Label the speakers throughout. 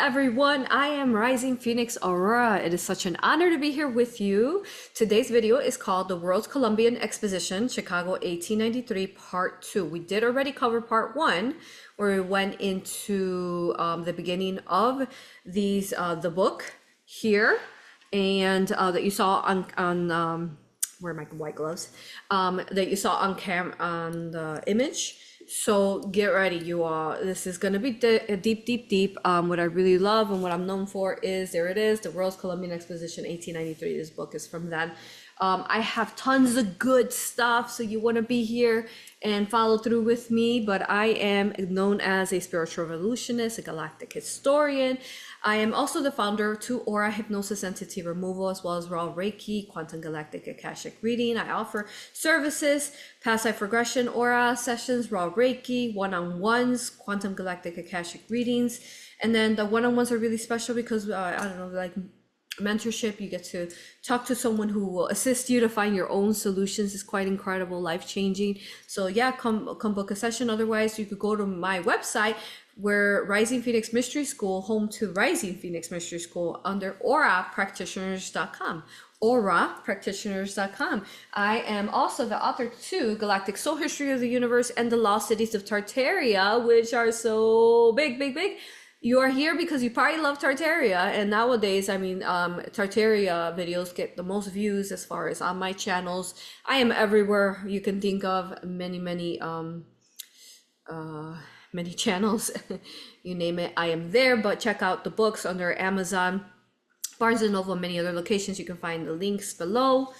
Speaker 1: everyone. I am Rising Phoenix Aurora. It is such an honor to be here with you. Today's video is called the Worlds Columbian Exposition, Chicago 1893, Part 2. We did already cover Part 1, where we went into the beginning of the book here, and that you saw on where are my white gloves? That you saw on the image. So get ready, you all. This is going to be deep. What I really love and what I'm known for is, there it is, the World's Columbian Exposition 1893. This book is from then. I have tons of good stuff, so you want to be here and follow through with me. But I am known as a spiritual revolutionist, a galactic historian. I am also the founder of A.U.R.A Hypnosis Entity Removal, as well as Raw Reiki, Quantum Galactic Akashic Reading. I offer services, past life regression, aura sessions, Raw Reiki, one-on-ones, Quantum Galactic Akashic Readings. And then the one-on-ones are really special because, I don't know, like mentorship, you get to talk to someone who will assist you to find your own solutions. Is quite incredible, life-changing. So yeah, come book a session. Otherwise, you could go to my website, where Rising Phoenix Mystery School, home to Rising Phoenix Mystery School, under AuroRaPractitioners.com. AuroRaPractitioners.com. I am also the author to Galactic Soul History of the Universe and the Lost Cities of Tartaria, which are so big. You are here because you probably love Tartaria, and nowadays, I mean, Tartaria videos get the most views as far as on my channels. I am everywhere you can think of, many channels, you name it, I am there. But check out the books under Amazon, Barnes and Noble, many other locations. You can find the links below.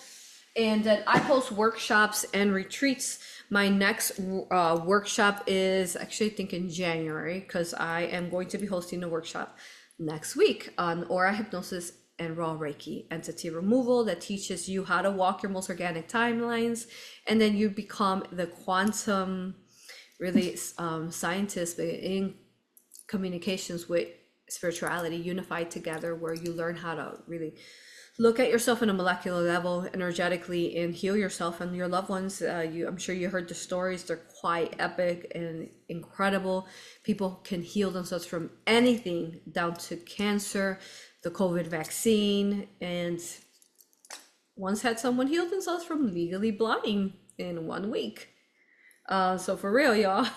Speaker 1: And then I post workshops and retreats. My next workshop is actually, I think, in January, because I am going to be hosting a workshop next week on aura hypnosis and raw Reiki entity removal that teaches you how to walk your most organic timelines, and then you become the quantum scientist in communications with spirituality unified together, where you learn how to really look at yourself on a molecular level energetically and heal yourself and your loved ones. I'm sure you heard the stories. They're quite epic and incredible. People can heal themselves from anything, down to cancer, the COVID vaccine, and once had someone heal themselves from legally blind in 1 week. So for real, y'all.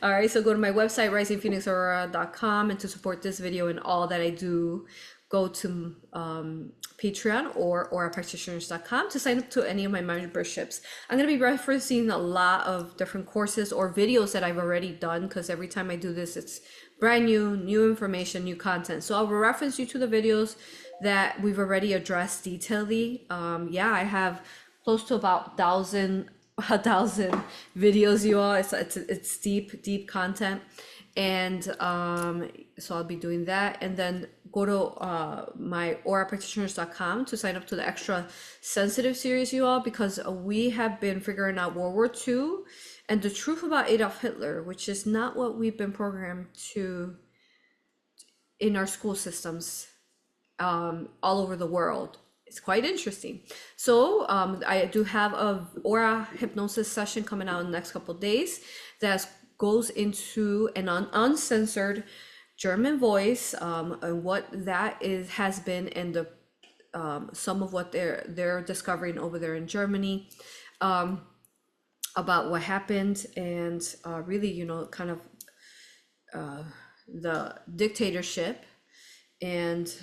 Speaker 1: All right, so go to my website, risingphoenixaurora.com, and to support this video and all that I do, go to Patreon or AuraPractitioners.com to sign up to any of my memberships. I'm going to be referencing a lot of different courses or videos that I've already done, because every time I do this, it's brand new information, new content. So I will reference you to the videos that we've already addressed detailedly. Yeah, I have close to about a thousand videos, you all. It's deep content, and so I'll be doing that. And then go to my AuraPractitioners.com to sign up to the extra sensitive series, you all, because we have been figuring out World War II and the truth about Adolf Hitler, which is not what we've been programmed to in our school systems all over the world. It's quite interesting. So I do have a aura hypnosis session coming out in the next couple of days that goes into an uncensored German voice, and what that has been, and the some of what they're discovering over there in Germany, about what happened, and really, you know, kind of the dictatorship and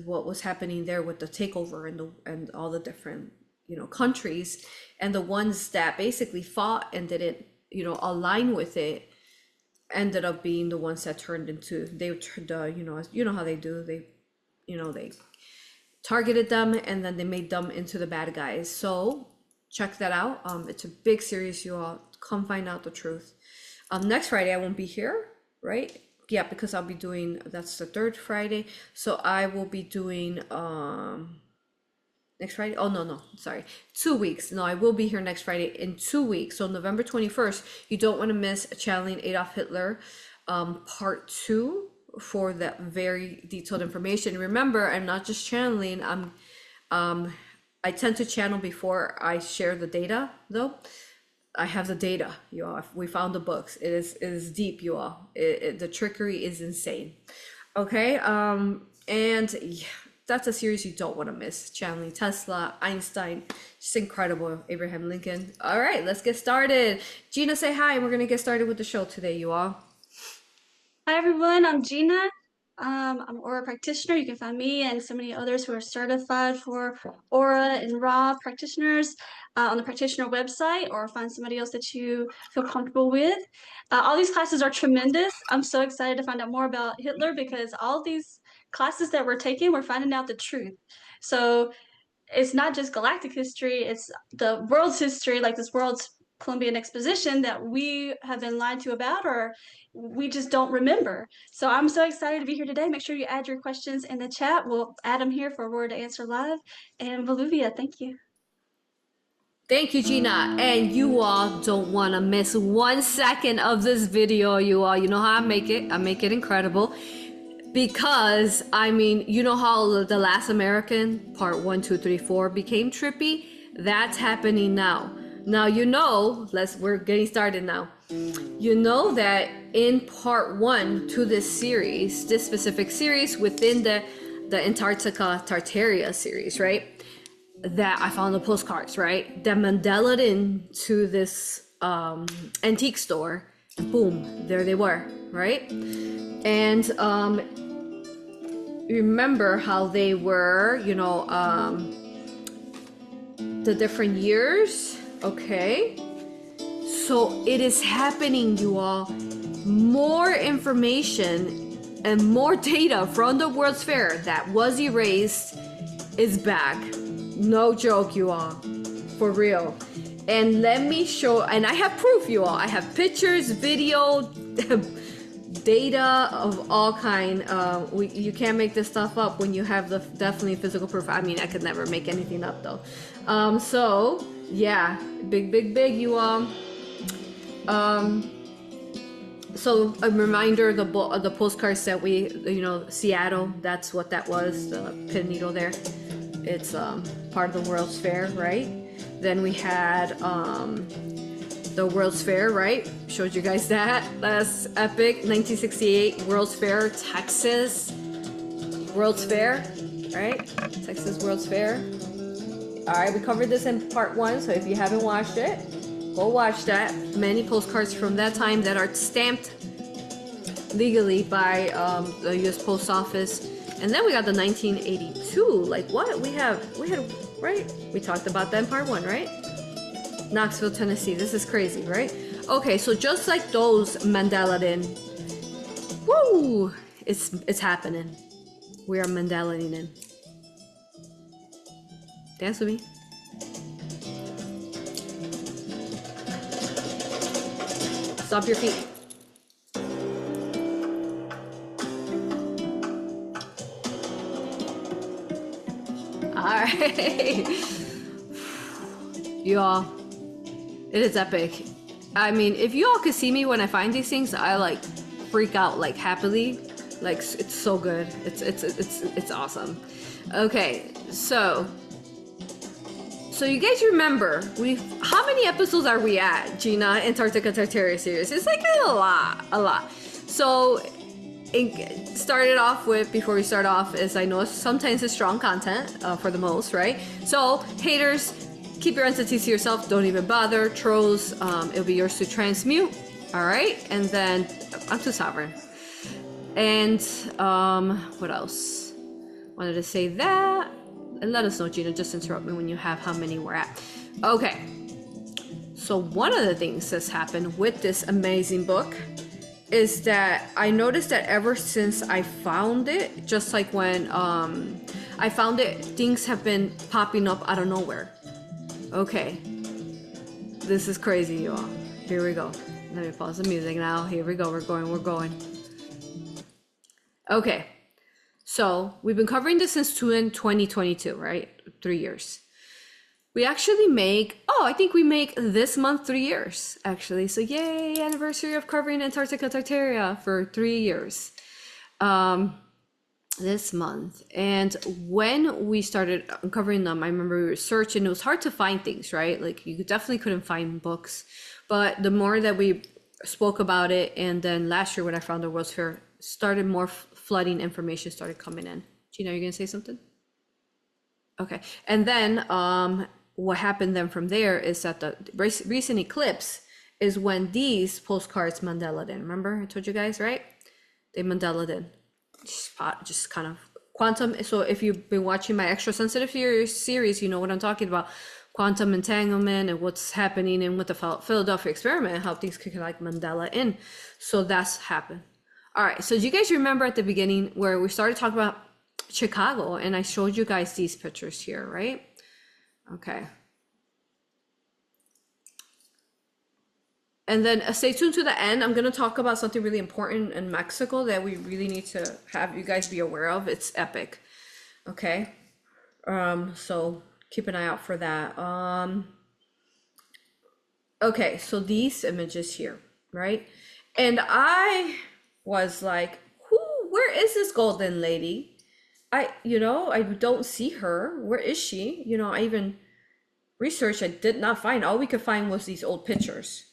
Speaker 1: what was happening there with the takeover and all the different, you know, countries, and the ones that basically fought and didn't, you know, align with it, ended up being the ones that turned into, you know how they do, they targeted them, and then they made them into the bad guys. So check that out. It's a big series, you all. Come find out the truth. Next Friday I won't be here, right? Yeah, because I'll be doing, that's the third Friday, so I will be doing next Friday. Oh no, sorry, 2 weeks. No, I will be here next Friday in 2 weeks. So November 21st, you don't want to miss channeling Adolf Hitler part 2 for that very detailed information. Remember, I'm not just channeling, I tend to channel before I share the data though. I have the data, you all. We found the books. It is deep, you all. The trickery is insane. Okay, and yeah, that's a series you don't want to miss. Channeling Tesla, Einstein, just incredible. Abraham Lincoln. All right, let's get started. Gina, say hi, and we're gonna get started with the show today, you all.
Speaker 2: Hi everyone, I'm Gina. I'm an Aura practitioner. You can find me and so many others who are certified for Aura and Ra practitioners on the practitioner website, or find somebody else that you feel comfortable with. All these classes are tremendous. I'm so excited to find out more about Hitler because all these classes that we're taking, we're finding out the truth. So it's not just galactic history, it's the world's history, like this World's Columbian Exposition that we have been lied to about, or we just don't remember. So I'm so excited to be here today. Make sure you add your questions in the chat. We'll add them here for Word to Answer Live. And Voluvia, thank you.
Speaker 1: Thank you, Gina. And you all don't want to miss 1 second of this video, you all. You know how I make it. I make it incredible. Because, I mean, you know how The Last American, part 1, 2, 3, 4 became trippy? That's happening now. Now, you know, we're getting started now. You know that in part 1 to this series, this specific series within the Antarctica Tartaria series, right? That I found the postcards, right? That Mandela into this antique store. Boom, there they were, right? And remember how they were, you know, the different years. Okay, so it is happening, you all. More information and more data from the World's Fair that was erased is back. No joke, you all, for real. And let me show, and I have proof, you all. I have pictures, video, data of all kind. You can't make this stuff up when you have the definitely physical proof. I mean, I could never make anything up though. So yeah, big, you all. So a reminder, the postcards that we, you know, Seattle, that's what that was, the pin needle there. It's part of the World's Fair, right? Then we had the World's Fair, right? Showed you guys that. That's epic. 1968 World's Fair, Texas World's Fair, right? Texas World's Fair. All right, we covered this in part 1, so if you haven't watched it, go watch that. Many postcards from that time that are stamped legally by the U.S. Post Office. And then we got the 1982. Like what? We had, right? We talked about that in part 1, right? Knoxville, Tennessee. This is crazy, right? Okay, so just like those Mandela in, woo! It's happening. We are Mandela in. Dance with me. Stop your feet. Alright. You all, it is epic. I mean, if you all could see me when I find these things, I like freak out like happily. Like it's so good. It's awesome. Okay, so you guys remember how many episodes are we at, Gina? Antarctica Tartaria series. It's like a lot. So it started off with, before we start off, is I know sometimes it's strong content for the most, right? So haters, keep your entities to yourself. Don't even bother. Trolls, it'll be yours to transmute. All right, and then I'm too sovereign. And what else? Wanted to say that. And let us know, Gina, just interrupt me when you have how many we're at. Okay, so one of the things that's happened with this amazing book is that I noticed that ever since I found it, just like when I found it, things have been popping up out of nowhere. Okay, this is crazy, you all. Here we go. Let me pause the music now. Here we go. We're going. Okay. So we've been covering this since 2022, right? 3 years. We actually I think we make this month 3 years, actually. So yay, anniversary of covering Antarctica Tartaria for 3 years. This month. And when we started uncovering them, I remember we were searching, it was hard to find things, right? Like you definitely couldn't find books. But the more that we spoke about it, and then last year when I found the World's Fair started more flooding information started coming in. Gina, you're gonna say something? Okay, and then what happened then from there is that the recent eclipse is when these postcards Mandelaed in. Remember I told you guys, right? They Mandelaed in, just kind of quantum. So if you've been watching my extra sensitive series, you know what I'm talking about. Quantum entanglement and what's happening in with the Philadelphia experiment, how things could like Mandela in. So that's happened. All right, so do you guys remember at the beginning where we started talking about Chicago and I showed you guys these pictures here, right? Okay. And then stay tuned to the end. I'm going to talk about something really important in Mexico that we really need to have you guys be aware of. It's epic. Okay. So keep an eye out for that. Okay, so these images here, right? And I was like, where is this golden lady? I don't see her. Where is she? I even researched, I did not find. All we could find was these old pictures.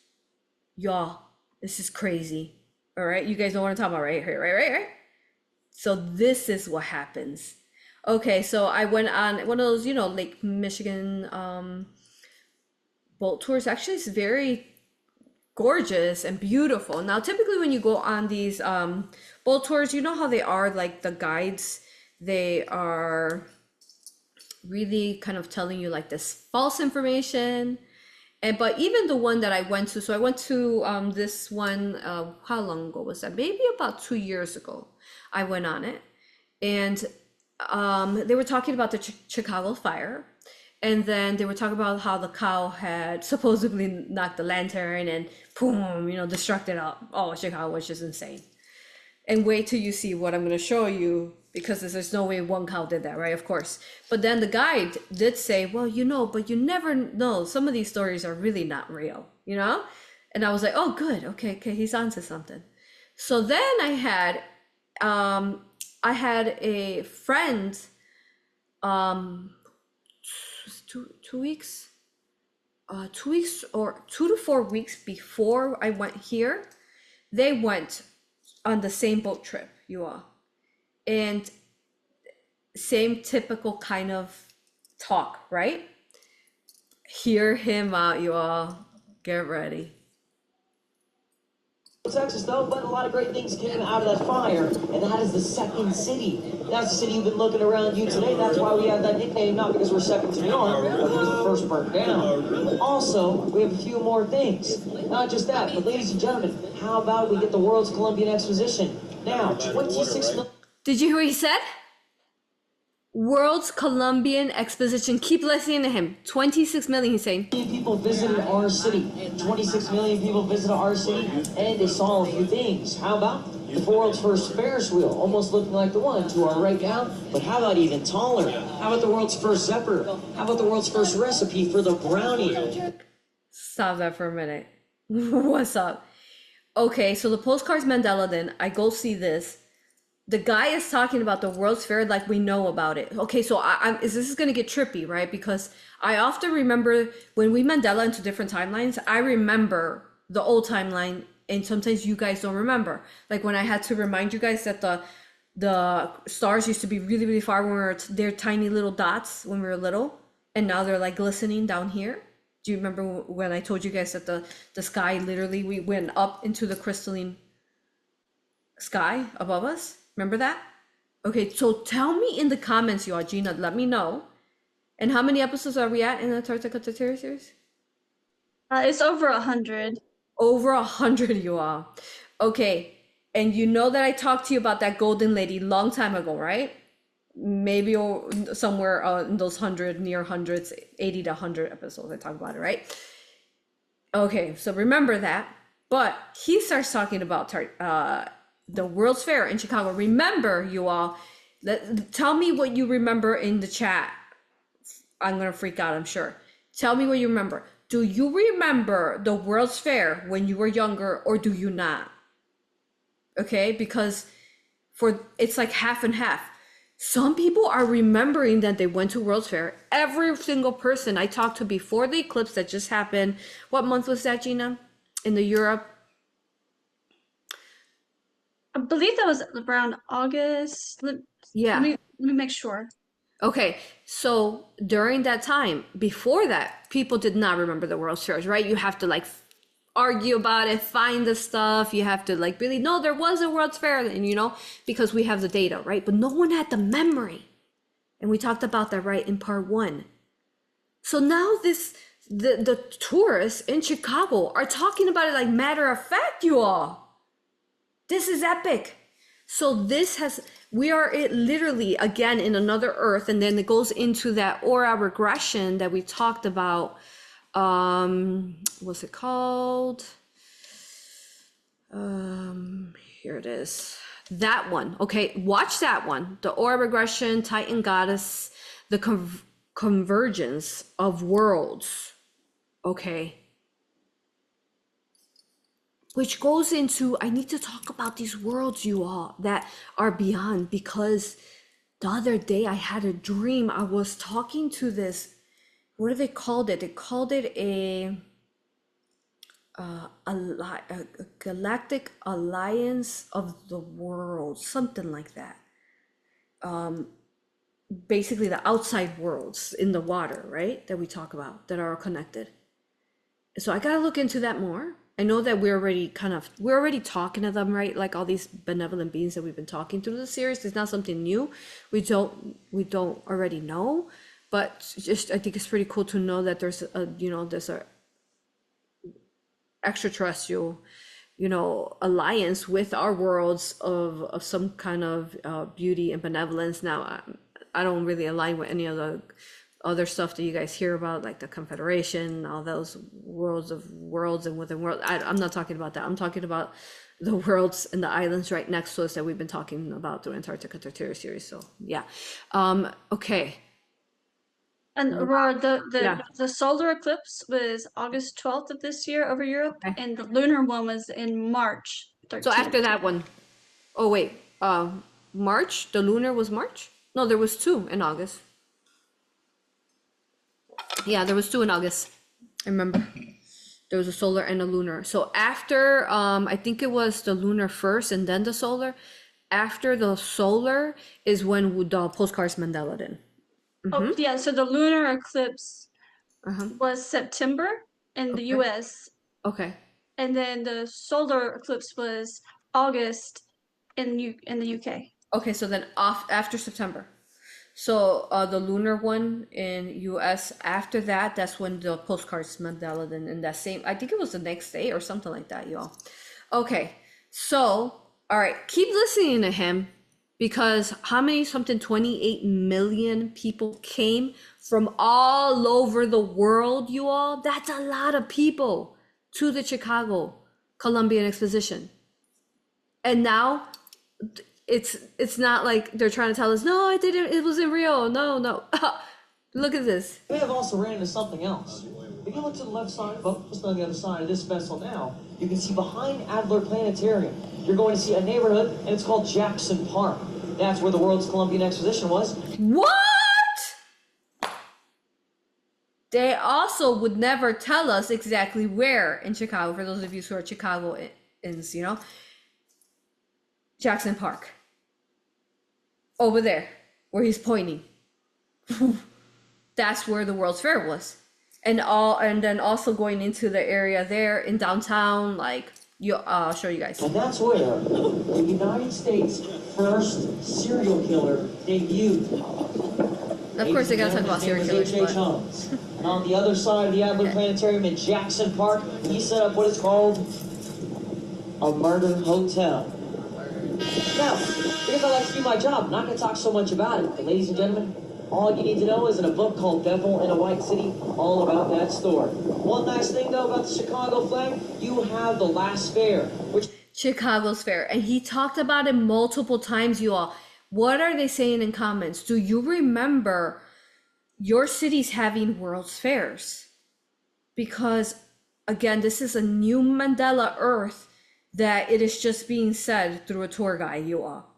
Speaker 1: Y'all, this is crazy. All right, you guys know what I'm talking about, right? Right. So this is what happens. Okay, so I went on one of those, Lake Michigan boat tours. Actually, it's very gorgeous and beautiful. Now, typically when you go on these boat tours, you know how they are, like the guides, they are really kind of telling you like this false information. But even the one that I went to, so I went to this one, how long ago was that? Maybe about 2 years ago, I went on it. And they were talking about the Chicago fire. And then they were talking about how the cow had supposedly knocked the lantern and boom, destructed up. Oh, Chicago was just insane. And wait till you see what I'm going to show you, because there's no way one cow did that, right? Of course. But then the guide did say, well, but you never know. Some of these stories are really not real, And I was like, oh, good. Okay, he's onto something. So then I had a friend, 2 weeks, 2 weeks or 2 to 4 weeks before I went here, they went on the same boat trip, you all. And same typical kind of talk, right? Hear him out, you all. Get ready.
Speaker 3: Texas, though, but a lot of great things came out of that fire, and that is the second city. That's the city you've been looking around you today. That's why we have that nickname, not because we're second to none, but because the first burnt down. Also, we have a few more things. Not just that, but ladies and gentlemen, how about we get the Worlds Columbian Exposition? Now, 26 million...
Speaker 1: Did you hear what he said? Worlds Columbian Exposition. Keep listening to him. 26 million, he's saying.
Speaker 3: People visited our city. 26 million people visited our city, and they saw a few things. How about the world's first Ferris wheel, almost looking like the one to our right now, but how about even taller? How about the world's first zephyr? How about the world's first recipe for the brownie?
Speaker 1: Stop that for a minute. What's up? Okay, so the postcards Mandela, then I go see this. The guy is talking about the World's Fair like we know about it. Okay, so this is going to get trippy, right? Because I often remember when we Mandela into different timelines, I remember the old timeline, and sometimes you guys don't remember. Like when I had to remind you guys that the stars used to be really, really far when they're tiny little dots when we were little, and now they're like glistening down here. Do you remember when I told you guys that the sky, literally, we went up into the crystalline sky above us? Remember that? Okay, so tell me in the comments, y'all, Gina, let me know. And how many episodes are we at in the Tartaria series?
Speaker 2: It's over 100.
Speaker 1: Over 100, you all. Okay, and you know that I talked to you about that golden lady long time ago, right? Maybe somewhere in those 100, near hundreds, 80 to 100 episodes I talk about it, right? Okay, so remember that. But he starts talking about the World's Fair in Chicago. Remember, you all, tell me what you remember in the chat. I'm gonna freak out, I'm sure. Tell me what you remember. Do you remember the World's Fair when you were younger, or do you not? Okay, because it's like half and half. Some people are remembering that they went to World's Fair. Every single person I talked to before the eclipse that just happened. What month was that, Gina? In the Europe?
Speaker 2: I believe that was around August.
Speaker 1: Yeah.
Speaker 2: Let me make sure.
Speaker 1: Okay, so during that time, before that, people did not remember the World's Fairs, right? You have to like argue about it, find the stuff. You have to like really know there was a World's Fair, and you know, because we have the data, right? But no one had the memory. And we talked about that, right, in part 1. So now the tourists in Chicago are talking about it like matter of fact, you all. This is epic. So we are literally again in another Earth, and then it goes into that aura regression that we talked about. What's it called? Here it is. That one. Okay, watch that one. The aura regression, Titan Goddess, the convergence of worlds. Okay. Which goes into, I need to talk about these worlds, you all, that are beyond, because the other day I had a dream. I was talking to this, what do they called it? They called it a Galactic Alliance of the Worlds, something like that. Basically the outside worlds in the water, right? That we talk about, that are connected. So I gotta look into that more. I know that we're already talking to them, right? Like all these benevolent beings that we've been talking through the series. It's not something new. We don't already know, but just I think it's pretty cool to know that there's a extraterrestrial, alliance with our worlds of some kind of beauty and benevolence. Now, I don't really align with any of the other stuff that you guys hear about, like the Confederation, all those worlds and within world. I'm not talking about that. I'm talking about the worlds and the islands right next to us that we've been talking about through Antarctica Tartaria series. So yeah, okay.
Speaker 2: And Aurora,
Speaker 1: Yeah.
Speaker 2: the solar eclipse was August 12th of this year over Europe,
Speaker 1: Okay.
Speaker 2: and the lunar one was in March 13th.
Speaker 1: So after that one, oh wait, March. The lunar was March. No, there was 2 in August. Yeah, there was 2 in August. I remember. There was a solar and a lunar. So after, I think it was the lunar first and then the solar. After the solar is when the postcards Mandela did.
Speaker 2: Oh yeah, so the lunar eclipse
Speaker 1: Uh-huh.
Speaker 2: was September in the US,
Speaker 1: Okay.
Speaker 2: and then the solar eclipse was August in the UK.
Speaker 1: Okay, so then after September. So the lunar one in US, after that, that's when the postcards Mandela did, in that same, I think it was the next day or something like that, y'all. Okay, so, all right, keep listening to him, because how many, 28 million people came from all over the world, you all? That's a lot of people to the Chicago Columbian Exposition. And now it's not like they're trying to tell us, no, it was in Rio. No. Look at this.
Speaker 3: We have also ran into something else. If you look to the left side, just on the other side of this vessel now, you can see behind Adler Planetarium, you're going to see a neighborhood, and it's called Jackson Park. That's where the World's Columbian Exposition was.
Speaker 1: What? They also would never tell us exactly where in Chicago, for those of you who are Chicagoans, Jackson Park. Over there, where he's pointing. That's where the World's Fair was. And then also going into the area there in downtown, like I'll show you guys.
Speaker 3: And that's where the United States' first serial killer debuted.
Speaker 1: Of course, they gotta talk about serial killers.
Speaker 3: But... And on the other side of the Adler Planetarium in Jackson Park, he set up what is called a murder hotel. Now, because I like to do my job, I'm not going to talk so much about it. But ladies and gentlemen, all you need to know is in a book called Devil in a White City, all about that story. One nice thing, though, about the Chicago flag, you have the last fair, which...
Speaker 1: Chicago's fair. And he talked about it multiple times, you all. What are they saying in comments? Do you remember your cities having World's Fairs? Because, again, this is a new Mandela Earth that it is just being said through a tour guide, you all.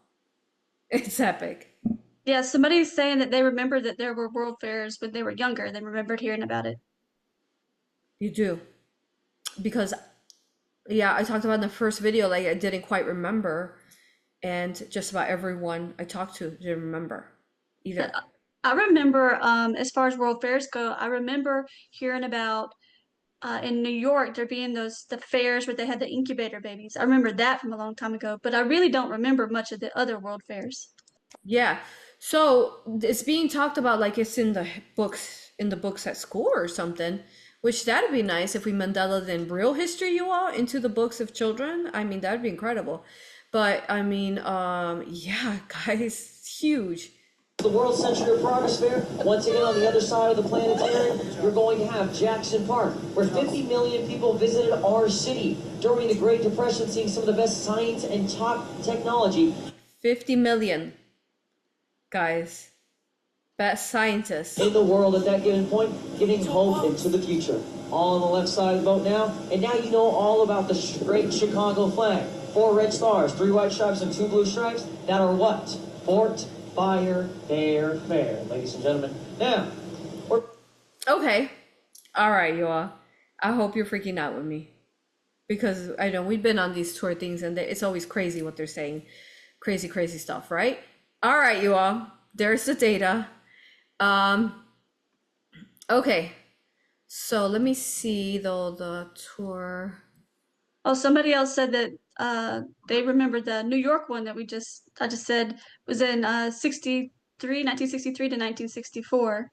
Speaker 1: It's epic.
Speaker 2: Yeah, somebody's saying that they remember that there were world fairs when they were younger. They remembered hearing about it.
Speaker 1: You do. Because, yeah, I talked about in the first video, like I didn't quite remember. and just about everyone I talked to didn't remember either.
Speaker 2: I remember, as far as world fairs go, I remember hearing about in New York there being the fairs where they had the incubator babies. I remember that from a long time ago, but I really don't remember much of the other world fairs.
Speaker 1: Yeah. So it's being talked about like it's in the books at school or something, which that'd be nice if we Mandelaed in real history you all into the books of children. I mean, that'd be incredible. But I mean, yeah, guys, it's huge.
Speaker 3: The World Century of Progress Fair, once again on the other side of the planetarium, you're going to have Jackson Park, where 50 million people visited our city during the Great Depression, seeing some of the best science and top technology.
Speaker 1: 50 million, guys. Best scientists.
Speaker 3: In the world at that given point, giving hope into the future. All on the left side of the boat now, and now you know all about the great Chicago flag. 4 red stars, 3 white stripes, and 2 blue stripes that are what? Fort Fire Fair Fair, ladies and gentlemen. Now, we're...
Speaker 1: Okay. All right, you all. I hope you're freaking out with me. Because I know we've been on these tour things and it's always crazy what they're saying. Crazy, crazy stuff, right? All right, you all. There's the data. Okay. So let me see though the tour.
Speaker 2: Oh, somebody else said that they remember the New York one that I just said was in 1963 to 1964.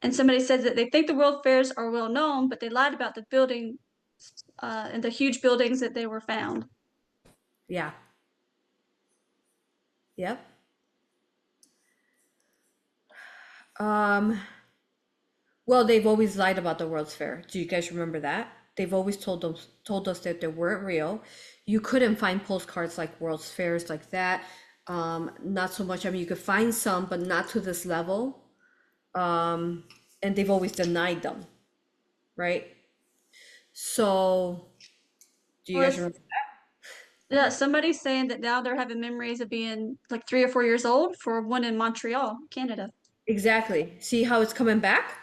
Speaker 2: And somebody said that they think the world fairs are well known, but they lied about the building and the huge buildings that they were found.
Speaker 1: Yeah. Yep. Well, they've always lied about the World's Fair. Do you guys remember that? They've always told us that they weren't real. You couldn't find postcards like World's Fairs like that. Not so much. I mean, you could find some, but not to this level. And they've always denied them, right? So, do you guys remember that?
Speaker 2: Yeah, somebody's saying that now they're having memories of being like 3 or 4 years old for one in Montreal, Canada.
Speaker 1: Exactly. See how it's coming back?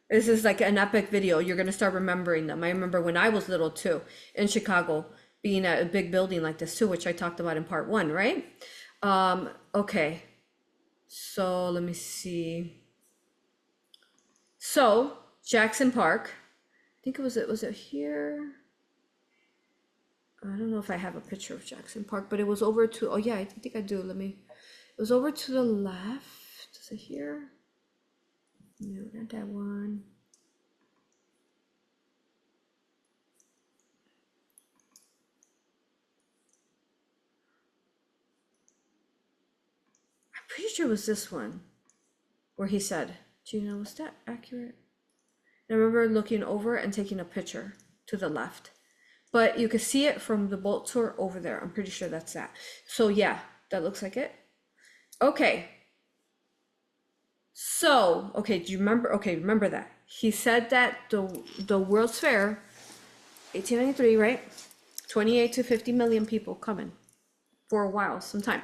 Speaker 1: This is like an epic video. You're gonna start remembering them. I remember when I was little too, in Chicago, being at a big building like this too, which I talked about in part 1, right? Okay. So let me see. So Jackson Park, I think was it here? I don't know if I have a picture of Jackson Park, but it was over to, oh yeah, I think I do. It was over to the left. Is it here? No, not that one. I'm pretty sure it was this one where he said, Gina, was that accurate? And I remember looking over and taking a picture to the left. But you could see it from the boat tour over there. I'm pretty sure that's that. So yeah, that looks like it. Okay. So, okay, do you remember? Okay, remember that. He said that the World's Fair, 1893, right? 28 to 50 million people coming for a while, some time.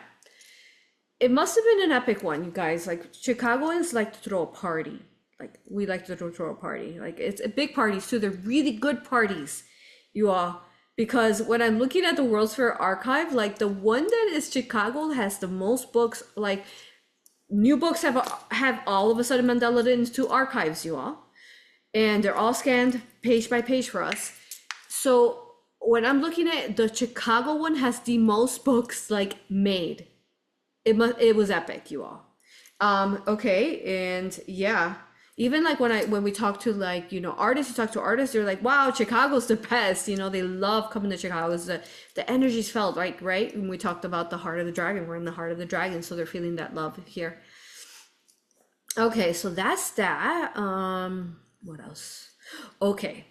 Speaker 1: It must have been an epic one, you guys. Like, Chicagoans like to throw a party. Like, we like to throw a party. Like, it's a big parties too. They're really good parties, you all. Because when I'm looking at the World's Fair archive, like the one that is Chicago has the most books, like new books have all of a sudden Mandela into archives, you all. And they're all scanned page by page for us. So when I'm looking at the Chicago one has the most books like made. It was epic, you all. Okay, and yeah. Even like when we talk to like, you know, artists, you talk to artists, they're like, wow, Chicago's the best. You know, they love coming to Chicago. It's the energy's felt, right? When we talked about the heart of the dragon, we're in the heart of the dragon. So they're feeling that love here. Okay, so that's that. What else? Okay.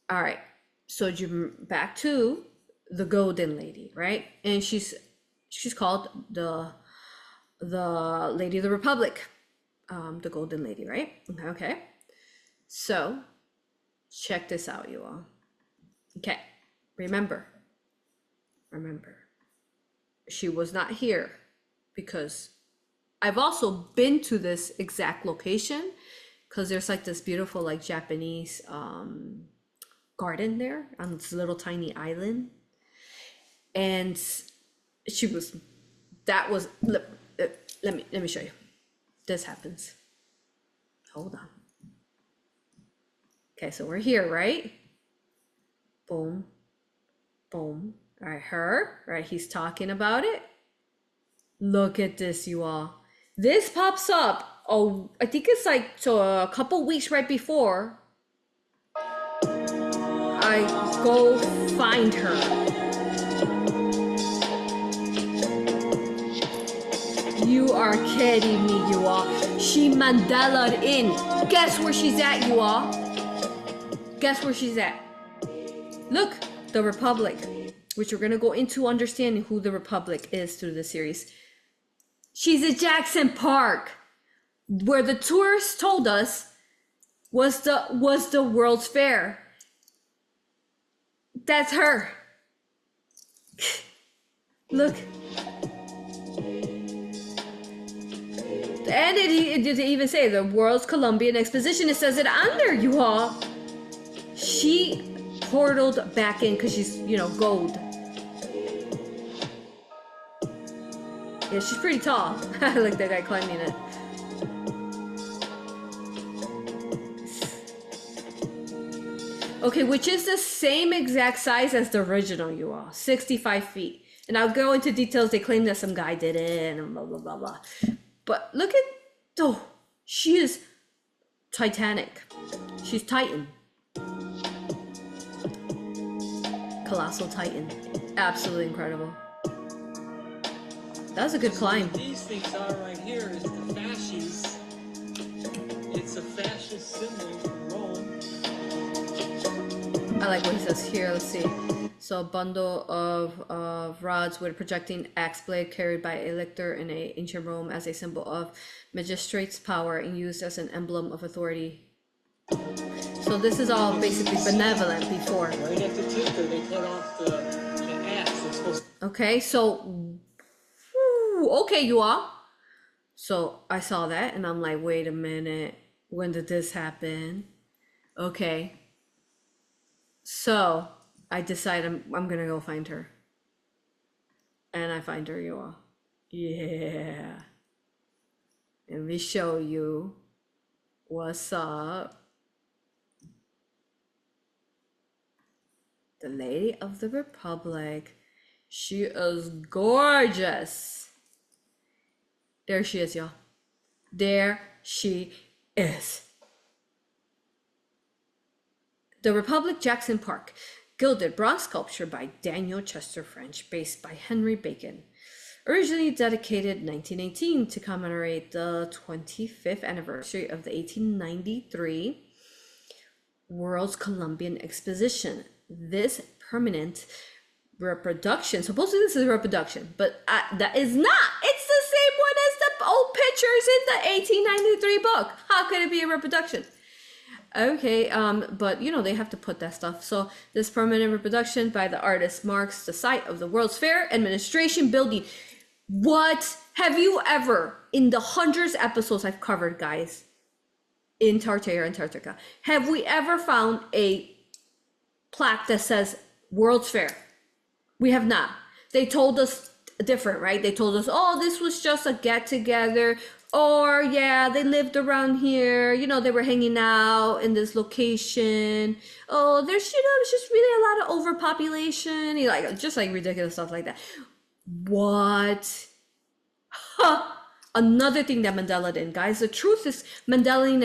Speaker 1: All right. So back to the Golden Lady, right? And she's called the Lady of the Republic. The Golden Lady, right? Okay. So check this out, you all. Okay. Remember, she was not here because I've also been to this exact location because there's like this beautiful like Japanese garden there on this little tiny island. And she was, that was, let me show you. This happens. Hold on. Okay, so we're here, right? Boom, boom. All right, her, right? He's talking about it. Look at this, you all. This pops up. Oh, I think it's like so a couple weeks right before I go find her. You are kidding me, you all. She Mandela'd in. Guess where she's at, you all? Guess where she's at? Look, the Republic, which we're gonna go into understanding who the Republic is through the series. She's at Jackson Park, where the tourists told us was the World's Fair. That's her. Look. And it did even say the Worlds Columbian Exposition. It says it under, you all. She portaled back in because she's, you know, gold. Yeah, she's pretty tall. I like that guy climbing it. Okay, which is the same exact size as the original, you all. 65 feet. And I'll go into details. They claim that some guy did it and blah, blah, blah, blah. But look at, oh, she is Titanic. She's Titan. Colossal Titan. Absolutely incredible. That was a good climb.
Speaker 4: What these things are right here is the fasces. It's a fascist symbol from Rome.
Speaker 1: I like what he says here. Let's see. So a bundle of rods with a projecting axe blade carried by a lictor in ancient Rome as a symbol of magistrate's power and used as an emblem of authority. So this is all basically benevolent before.
Speaker 4: Right at the tip there, they cut off the axe. It's supposed to...
Speaker 1: Okay, so, okay, you all. So I saw that and I'm like, wait a minute. When did this happen? Okay. So I decide I'm gonna go find her. And I find her, you all. Yeah. Let me show you what's up. The Lady of the Republic. She is gorgeous. There she is, y'all. There she is. The Republic, Jackson Park. Gilded bronze sculpture by Daniel Chester French, based by Henry Bacon. Originally dedicated 1918 to commemorate the 25th anniversary of the 1893 Worlds Columbian Exposition. This permanent reproduction, supposedly this is a reproduction, but that is not. It's the same one as the old pictures in the 1893 book. How could it be a reproduction? Okay, but you know, they have to put that stuff. So this permanent reproduction by the artist marks the site of the World's Fair Administration Building. What have you ever, in the hundreds of episodes I've covered, guys, in Tartaria and Antarctica, have we ever found a plaque that says World's Fair? We have not. They told us different, right? They told us, oh, this was just a get together, or yeah, they lived around here, you know, they were hanging out in this location. Oh, there's, you know, it's just really a lot of overpopulation, you know, like just like ridiculous stuff like that. What? Huh. Another thing that Mandela did, guys. The truth is Mandela and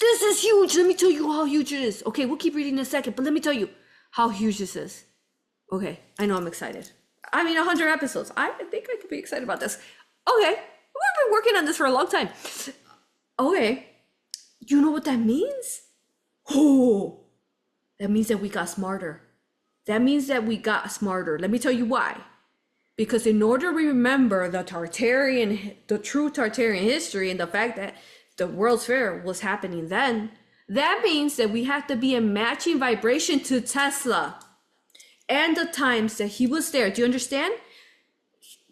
Speaker 1: this is huge. Let me tell you how huge it is. Okay, we'll keep reading in a second, but let me tell you how huge this is. Okay, I know I'm excited. I mean, 100 episodes. I think I could be excited about this. Okay, we've been working on this for a long time. Okay, you know what that means? Oh, that means that we got smarter. That means that we got smarter. Let me tell you why. Because in order to remember the true Tartarian history and the fact that the World's Fair was happening then, that means that we have to be in matching vibration to Tesla and the times that he was there. Do you understand?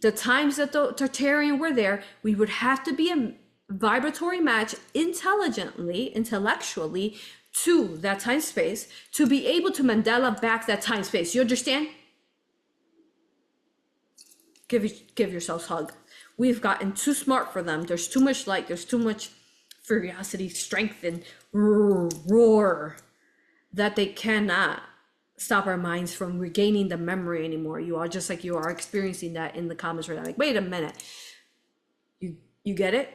Speaker 1: The times that the Tartarian were there, we would have to be a vibratory match intellectually to that time space to be able to Mandela back that time space. You understand? give yourselves a hug. We've gotten too smart for them. There's too much light, there's too much curiosity, strength, and roar that they cannot stop our minds from regaining the memory anymore. You are just like you are experiencing that in the comments right now. Like, wait a minute. You get it?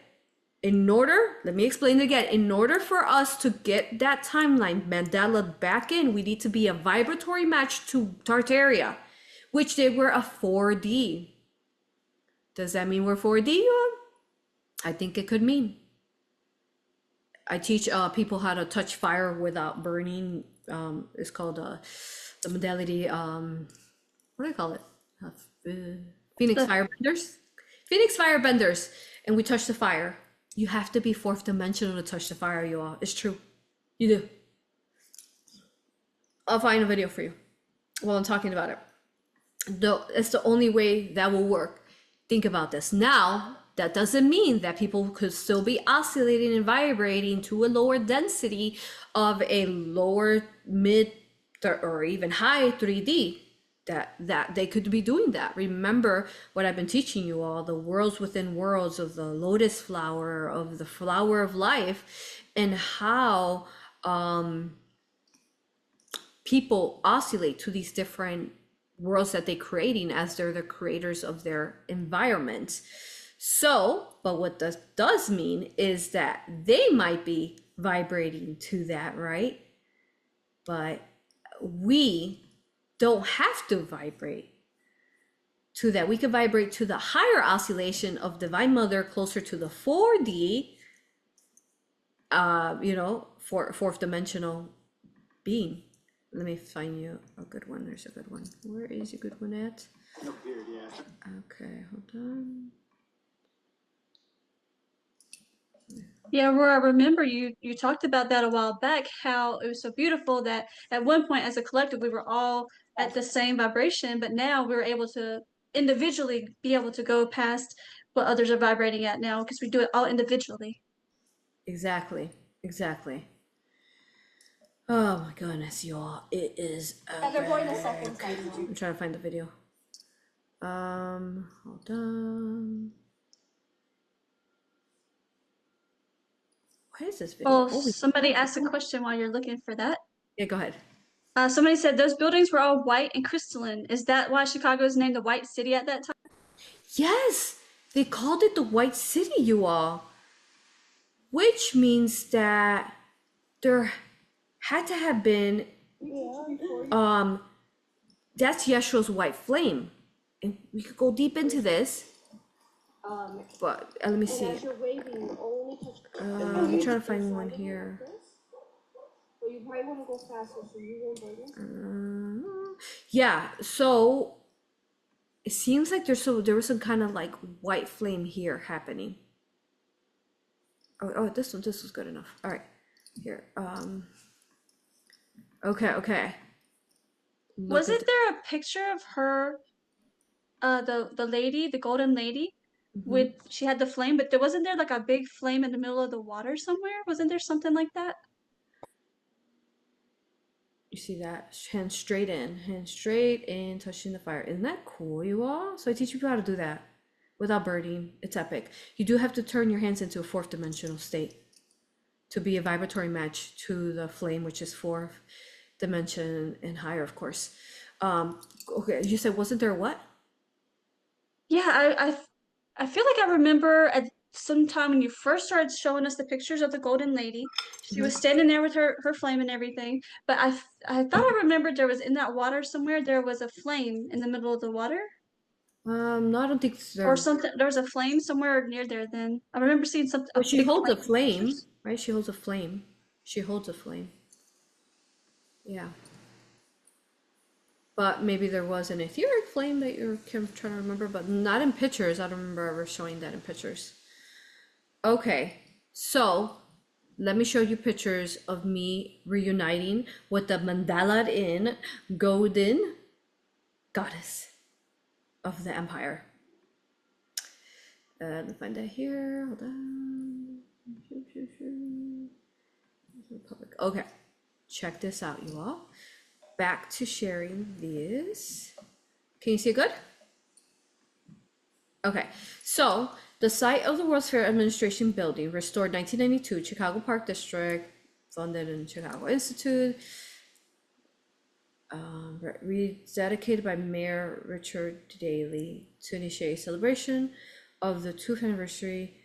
Speaker 1: Let me explain it again. In order for us to get that timeline Mandela back in, we need to be a vibratory match to Tartaria, which they were a 4D. Does that mean we're 4D? I think it could mean. I teach people how to touch fire without burning. It's called the modality, what do I call it? Phoenix Firebenders. Phoenix Firebenders. And we touch the fire. You have to be fourth dimensional to touch the fire, you all. It's true. You do. I'll find a video for you while I'm talking about it. It's the only way that will work. Think about this. Now, that doesn't mean that people could still be oscillating and vibrating to a lower density of a lower mid or even high 3D. That they could be doing that. Remember what I've been teaching you all, the worlds within worlds of the lotus flower, of the flower of life, and how people oscillate to these different worlds that they're creating as they're the creators of their environment. So, but what this does mean is that they might be vibrating to that, right? But we don't have to vibrate to that. We can vibrate to the higher oscillation of Divine Mother, closer to the 4D, fourth dimensional being. Let me find you a good one. There's a good one. Where is a good one at?
Speaker 5: Up here, yeah.
Speaker 1: Okay, hold on.
Speaker 2: Yeah, Aurora, I remember you talked about that a while back, how it was so beautiful that at one point as a collective we were all at the same vibration, but now we're able to individually be able to go past what others are vibrating at now because we do it all individually.
Speaker 1: Exactly. Oh my goodness, y'all. It is
Speaker 6: They're going the second time.
Speaker 1: I'm trying to find the video. Hold on. What is this video?
Speaker 2: Well, somebody asked a question while you're looking for that.
Speaker 1: Yeah, go ahead.
Speaker 2: Somebody said those buildings were all white and crystalline. Is that why Chicago was named the White City at that time?
Speaker 1: Yes, they called it the White City, you all. Which means that there had to have been, that's Yeshua's white flame. And we could go deep into this, but let me see.
Speaker 6: As you're waving, only touch.
Speaker 1: I'm trying to find one here.
Speaker 6: But you probably want to go faster, so you won't burn it.
Speaker 1: Yeah, so it seems like there was some kind of like white flame here happening. Oh, this was good enough. All right, here. Okay.
Speaker 2: Wasn't there a picture of her, the lady, the golden lady, with she had the flame, but wasn't there like a big flame in the middle of the water somewhere? Wasn't there something like that?
Speaker 1: You see that? Hand straight in, touching the fire. Isn't that cool, you all? So I teach people how to do that without burning. It's epic. You do have to turn your hands into a fourth dimensional state to be a vibratory match to the flame, which is fourth dimension and higher, of course. Okay, you said, wasn't there what?
Speaker 2: Yeah, I feel like I remember at some time when you first started showing us the pictures of the golden lady, she was standing there with her flame and everything. But I thought I remembered there was in that water somewhere there was a flame in the middle of the water.
Speaker 1: No, I don't think so.
Speaker 2: Or something. There was a flame somewhere near there. Then I remember seeing something.
Speaker 1: Well, she
Speaker 2: big
Speaker 1: holds a
Speaker 2: flame.
Speaker 1: flame, right? She holds a flame. Yeah. But maybe there was an etheric flame that you're trying to remember, but not in pictures. I don't remember ever showing that in pictures. Okay, so let me show you pictures of me reuniting with the mandala in golden goddess of the empire. Let me find that here. Hold on. Republic. Okay, check this out, you all. Back to sharing this. Can you see it good? Okay, so the site of the World's Fair Administration Building, restored 1992, Chicago Park District, funded in Chicago Institute, rededicated by Mayor Richard Daley to initiate a celebration of the 2th anniversary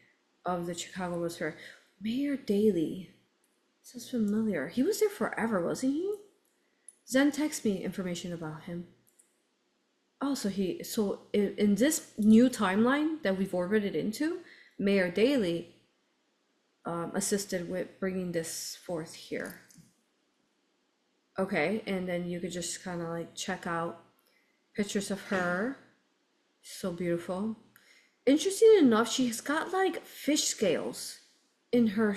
Speaker 1: of the Chicago World's Fair. Mayor Daley, sounds familiar. He was there forever, wasn't he? Zen text me information about him. Oh, so in this new timeline that we've orbited into, Mayor Daley assisted with bringing this forth here. Okay, and then you could just kind of like check out pictures of her. So beautiful. Interesting enough, she's got like fish scales in her,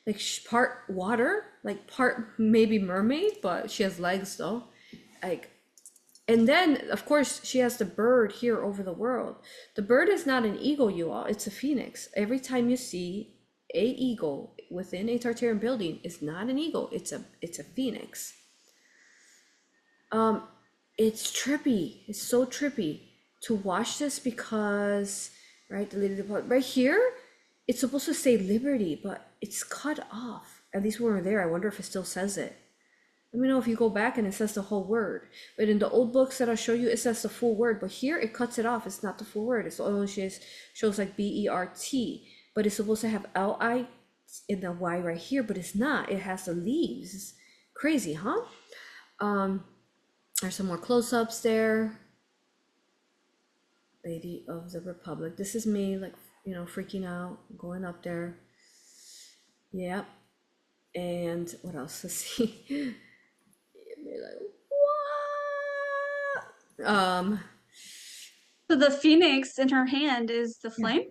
Speaker 1: like part water, like part maybe mermaid, but she has legs though. Like, and then of course she has the bird here over the world. The bird is not an eagle, you all, it's a phoenix. Every time you see a eagle within a Tartarian building, it's not an eagle, it's a phoenix. It's trippy. It's so trippy to watch this because, right, the lady right here, it's supposed to say liberty, but it's cut off. At least when we're there, I wonder if it still says it. Let me know if you go back and it says the whole word. But in the old books that I'll show you, it says the full word. But here it cuts it off. It's not the full word. It's only shows like B-E-R-T. But it's supposed to have L-I in the Y right here, but it's not. It has the leaves. It's crazy, huh? There's some more close-ups there. Lady of the Republic. This is me, like, you know, freaking out, going up there. Yep. And what else? Let's see. Like, what?
Speaker 2: So the phoenix in her hand is the flame?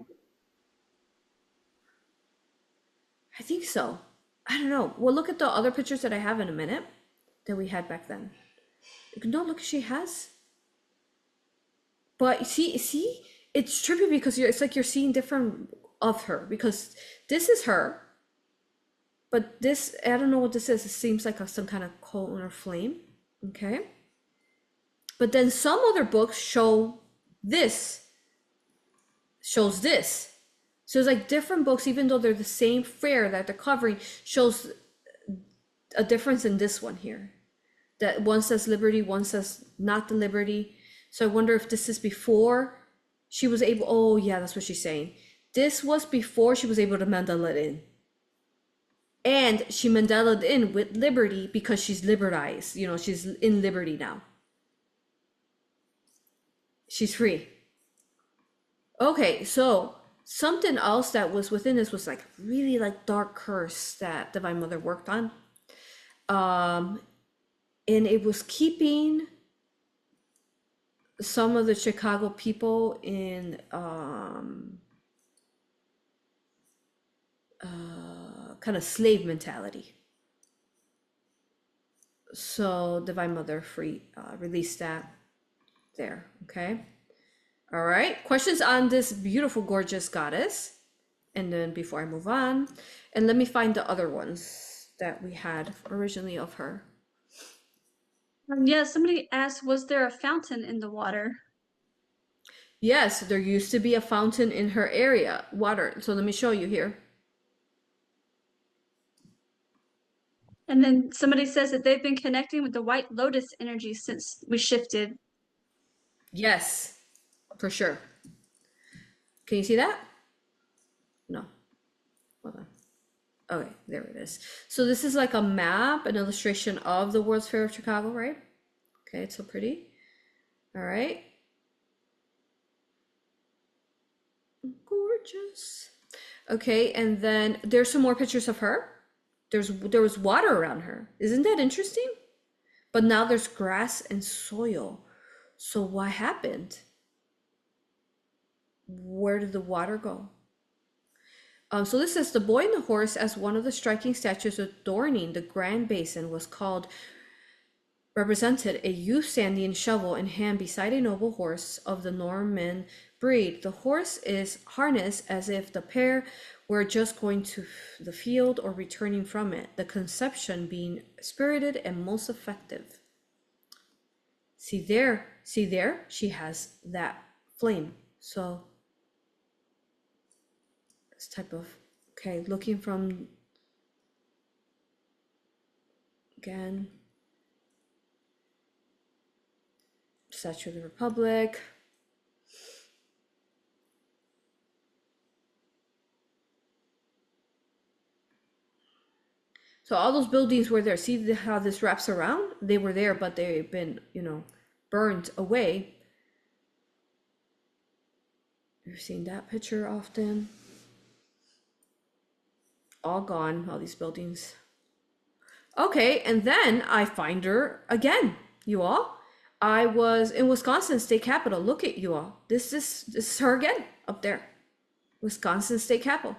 Speaker 1: I think so. I don't know. We'll look at the other pictures that I have in a minute that we had back then. No, look, she has. But see, it's trippy because it's like you're seeing different of her, because this is her, but this, I don't know what this is. It seems like some kind of cone or flame. Okay. But then some other books shows this. So it's like different books, even though they're the same fair that they're covering, shows a difference in this one here. That one says liberty, one says not the liberty. So I wonder if this is before she was able, oh yeah, that's what she's saying. This was before she was able to Mandela it in. And she Mandelaed in with liberty because she's libertized. You know, she's in liberty now. She's free. Okay, so something else that was within this was like really like dark curse that Divine Mother worked on. And it was keeping some of the Chicago people in kind of slave mentality. So Divine Mother released that there. Okay. All right. Questions on this beautiful, gorgeous goddess. And then before I move on, and let me find the other ones that we had originally of her.
Speaker 2: Yeah, somebody asked, was there a fountain in the water?
Speaker 1: Yes, there used to be a fountain in her area, water. So let me show you here.
Speaker 2: And then somebody says that they've been connecting with the White Lotus energy since we shifted.
Speaker 1: Yes, for sure. Can you see that? No. Hold on. Okay, there it is. So this is like a map, an illustration of the World's Fair of Chicago, right? Okay, it's so pretty. All right. Gorgeous. Okay, and then there's some more pictures of her. There was water around her. Isn't that interesting? But now there's grass and soil. So what happened? Where did the water go? So this says the boy and the horse as one of the striking statues adorning the Grand Basin was represented a youth standing in shovel in hand beside a noble horse of the Norman breed. The horse is harnessed as if the pair were just going to the field or returning from it, the conception being spirited and most effective. See there, she has that flame. So this type of, okay, looking from, again, Statue of the Republic. So all those buildings were there. See how this wraps around? They were there, but they've been, you know, burned away. You've seen that picture often. All gone, all these buildings. Okay, and then I find her again, you all. I was in Wisconsin State Capitol. Look at you all. This is her again up there. Wisconsin State Capitol,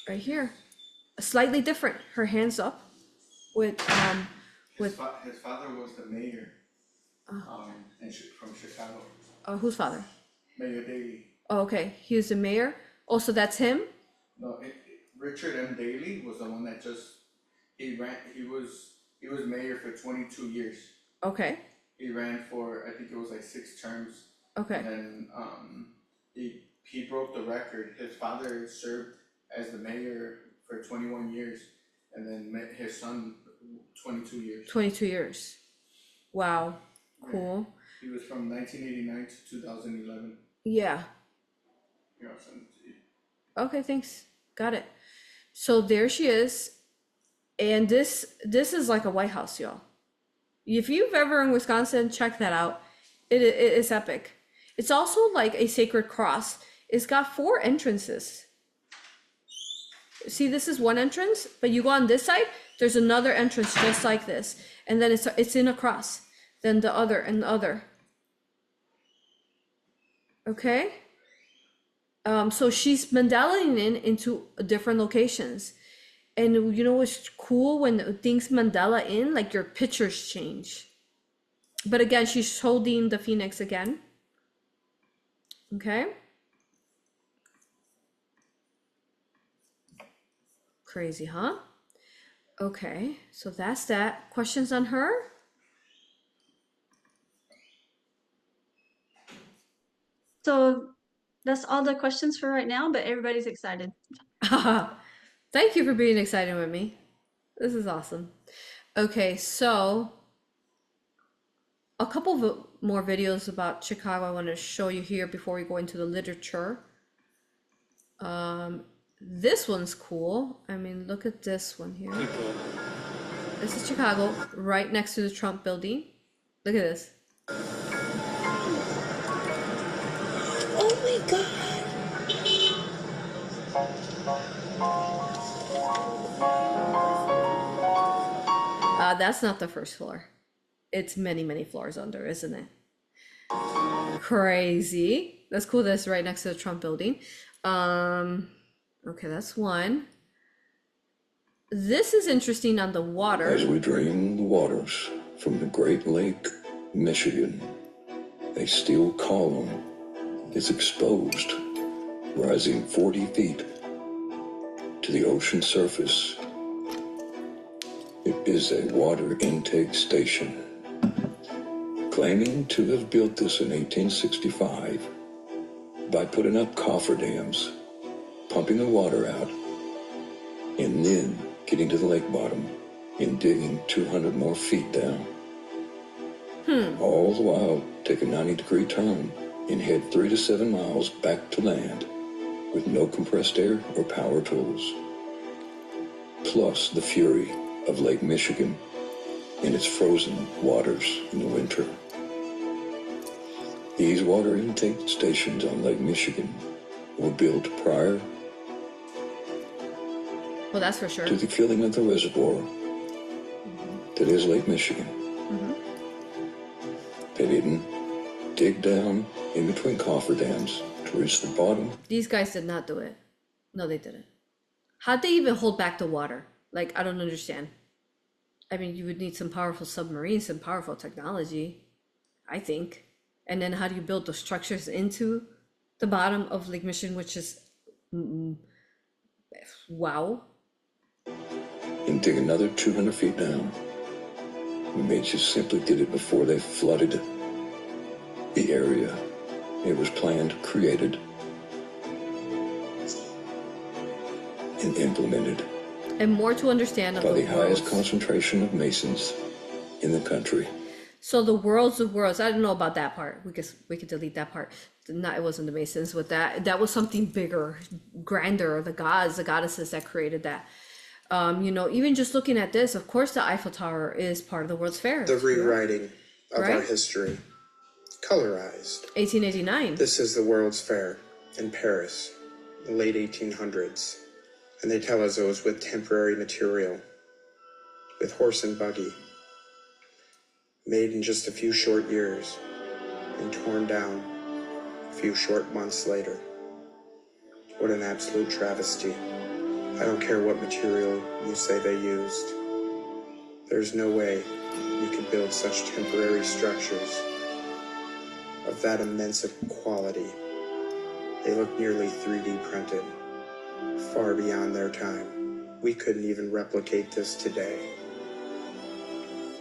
Speaker 1: right here. Slightly different. Her hands up with
Speaker 5: His father was the mayor from Chicago.
Speaker 1: whose father?
Speaker 5: Mayor Daley.
Speaker 1: Oh, okay. He was the mayor. Oh, so that's him?
Speaker 5: No, Richard M. Daley was the one that he was mayor for 22 years.
Speaker 1: Okay.
Speaker 5: He ran for, I think it was like 6 terms.
Speaker 1: Okay.
Speaker 5: And then he broke the record. His father served as the mayor for 21 years, and then his son 22 years.
Speaker 1: 22 years. Wow. Cool.
Speaker 5: He was from 1989 to 2011.
Speaker 1: Yeah.
Speaker 5: Here, I'll send it to you.
Speaker 1: Okay, thanks. Got it. So there she is. And this is like a White House, y'all. If you've ever in Wisconsin, check that out. It is epic. It's also like a sacred cross. It's got 4 entrances. See, this is one entrance, but you go on this side, there's another entrance just like this. And then it's in a cross. Then the other and the other. Okay? So she's mandalaing into different locations. And you know what's cool? When things mandala in, like your pictures change. But again, she's holding the phoenix again. Okay? Crazy, huh? Okay, so that's that. Questions on her?
Speaker 2: So that's all the questions for right now, but everybody's excited.
Speaker 1: Thank you for being excited with me. This is awesome. Okay, so a couple of more videos about Chicago I want to show you here before we go into the literature. This one's cool. I mean, look at this one here. This is Chicago, right next to the Trump building. Look at this.
Speaker 7: Oh my God.
Speaker 1: That's not the first floor. It's many, many floors under, isn't it? Crazy. That's cool. That's right next to the Trump building. Okay, that's one. This is interesting on the water.
Speaker 7: As we drain the waters from the Great Lake, Michigan, a steel column is exposed, rising 40 feet to the ocean surface. It is a water intake station. Claiming to have built this in 1865 by putting up cofferdams, pumping the water out, and then getting to the lake bottom and digging 200 more feet down. All the while, take a 90-degree turn and head 3 to 7 miles back to land with no compressed air or power tools. Plus the fury of Lake Michigan and its frozen waters in the winter. These water intake stations on Lake Michigan were built prior
Speaker 1: Well, that's for sure.
Speaker 7: to the filling of the reservoir that is Lake Michigan. They didn't dig down in between cofferdams to reach the bottom.
Speaker 1: These guys did not do it. No, they didn't. How'd they even hold back the water? Like, I don't understand. I mean, you would need some powerful submarines, some powerful technology, I think. And then how do you build those structures into the bottom of Lake Michigan, which is, wow.
Speaker 7: And dig another 200 feet down. They just simply did it before they flooded the area. It was planned, created, and implemented
Speaker 1: And more to understand of
Speaker 7: by
Speaker 1: the
Speaker 7: the highest
Speaker 1: worlds.
Speaker 7: concentration of Masons in the country.
Speaker 1: So the worlds of worlds, I don't know about that part. We could delete that part. Not, it wasn't the Masons with that. That was something bigger, grander, the gods, the goddesses that created that. You know, even just looking at this, of course the Eiffel Tower is part of the World's Fair.
Speaker 8: The rewriting of our
Speaker 1: Right?
Speaker 8: history, colorized.
Speaker 1: 1889.
Speaker 8: This is the World's Fair in Paris, the late 1800s. And they tell us it was with temporary material, with horse and buggy, made in just a few short years and torn down a few short months later. What an absolute travesty. I don't care what material you say they used. There's no way you could build such temporary structures of that immense quality. They look nearly 3D printed, far beyond their time. We couldn't even replicate this today.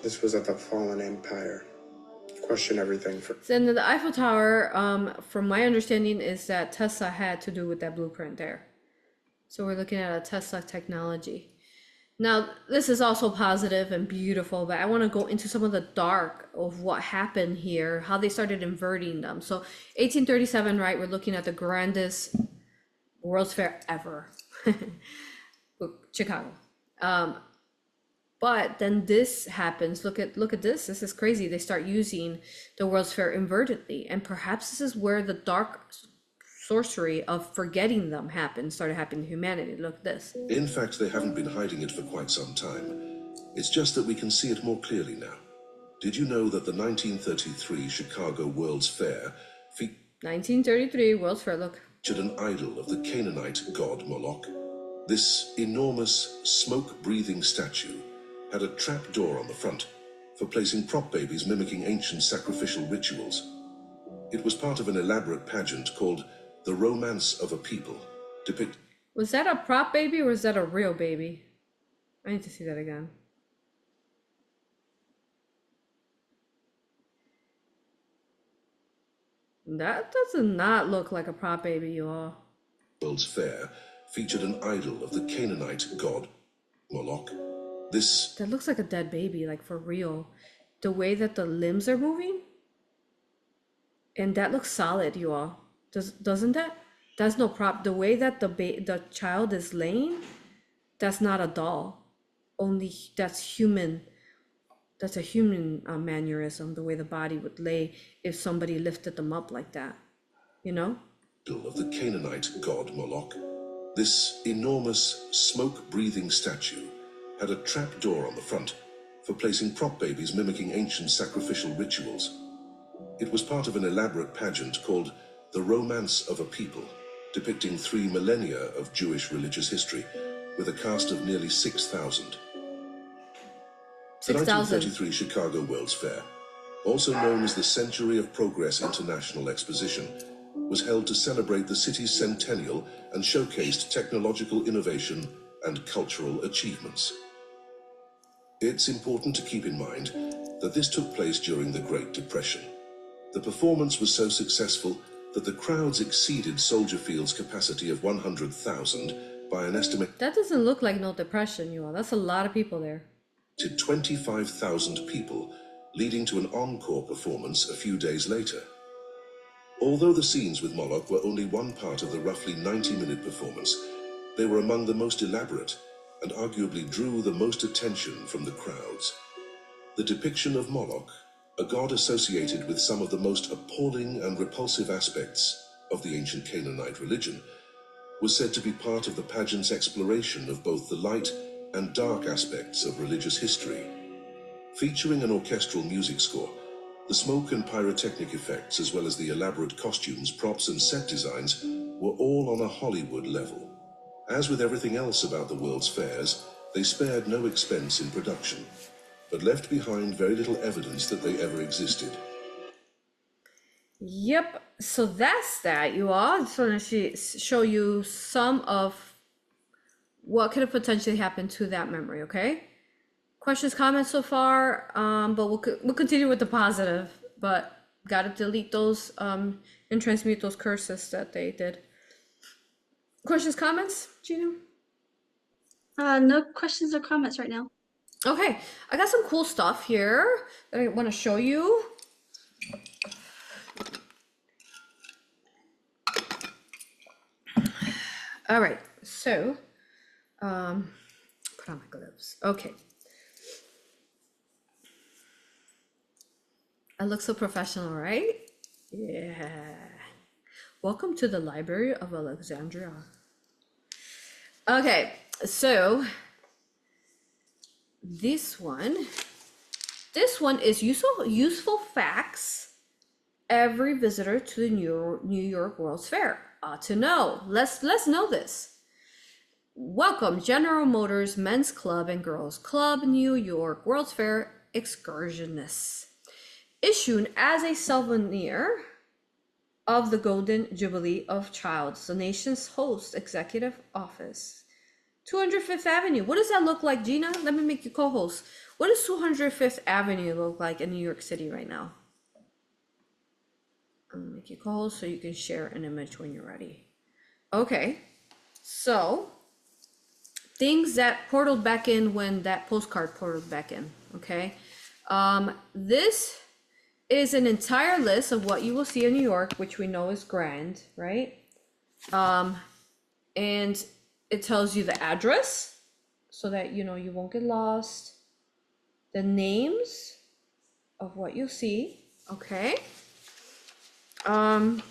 Speaker 8: This was of a fallen empire. Question everything for.
Speaker 1: And the Eiffel Tower, from my understanding, is that Tesla had to do with that blueprint there. So we're looking at a Tesla technology. Now, this is also positive and beautiful, but I want to go into some of the dark of what happened here, how they started inverting them. So 1837, right, we're looking at the grandest World's Fair ever, Chicago. But then this happens. Look at this. This is crazy. They start using the World's Fair invertedly, and perhaps this is where the dark sorcery of forgetting them started happening to humanity. Look at this.
Speaker 9: In fact, they haven't been hiding it for quite some time. It's just that we can see it more clearly now. Did you know that the 1933 Chicago World's Fair
Speaker 1: 1933 World's Fair, look.
Speaker 9: featured an idol of the Canaanite god Moloch? This enormous, smoke-breathing statue had a trap door on the front for placing prop babies mimicking ancient sacrificial rituals. It was part of an elaborate pageant called The Romance of a People,
Speaker 1: Was that a prop baby or was that a real baby? I need to see that again. That does not look like a prop baby, you all.
Speaker 9: World's Fair featured an idol of the Canaanite god Moloch.
Speaker 1: That looks like a dead baby, like for real. The way that the limbs are moving, and that looks solid, you all. Doesn't that? That's no prop. The way that the child is laying, that's not a doll. Only that's human. That's a human mannerism. The way the body would lay if somebody lifted them up like that, you know.
Speaker 9: Of the Canaanite god Moloch. This enormous, smoke-breathing statue had a trap door on the front for placing prop babies mimicking ancient sacrificial rituals. It was part of an elaborate pageant called The Romance of a People, depicting 3 millennia of Jewish religious history, with a cast of nearly 6,000. The 1933 Chicago World's Fair, also known as the Century of Progress International Exposition, was held to celebrate the city's centennial and showcased technological innovation and cultural achievements. It's important to keep in mind that this took place during the Great Depression. The performance was so successful that the crowds exceeded Soldier Field's capacity of 100,000 by an estimate.
Speaker 1: That doesn't look like no depression, you all. That's a lot of people there.
Speaker 9: To 25,000 people, leading to an encore performance a few days later. Although the scenes with Moloch were only one part of the roughly 90-minute performance, they were among the most elaborate and arguably drew the most attention from the crowds. The depiction of Moloch, a god associated with some of the most appalling and repulsive aspects of the ancient Canaanite religion, was said to be part of the pageant's exploration of both the light and dark aspects of religious history. Featuring an orchestral music score, the smoke and pyrotechnic effects, as well as the elaborate costumes, props, and set designs, were all on a Hollywood level. As with everything else about the World's Fairs, they spared no expense in production, but left behind very little evidence that they ever existed.
Speaker 1: Yep, so that's that, you all. I just want to show you some of what could have potentially happened to that memory, okay? Questions, comments so far, but we'll continue with the positive, but gotta delete those and transmute those curses that they did. Questions, comments, Gina?
Speaker 2: No questions or comments right now.
Speaker 1: Okay, I got some cool stuff here that I want to show you. All right, so put on my gloves. Okay. I look so professional, right? Yeah. Welcome to the Library of Alexandria. Okay, so this one is useful facts every visitor to the New York World's Fair ought to know. Let's know this. Welcome, General Motors Men's Club and Girls Club, New York World's Fair excursionists. Issued as a souvenir of the Golden Jubilee of Childs, the nation's host executive office. 205th Avenue. What does that look like, Gina? Let me make you co-host. What does 205th Avenue look like in New York City right now? I'm gonna make you co-host so you can share an image when you're ready. Okay, so things that portaled back in when that postcard portaled back in, okay? This is an entire list of what you will see in New York, which we know is grand, right? And it tells you the address so that you know you won't get lost, the names of what you see, okay? And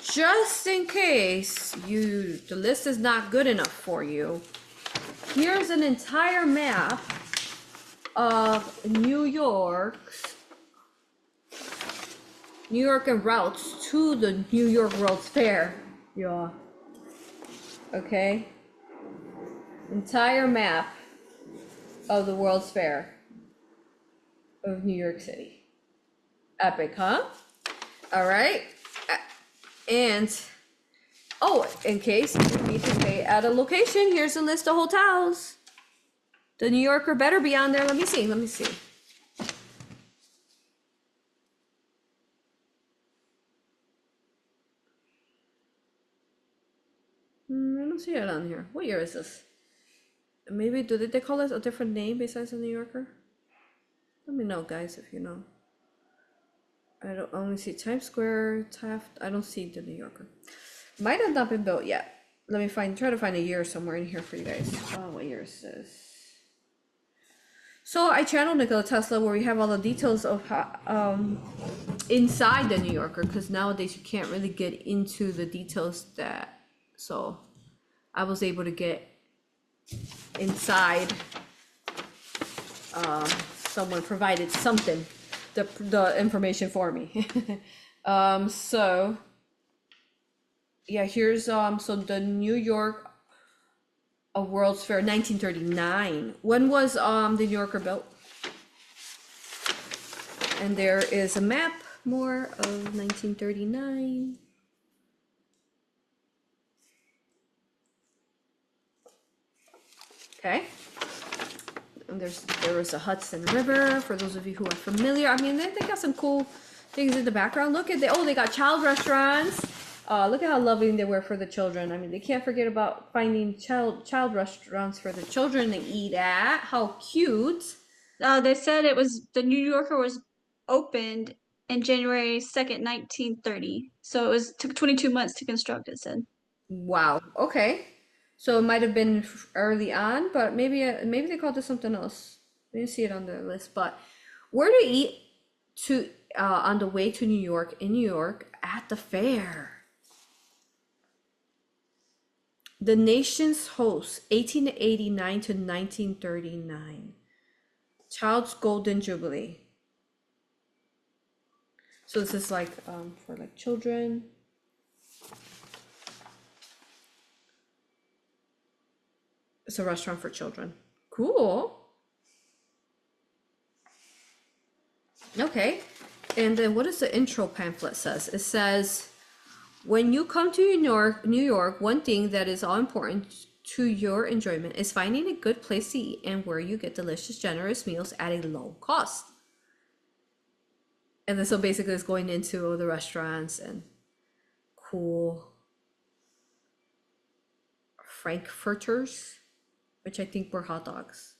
Speaker 1: just in case the list is not good enough for you, here's an entire map of New York and routes to the New York World's Fair, y'all. Okay? Entire map of the World's Fair of New York City. Epic, huh? All right. And, oh, in case you need to stay at a location, here's a list of hotels. The New Yorker better be on there. Let me see. I don't see it on here. What year is this? Maybe, did they call it a different name besides the New Yorker? Let me know, guys, if you know. I don't only see Times Square, Taft. I don't see the New Yorker. Might have not been built yet. Let me try to find a year somewhere in here for you guys. Oh, what year is this? So I channeled Nikola Tesla where we have all the details of how, inside the New Yorker, because nowadays you can't really get into the details that, so I was able to get inside. Someone provided something, the information for me. So yeah, here's so the New York World's Fair 1939. When was the New Yorker built? And there is a map more of 1939. Okay. And there was a Hudson River for those of you who are familiar. I mean, they got some cool things in the background. Look at they got child restaurants. Look at how loving they were for the children. I mean, they can't forget about finding child restaurants for the children to eat at. How cute.
Speaker 2: They said it was the New Yorker was opened in January 2nd, 1930. So took 22 months to construct, it said.
Speaker 1: Wow. Okay. So it might have been early on, but maybe they called it something else. I didn't see it on the list. But where to eat on the way to New York, in New York at the fair? The nation's host, 1889 to 1939. Child's Golden Jubilee. So this is like for like children. It's a restaurant for children. Cool. Okay. And then what does the intro pamphlet says? It says, when you come to New York, one thing that is all important to your enjoyment is finding a good place to eat and where you get delicious, generous meals at a low cost. And then so basically it's going into the restaurants and cool. frankfurters, which I think were hot dogs.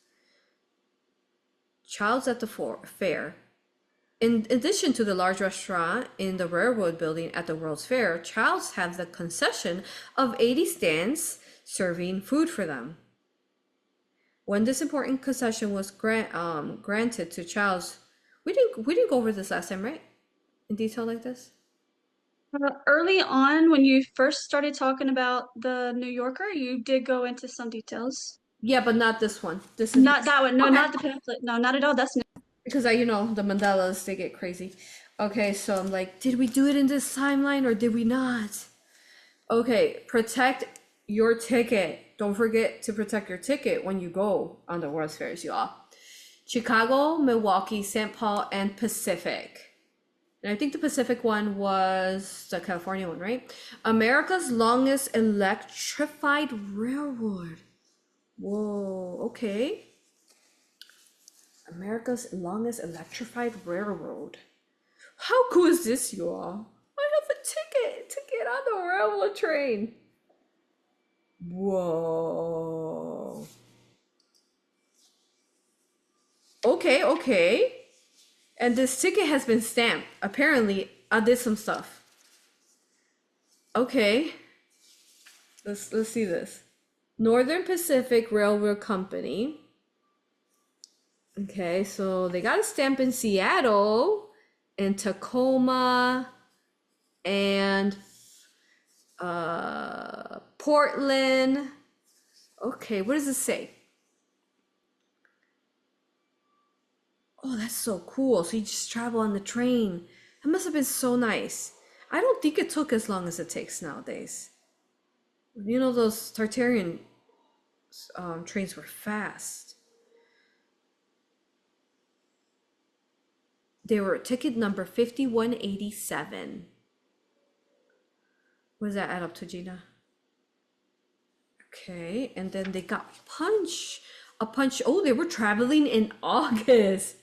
Speaker 1: Child's at the fair. In addition to the large restaurant in the railroad building at the World's Fair, Childs have the concession of 80 stands serving food for them. When this important concession was granted to Childs, we didn't go over this last time, right? In detail like this?
Speaker 2: Early on, when you first started talking about the New Yorker, you did go into some details.
Speaker 1: Yeah, but not this one. This is
Speaker 2: not that one. No,
Speaker 1: okay.
Speaker 2: not the pamphlet. No, not at all. That's new.
Speaker 1: Because you know, the Mandelas, they get crazy. Okay, so I'm like, did we do it in this timeline or did we not? Okay, protect your ticket. Don't forget to protect your ticket when you go on the World's Fairs, y'all. Chicago, Milwaukee, St. Paul, and Pacific. And I think the Pacific one was the California one, right? America's longest electrified railroad. Whoa, okay. America's longest electrified railroad. How cool is this, y'all? I have a ticket to get on the railroad train. Whoa. Okay. And this ticket has been stamped. Apparently, I did some stuff. Okay. Let's see this. Northern Pacific Railroad Company. Okay, so they got a stamp in Seattle, in Tacoma, and Portland. Okay, what does it say? Oh, that's so cool. So you just travel on the train. That must have been so nice. I don't think it took as long as it takes nowadays. You know, those Tartarian trains were fast. They were ticket number 5187. What does that add up to, Gina? Okay, and then they got a punch. Oh, they were traveling in August.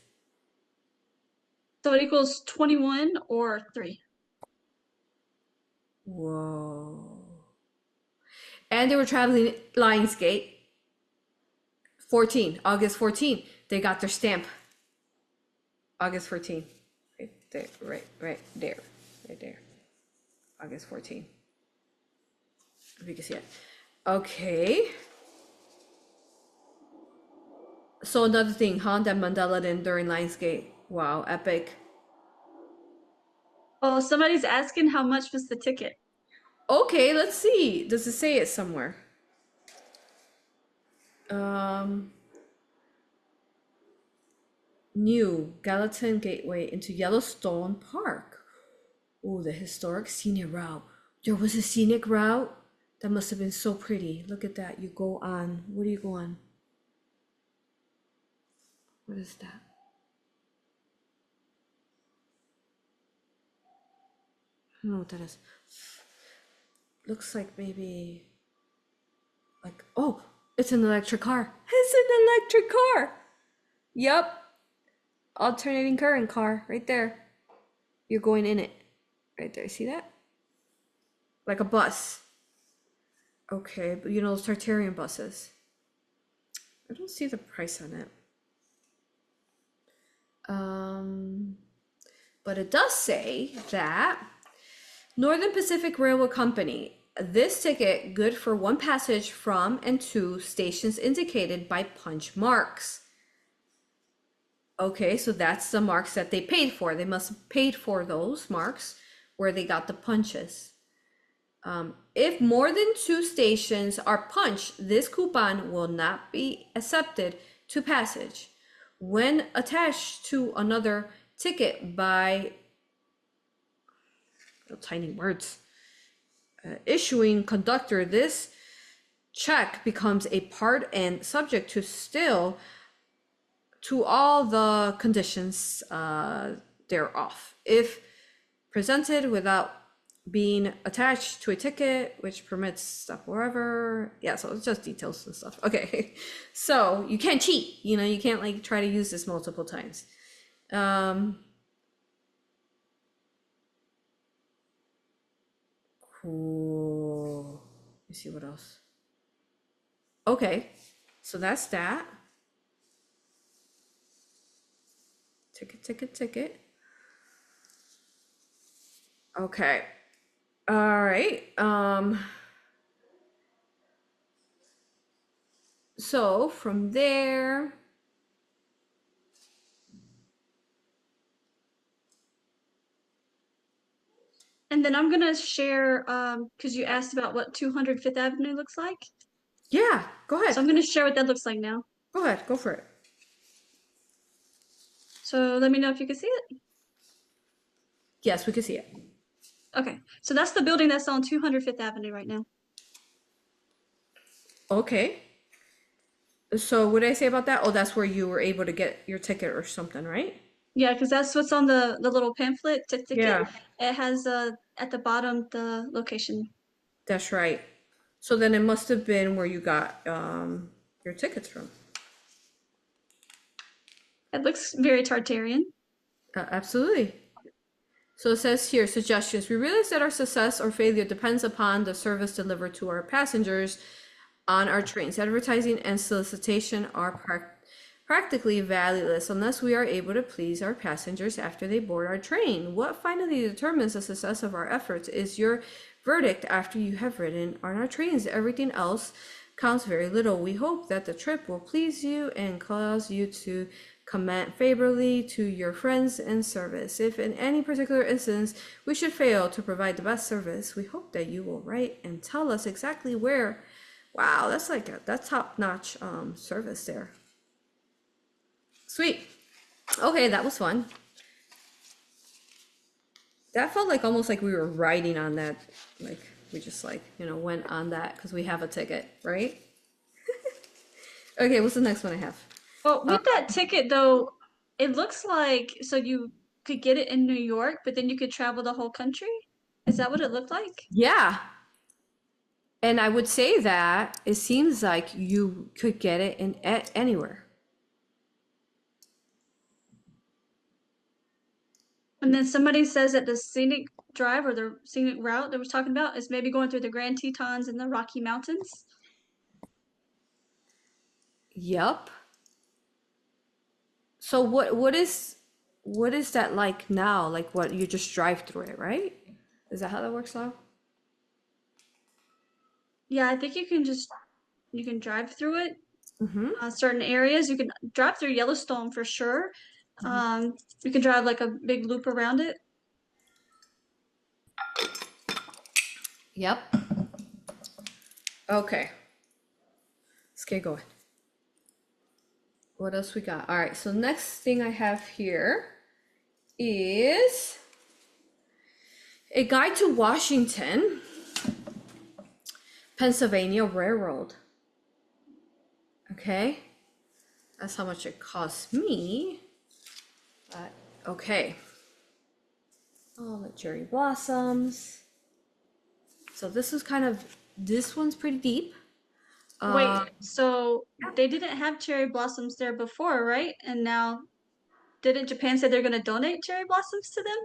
Speaker 2: So it equals 21 or 3.
Speaker 1: Whoa. And they were traveling Lionsgate. 14, August 14. They got their stamp. August 14. Right there, right there. August 14. If you can see it. Okay. So another thing, huh? That Mandela did during Lionsgate. Wow, epic.
Speaker 2: Oh, somebody's asking how much was the ticket.
Speaker 1: Okay, let's see. Does it say it somewhere? New Gallatin Gateway into Yellowstone Park. Oh, the historic scenic route. There was a scenic route? That must have been so pretty. Look at that. You go on. What do you go on? What is that? I don't know what that is. Looks like maybe like, oh, it's an electric car. It's an electric car. Yep. Alternating current car right there. You're going in it. Right there. See that? Like a bus. Okay, but you know those Tartarian buses. I don't see the price on it. But it does say that Northern Pacific Railway Company, this ticket good for one passage from and to stations indicated by punch marks. Okay, so that's the marks that they paid for. They must have paid for those marks where they got the punches. If more than 2 stations are punched, this coupon will not be accepted to passage. When attached to another ticket by tiny words issuing conductor, this check becomes a part and subject to still to all the conditions thereof. If presented without being attached to a ticket which permits stuff wherever, yeah, so it's just details and stuff. Okay, so you can't cheat, you know, you can't like try to use this multiple times. Cool. Let me see what else. Okay, so that's that. Ticket. Okay. All right. So from there,
Speaker 2: And then I'm gonna share, because you asked about what 205th Avenue looks like.
Speaker 1: yeah, go
Speaker 2: So I'm
Speaker 1: ahead.
Speaker 2: gonna share what that looks like now.
Speaker 1: Go ahead, go for it.
Speaker 2: So let me know if you can see it.
Speaker 1: Yes, we can see it.
Speaker 2: Okay, so that's the building that's on 205th Avenue right now.
Speaker 1: Okay. So what did I say about that? Oh, that's where you were able to get your ticket or something, right?
Speaker 2: Yeah, because that's what's on the little pamphlet ticket.
Speaker 1: Yeah.
Speaker 2: It has at the bottom the location.
Speaker 1: That's right. So then it must have been where you got your tickets from.
Speaker 2: It looks very Tartarian.
Speaker 1: Absolutely. So it says here, suggestions. We realize that our success or failure depends upon the service delivered to our passengers on our trains. Advertising and solicitation are practically valueless unless we are able to please our passengers after they board our train. What finally determines the success of our efforts is your verdict after you have ridden on our trains. Everything else counts very little. We hope that the trip will please you and cause you to comment favorably to your friends in service. If in any particular instance we should fail to provide the best service, we hope that you will write and tell us exactly where. Wow, that's like that's top-notch service there. Sweet. Okay, that was fun. That felt like almost like we were riding on that, like we just like, went on that because we have a ticket, right? Okay, what's the next one I have?
Speaker 2: Well, with that ticket though, it looks like so you could get it in New York, but then you could travel the whole country. Is that what it looked like?
Speaker 1: Yeah. And I would say that it seems like you could get it in anywhere.
Speaker 2: And then somebody says that the scenic drive or the scenic route that we're talking about is maybe going through the Grand Tetons and the Rocky Mountains.
Speaker 1: Yup. So what is that like now? Like what you just drive through it, right? Is that how that works now?
Speaker 2: Yeah, I think you can drive through it.
Speaker 1: Mm-hmm.
Speaker 2: Certain areas you can drive through Yellowstone for sure. You can drive like a big loop around it.
Speaker 1: Yep. Okay. Let's get going. What else we got? All right, so next thing I have here is a guide to Washington, Pennsylvania Railroad. Okay, that's how much it cost me. But okay. Oh, the cherry blossoms. So this one's pretty deep.
Speaker 2: Wait, so they didn't have cherry blossoms there before, right? And now, didn't Japan say they're going to donate cherry blossoms to them?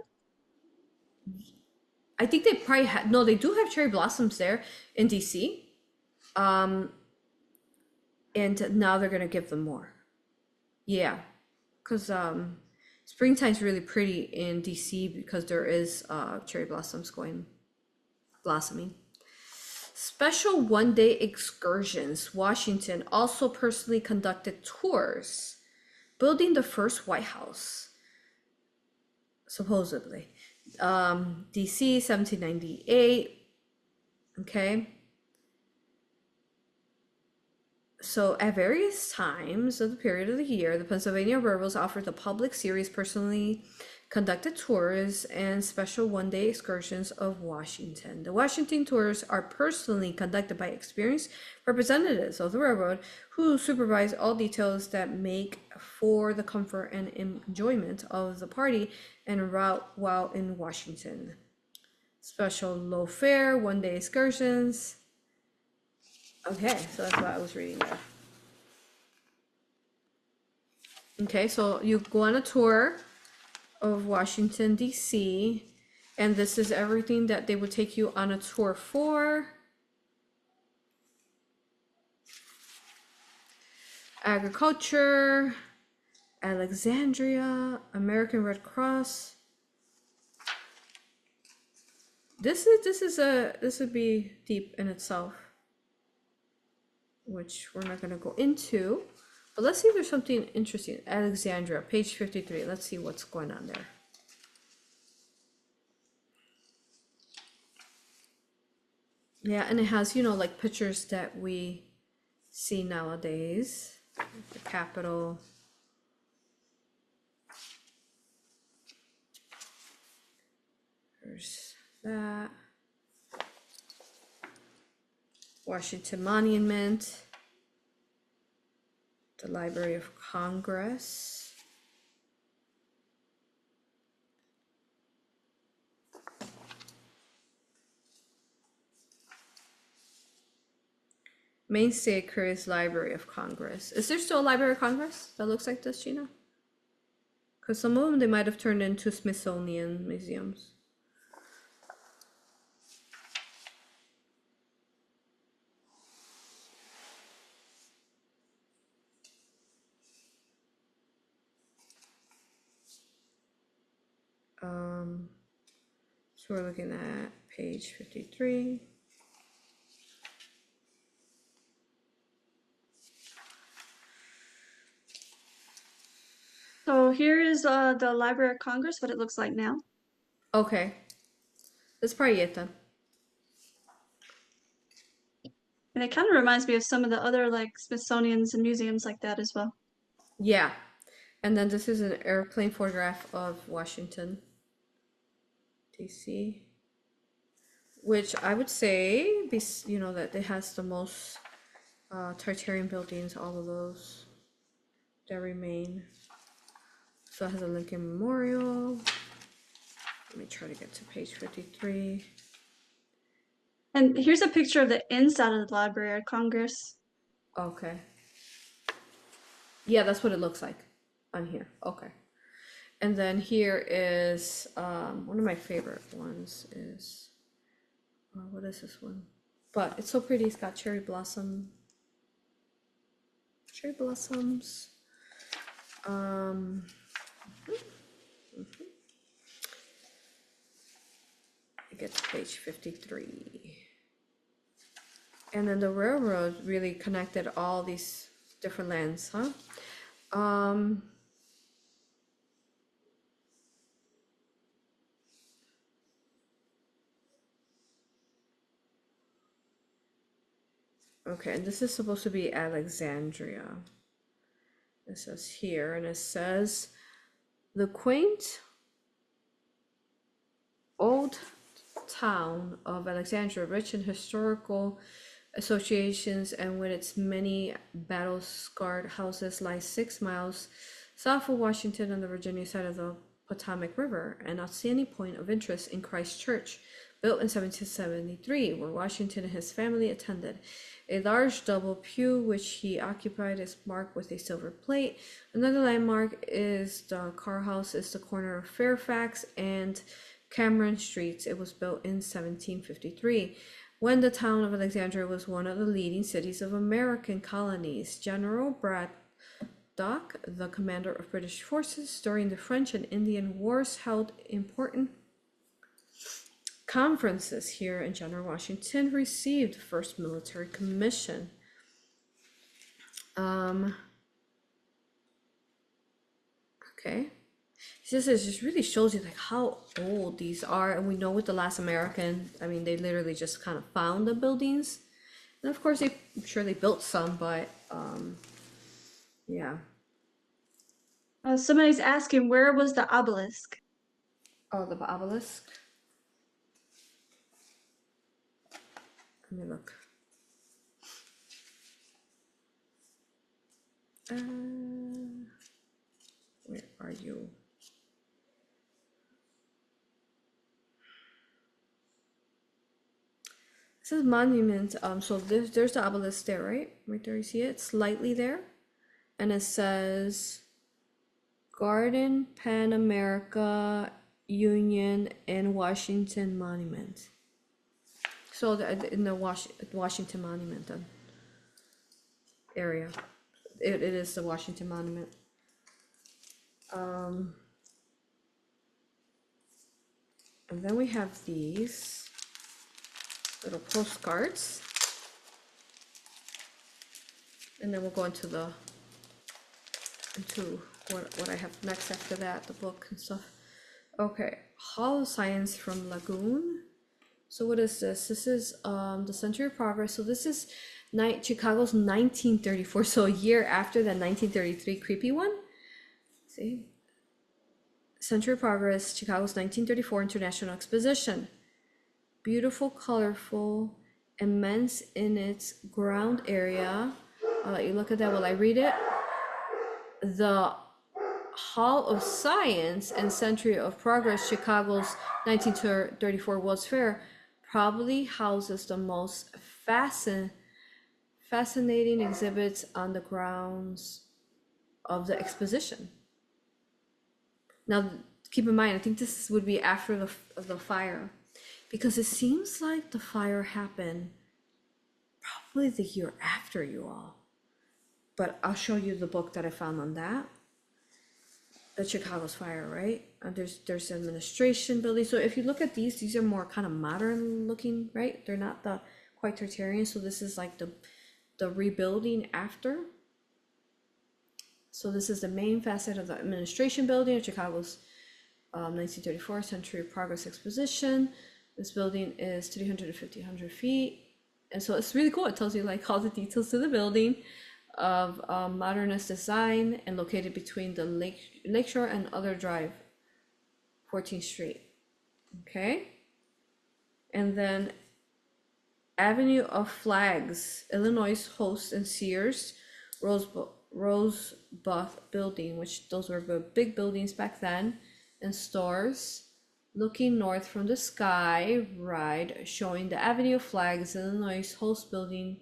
Speaker 1: I think they probably no, they do have cherry blossoms there in DC. And now they're gonna give them more. Yeah, because springtime's really pretty in DC because there is cherry blossoms blossoming. Special one-day excursions. Washington also personally conducted tours, building the first White House, supposedly. DC 1798. Okay. So at various times of the period of the year, the Pennsylvania Railroad offered the public series personally conducted tours and special one-day excursions of Washington. The Washington tours are personally conducted by experienced representatives of the railroad who supervise all details that make for the comfort and enjoyment of the party and route while in Washington. Special low fare, one-day excursions. Okay, so that's what I was reading there. Okay, so you go on a tour of Washington, D.C., and this is everything that they would take you on a tour for. Agriculture, Alexandria, American Red Cross. This would be deep in itself, which we're not going to go into. But let's see if there's something interesting. Alexandria, page 53. Let's see what's going on there. Yeah, and it has, you know, like pictures that we see nowadays. The Capitol. There's that. Washington Monument. The Library of Congress. Mainstay Aquarius Library of Congress. Is there still a Library of Congress that looks like this, Gina? Because some of them they might have turned into Smithsonian museums. So we're looking at page 53.
Speaker 2: So here is the Library of Congress, what it looks like now.
Speaker 1: Okay. That's probably it then.
Speaker 2: And it kind of reminds me of some of the other like Smithsonian's and museums like that as well.
Speaker 1: Yeah. And then this is an airplane photograph of Washington, D.C., which I would say, you know, that it has the most Tartarian buildings, all of those that remain. So it has a Lincoln Memorial. Let me try to get to page 53.
Speaker 2: And here's a picture of the inside of the Library of Congress.
Speaker 1: Okay. Yeah, that's what it looks like on here. Okay. And then here is one of my favorite ones is what is this one? But it's so pretty. It's got cherry blossoms. Get to page 53. And then the railroad really connected all these different lands, huh? Okay, and this is supposed to be Alexandria. It says here, and it says the quaint old town of Alexandria, rich in historical associations and with its many battle-scarred houses, lies 6 miles south of Washington on the Virginia side of the Potomac River, an outstanding point of interest in Christ Church, built in 1773, where Washington and his family attended. A large double pew, which he occupied, is marked with a silver plate. Another landmark is the car house, is the corner of Fairfax and Cameron Streets. It was built in 1753, when the town of Alexandria was one of the leading cities of American colonies. General Braddock, the commander of British forces during the French and Indian Wars, held important conferences here, and General Washington received the first military commission. Okay. It just really shows you like how old these are, and we know with the last American, I mean, they literally just kind of found the buildings, and of course I'm sure they built some, but yeah.
Speaker 2: Somebody's asking, where was the obelisk?
Speaker 1: Oh, the obelisk. Let me look. Where are you? This is monument. So there's the obelisk there, right? Right there, you see it? It's slightly there, and it says Garden Pan America Union and Washington Monument. So in the Washington Monument area, it is the Washington Monument. And then we have these little postcards. And then we'll go into what I have next after that, the book and stuff. Okay, Hall of Science from Lagoon. So what is this? This is the Century of Progress. So this is Chicago's 1934. So a year after that 1933 creepy one. See? Century of Progress, Chicago's 1934 International Exposition. Beautiful, colorful, immense in its ground area. I'll let you look at that while I read it. The Hall of Science and Century of Progress, Chicago's 1934 World's Fair, probably houses the most fascinating exhibits on the grounds of the exposition. Now, keep in mind, I think this would be after the fire, because it seems like the fire happened probably the year after, you all. But I'll show you the book that I found on that. The Chicago's fire, right? There's administration building. So if you look at these are more kind of modern looking, right? They're not the quite Tartarian. So this is like the rebuilding after. So this is the main facet of the administration building of Chicago's 1934 Century of Progress Exposition. This building is 350 feet. And so it's really cool. It tells you like all the details to the building of modernist design and located between the Lakeshore and Other Drive, 14th Street. Okay. And then Avenue of Flags, Illinois Host and Sears, Rosebud Building, which those were big buildings back then, and stores. Looking north from the sky, ride showing the Avenue of Flags, Illinois Host Building,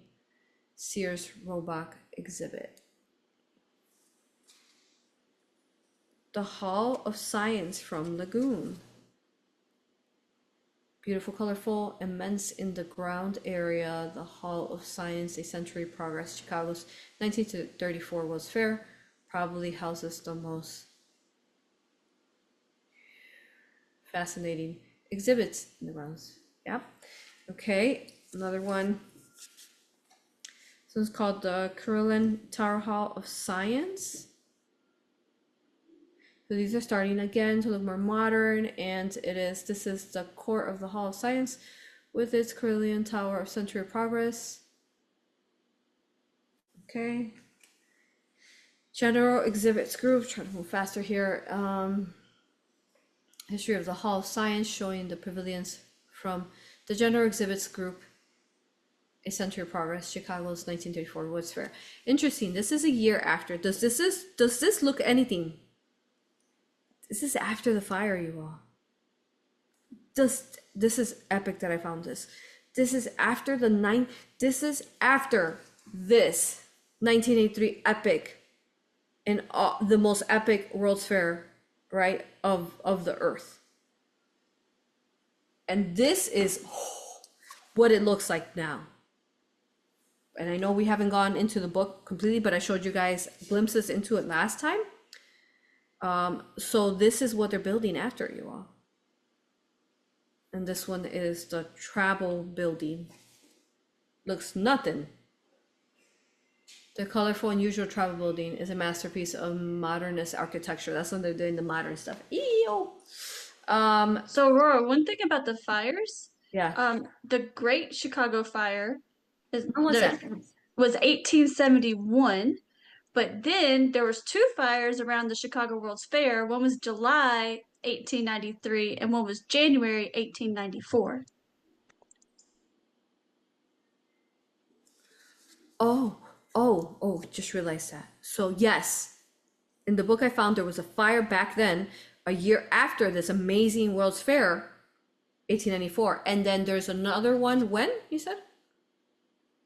Speaker 1: Sears Roebuck exhibit. The Hall of Science from Lagoon. Beautiful, colorful, immense in the ground area. The Hall of Science, a Century of Progress, Chicago's 1934 World's Fair, probably houses the most fascinating exhibits in the grounds. Yep. Okay, another one. So it's called the Carillon Tower Hall of Science. So these are starting again to look more modern, and this is the core of the Hall of Science with its Carillon Tower of Century of Progress. Okay. General Exhibits Group, trying to move faster here. History of the Hall of Science, showing the pavilions from the General Exhibits Group, a Century of Progress, Chicago's 1934 World's Fair. Interesting. This is a year after. Does this look anything? This is after the fire, you all. This is epic that I found this. This is after this is after this 1983 epic and the most epic World's Fair, right, of the earth. And this is what it looks like now. And I know we haven't gone into the book completely, but I showed you guys glimpses into it last time. So this is what they're building after, you all. And this one is the travel building. Looks nothing. The colorful, unusual travel building is a masterpiece of modernist architecture. That's when they're doing the modern stuff. Ew.
Speaker 2: So Aurora, one thing about the fires,
Speaker 1: Yeah.
Speaker 2: the Great Chicago Fire
Speaker 1: When was that?
Speaker 2: was 1871, but then there was two fires around the Chicago World's Fair. One was July 1893 and one was January 1894.
Speaker 1: Oh, just realized that. So yes, in the book I found, there was a fire back then, a year after this amazing World's Fair, 1894. And then there's another one, when, you said?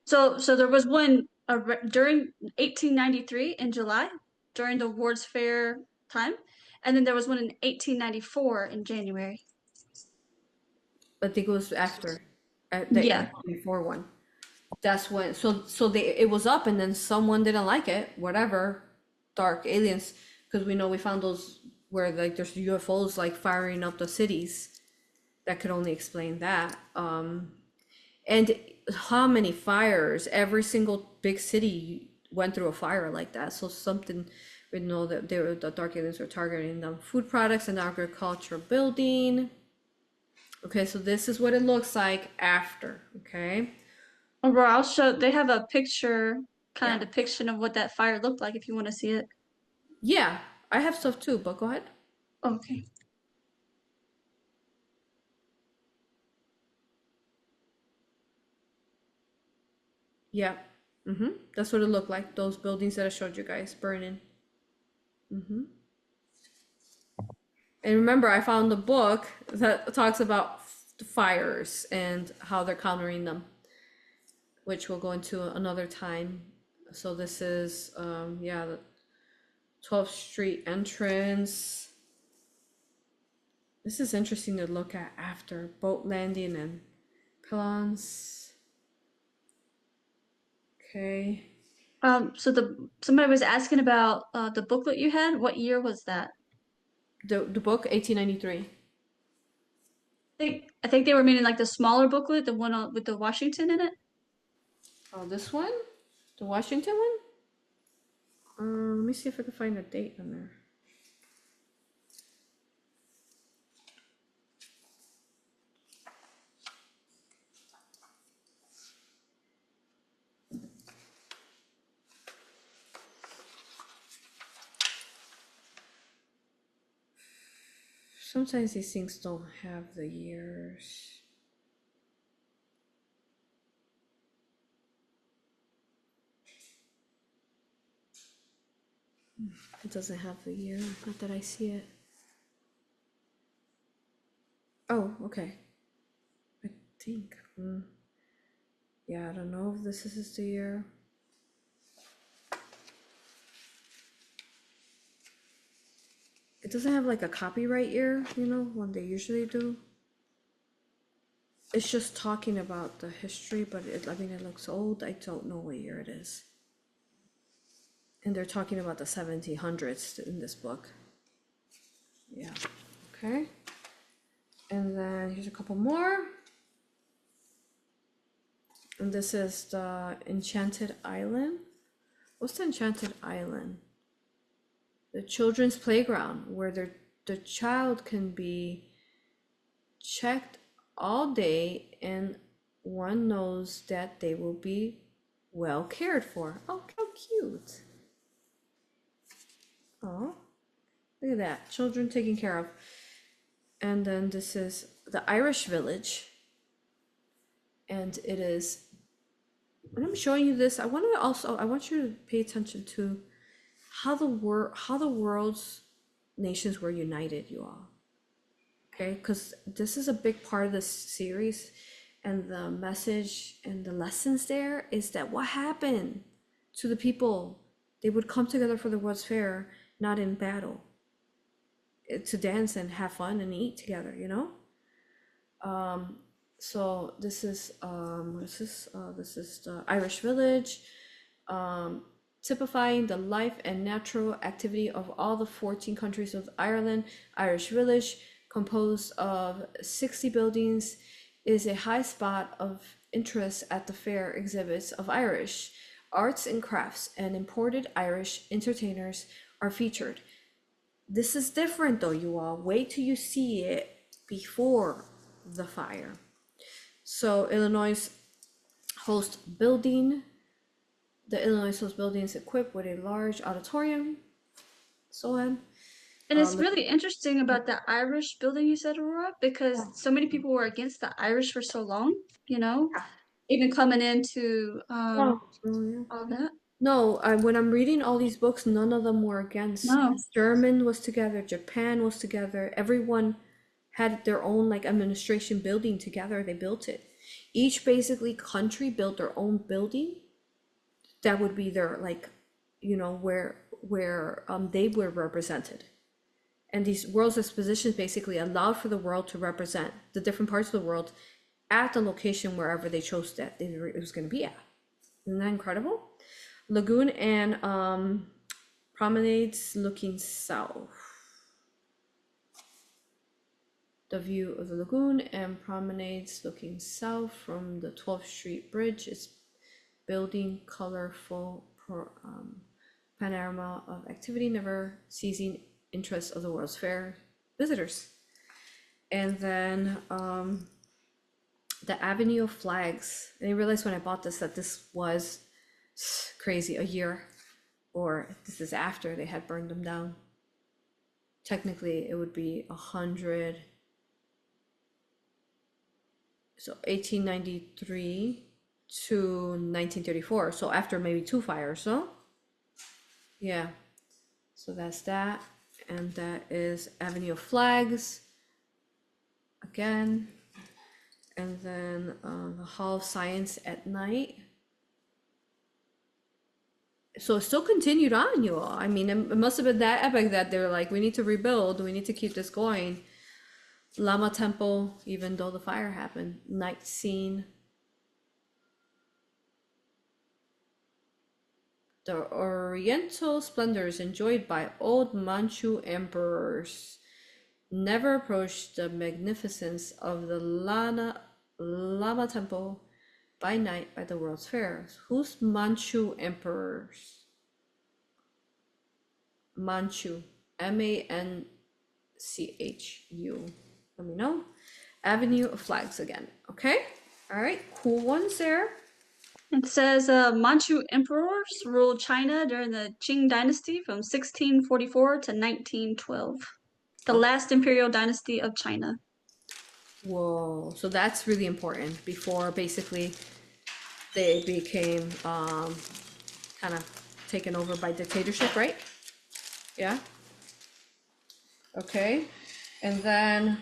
Speaker 2: So there was one during 1893 in July, during the World's Fair time, and then there was one in 1894 in January.
Speaker 1: I think it was after the
Speaker 2: Yeah.
Speaker 1: 1894 one. that's when, so it was up, and then someone didn't like it, whatever, dark aliens, because we know we found those where like there's UFOs like firing up the cities. That could only explain that. And how many fires? Every single big city went through a fire like that. So something, we know that the dark aliens were targeting the food products and agriculture building. Okay, so this is what it looks like after. Okay.
Speaker 2: Or I'll show. They have a picture, kind
Speaker 1: Yeah.
Speaker 2: of depiction of what that fire looked like. If you want to see it.
Speaker 1: Yeah, I have stuff too, but go ahead.
Speaker 2: Okay.
Speaker 1: Yeah. That's what it looked like. Those buildings that I showed you guys burning. And remember, I found a book that talks about fires and how they're countering them, which we'll go into another time. So this is, yeah, the 12th Street entrance. This is interesting to look at after boat landing and pylons. Okay.
Speaker 2: So somebody was asking about the booklet you had. What year was that?
Speaker 1: The book, 1893.
Speaker 2: I think they were meaning like the smaller booklet, the one with the Washington in it.
Speaker 1: Oh, this one? The Washington one? Let me see if I can find a date on there. Sometimes these things don't have the years. It doesn't have the year, not that I see it. Oh, okay. I think. Yeah, I don't know if this is the year. It doesn't have like a copyright year, you know, when they usually do. It's just talking about the history, but I mean, it looks old. I don't know what year it is. And they're talking about the 1700s in this book. Yeah, okay. And then here's a couple more. And this is the Enchanted Island. What's the Enchanted Island? The children's playground where the child can be checked all day and one knows that they will be well cared for. Oh, how cute. Oh, look at that. Children taken care of. And then this is the Irish village. And it is, when I'm showing you this, I want you to pay attention to how the world's nations were united, you all. Okay, because this is a big part of this series, and the message and the lessons there is that what happened to the people, they would come together for the World's Fair, not in battle, to dance and have fun and eat together, you know. So this is this is the Irish village, typifying the life and natural activity of all the 14 countries of Ireland. Irish village, composed of 60 buildings, is a high spot of interest at the fair. Exhibits of Irish arts and crafts and imported Irish entertainers are featured. This is different though, you all. Wait till you see it before the fire. So Illinois host building. The Illinois host building is equipped with a large auditorium. So on.
Speaker 2: And it's really interesting about the Irish building you said, Aurora, because so many people were against the Irish for so long, you know, even coming into all that.
Speaker 1: No, when I'm reading all these books, none of them were against.
Speaker 2: No.
Speaker 1: German was together, Japan was together, everyone had their own like administration building together, they built it. Each basically country built their own building that would be their like, you know, where they were represented. And these Worlds Expositions basically allowed for the world to represent the different parts of the world at the location wherever they chose that it was going to be at. Isn't that incredible? Lagoon and promenades looking south. The view of the lagoon and promenades looking south from the 12th Street Bridge is building colorful panorama of activity, never ceasing interest of the World's Fair visitors. And then the Avenue of Flags. And I realized when I bought this that this was crazy, a year, or this is after they had burned them down. Technically, it would be 100. So 1893 to 1934. So after maybe 2 fires, no? Yeah. So that's that. And that is Avenue of Flags. Again. And then the Hall of Science at night. So it still continued on, you all. I mean, it must have been that epic that they're like, we need to rebuild, we need to keep this going. Lama Temple, even though the fire happened. Night scene. The oriental splendors enjoyed by old Manchu emperors never approached the magnificence of the Lama Temple by night by the World's Fair. Who's Manchu emperors? Manchu, M-A-N-C-H-U. Let me know. Avenue of Flags again. Okay. All right. Cool ones there.
Speaker 2: It says Manchu emperors ruled China during the Qing dynasty from 1644 to 1912. The last imperial dynasty of China.
Speaker 1: Whoa. So that's really important. Before basically they became kind of taken over by dictatorship, right? Yeah. Okay. And then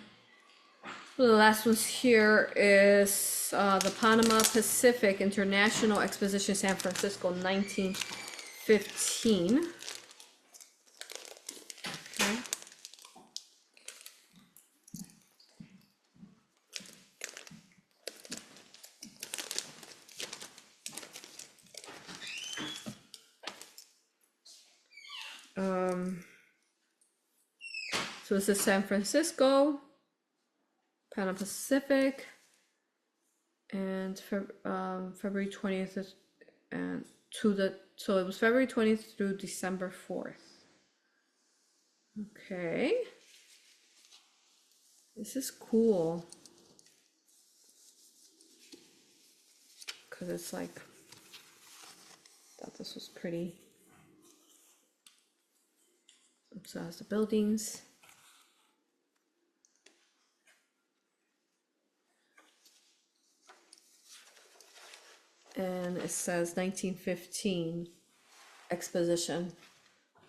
Speaker 1: the last ones here is the Panama Pacific International Exposition, San Francisco, 1915. Okay. So this is San Francisco, Panama Pacific, and February 20th, and so it was February 20th through December 4th. Okay. This is cool. Because it's like, I thought this was pretty. So it has the buildings. And it says 1915 exposition.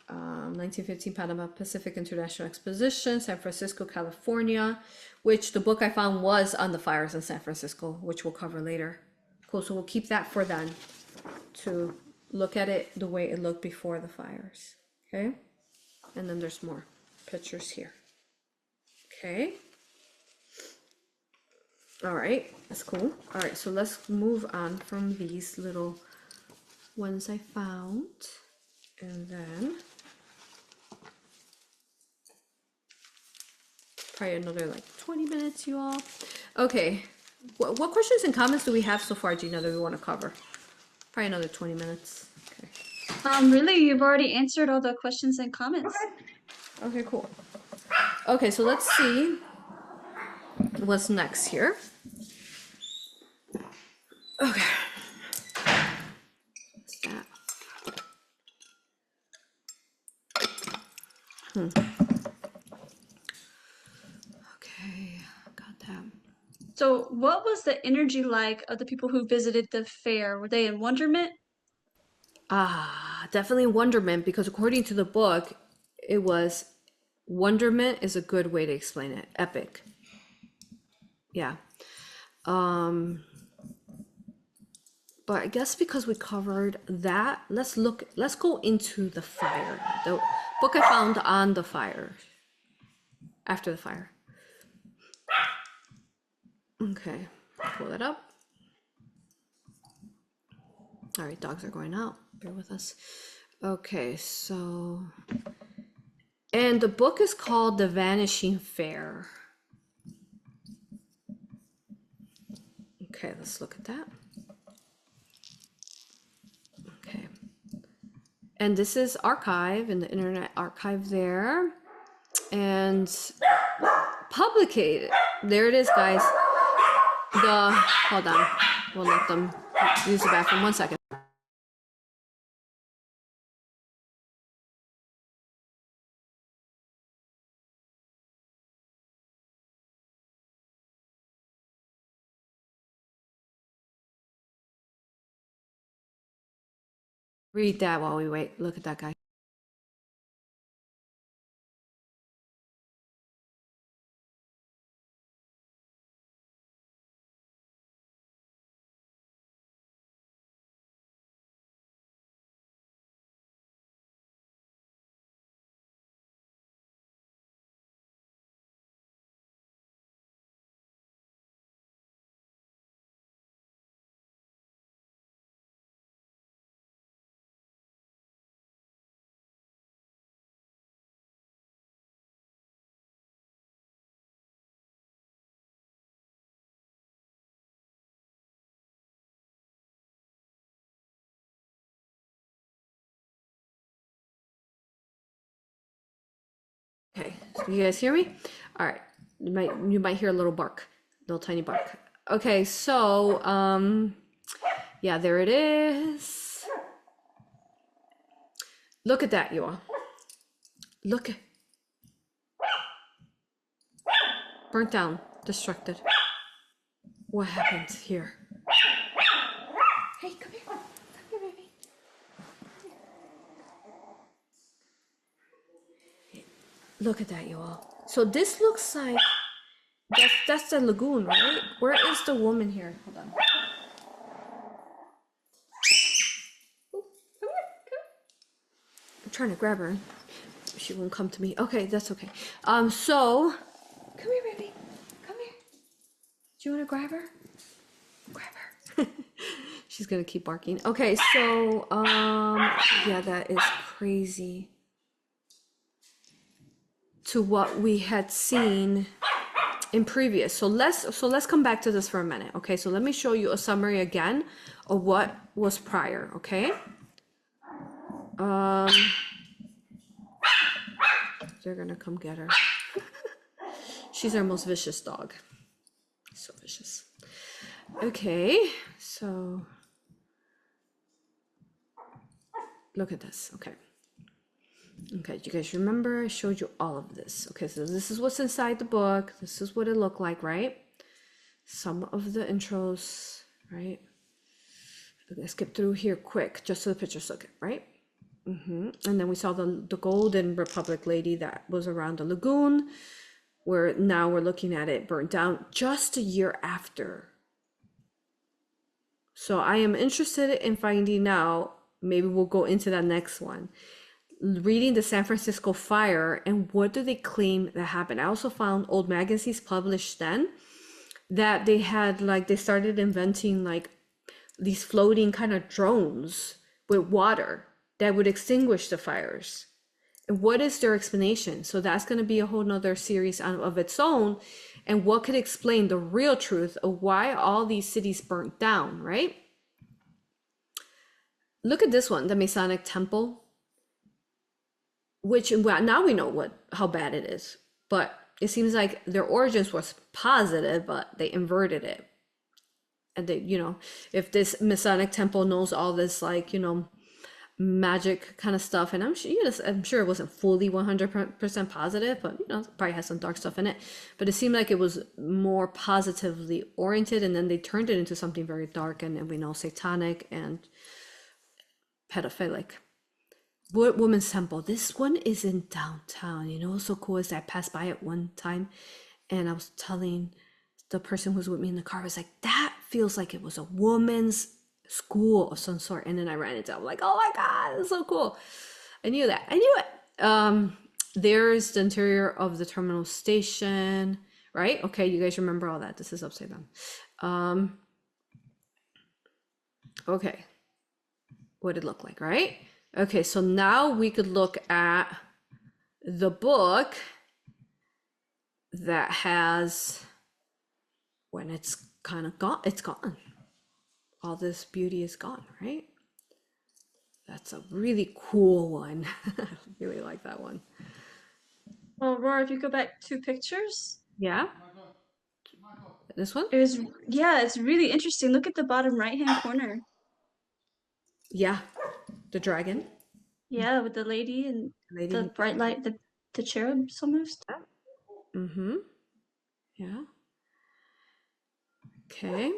Speaker 1: 1915 Panama Pacific International Exposition, San Francisco, California, which the book I found was on the fires in San Francisco, which we'll cover later. Cool, so we'll keep that for then to look at it the way it looked before the fires. Okay, and then there's more pictures here. Okay. All right, that's cool. All right, so let's move on from these little ones I found. And then probably another like 20 minutes, you all. Okay, what questions and comments do we have so far, Gina, that we want to cover? Probably another 20 minutes. Okay.
Speaker 2: Really, you've already answered all the questions and comments.
Speaker 1: Okay, cool. Okay, so let's see what's next here. Okay. What's that? Okay, got that.
Speaker 2: So what was the energy like of the people who visited the fair? Were they in wonderment?
Speaker 1: Definitely wonderment, because according to the book, it was wonderment is a good way to explain it. Epic. Yeah. But I guess because we covered that, let's go into the fire. The book I found on the fire. After the fire. Okay. pull that up. All right, dogs are going out. Bear with us. Okay, so, and the book is called The Vanishing Fair. Okay, let's look at that. Okay. And this is archive in the Internet Archive there. And publicated. There it is, guys. Hold on. We'll let them use the bathroom. 1 second. Read that while we wait. Look at that guy. Okay, so you guys hear me? All right, you might hear a little bark, little tiny bark. Okay, so yeah, there it is. Look at that, you all. Look at burnt down, destructed. What happened here? Hey, come here. Come here, baby. Look at that, you all. So this looks like that's the lagoon, right? Where is the woman here? Hold on. Ooh, come here, come. I'm trying to grab her. She won't come to me. Okay, that's okay. So come here, baby. Come here. Do you want to grab her? Grab her. She's gonna keep barking. Okay, so yeah, that is crazy. To what we had seen in previous. So let's come back to this for a minute. Okay, so let me show you a summary again of what was prior. Okay. They're gonna come get her. She's our most vicious dog. So vicious. Okay, so look at this. Okay. Okay, do you guys remember I showed you all of this? Okay, so this is what's inside the book. This is what it looked like, right? Some of the intros, right? Let's skip through here quick, just so the pictures look at, right? And then we saw the Golden Republic lady that was around the lagoon, where now we're looking at it burnt down just a year after. So I am interested in finding out, maybe we'll go into that next one, reading the San Francisco fire and what do they claim that happened. I also found old magazines published then that they had they started inventing these floating kind of drones with water that would extinguish the fires. And what is their explanation? So that's going to be a whole nother series of its own. And what could explain the real truth of why all these cities burnt down, right? Look at this one, the Masonic Temple, which now we know how bad it is, but it seems like their origins was positive, but they inverted it. And they, if this Masonic Temple knows all this, magic kind of stuff, and I'm sure it wasn't fully 100% positive, but probably has some dark stuff in it. But it seemed like it was more positively oriented, and then they turned it into something very dark, and we know satanic and pedophilic. Women's Temple. This one is in downtown. What's so cool is I passed by it one time, and I was telling the person who was with me in the car, I was like, that feels like it was a woman's school of some sort. And then I ran into it. I'm like, oh my God, it's so cool. I knew that. I knew it. There's the interior of the terminal station, right? Okay, you guys remember all that. This is upside down. Okay, what did it look like, right? Okay, so now we could look at the book that has, when it's kind of gone, it's gone. All this beauty is gone, right? That's a really cool one. I really like that one.
Speaker 2: Well, Aurora, if you go back 2 pictures,
Speaker 1: Yeah. This one?
Speaker 2: it's really interesting. Look at the bottom right-hand corner.
Speaker 1: Yeah. The dragon.
Speaker 2: Yeah, with the lady and
Speaker 1: Lady.
Speaker 2: the bright light, the cherubs almost.
Speaker 1: Mm-hmm. Yeah. Okay.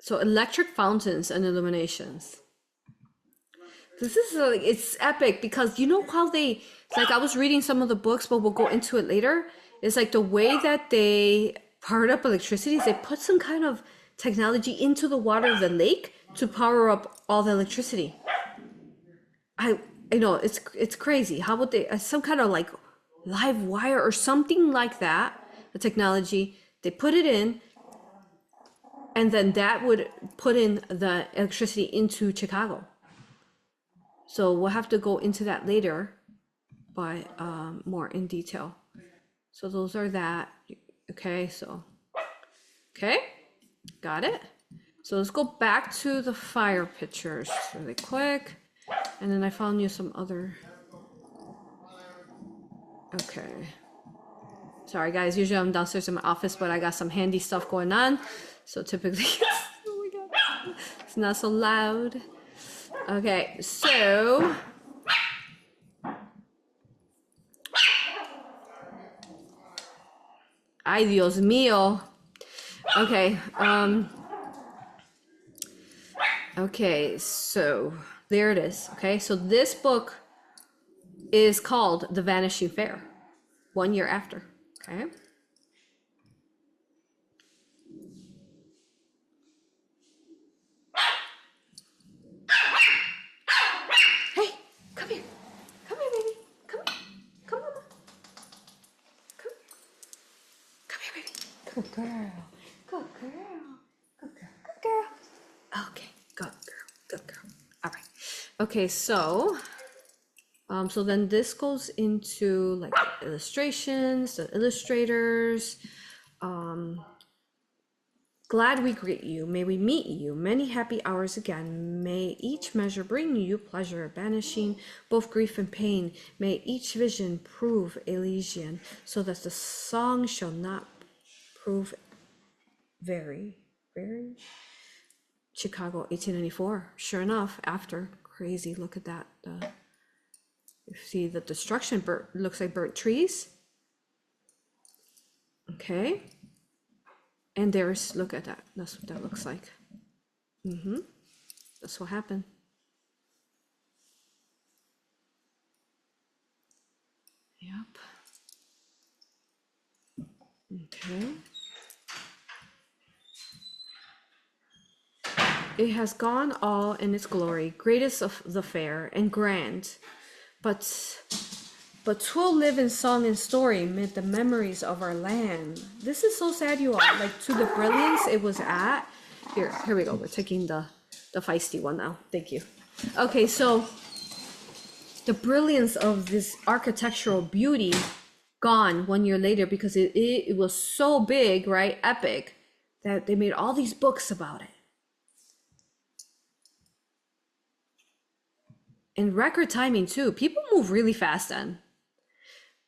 Speaker 1: So electric fountains and illuminations. This is like, it's epic because you know how they, like I was reading some of the books, but we'll go into it later. It's like the way that they powered up electricity is they put some kind of technology into the water of the lake to power up all the electricity. I know it's crazy. How would they, some kind of like live wire or something like that, the technology, they put it in, and then that would put in the electricity into Chicago. So we'll have to go into that later, but more in detail. So those are that. Okay, so, okay, got it. So let's go back to the fire pictures really quick. And then I found you some other, okay. Sorry guys, usually I'm downstairs in my office, but I got some handy stuff going on. So typically, oh my God, it's not so loud. Okay, so. Ay, Dios mío. Okay, okay, so there it is. Okay, so this book is called The Vanishing Fair, 1 year after. Okay. Hey, come here. Come here, baby. Come here. Come on. Come here. Come here, baby. Good girl. Good girl. Good girl. Good girl. Okay, good girl. Good girl. All right. Okay, so so then this goes into like the illustrations, the illustrators. Glad we greet you. May we meet you many happy hours again. May each measure bring you pleasure, banishing both grief and pain. May each vision prove Elysian, so that the song shall not prove very. Chicago, 1894. Sure enough, after. Crazy. Look at that. You see the destruction. Looks like burnt trees. Okay. And there's, look at that. That's what that looks like. That's what happened. Yep. Okay. It has gone all in its glory, greatest of the fair and grand, but 'twill live in song and story mid the memories of our land. This is so sad, you all. Like, to the brilliance it was at. Here we go. We're taking the feisty one now. Thank you. Okay, so the brilliance of this architectural beauty gone 1 year later because it was so big, right? Epic, that they made all these books about it. In record timing too. People move really fast then.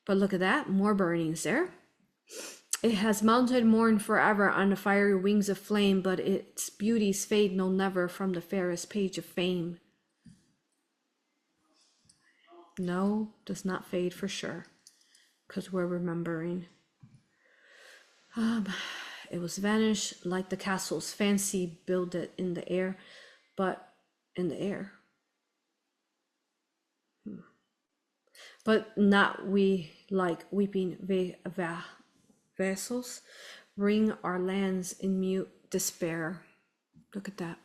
Speaker 1: But look at that, more burnings there. It has mounted mourn forever on the fiery wings of flame, but its beauties fade no never from the fairest page of fame. No, does not fade for sure, because we're remembering. It was vanished like the castle's fancy builded in the air, but in the air. But not we, like weeping vessels, wring our lands in mute despair. Look at that.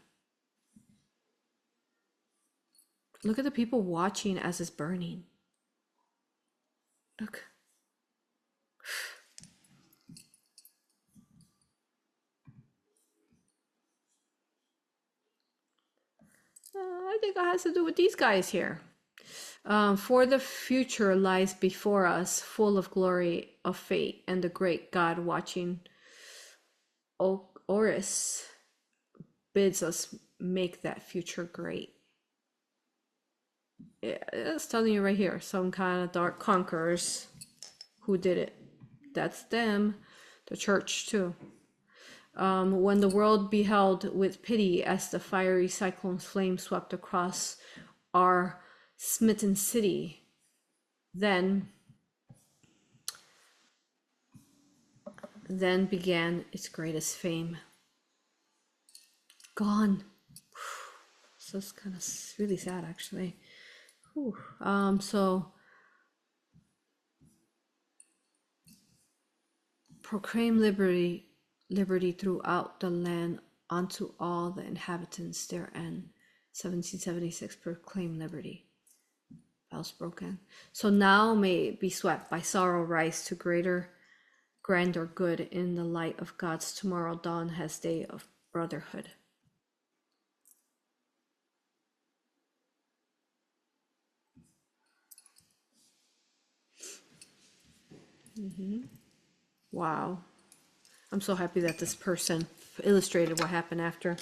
Speaker 1: Look at the people watching as it's burning. Look. I think it has to do with these guys here. For the future lies before us, full of glory of fate, and the great God watching Oris bids us make that future great. Yeah, it's telling you right here, some kind of dark conquerors who did it. That's them, the church too. When the world beheld with pity as the fiery cyclone's flame swept across our smitten city, then began its greatest fame. Gone. So it's kind of really sad, actually. Whew. So proclaim liberty throughout the land unto all the inhabitants therein. 1776, proclaim liberty. Bells broken. So now may it be swept by sorrow, rise to greater, grander good in the light of God's tomorrow dawn has day of brotherhood. Wow. I'm so happy that this person illustrated what happened after.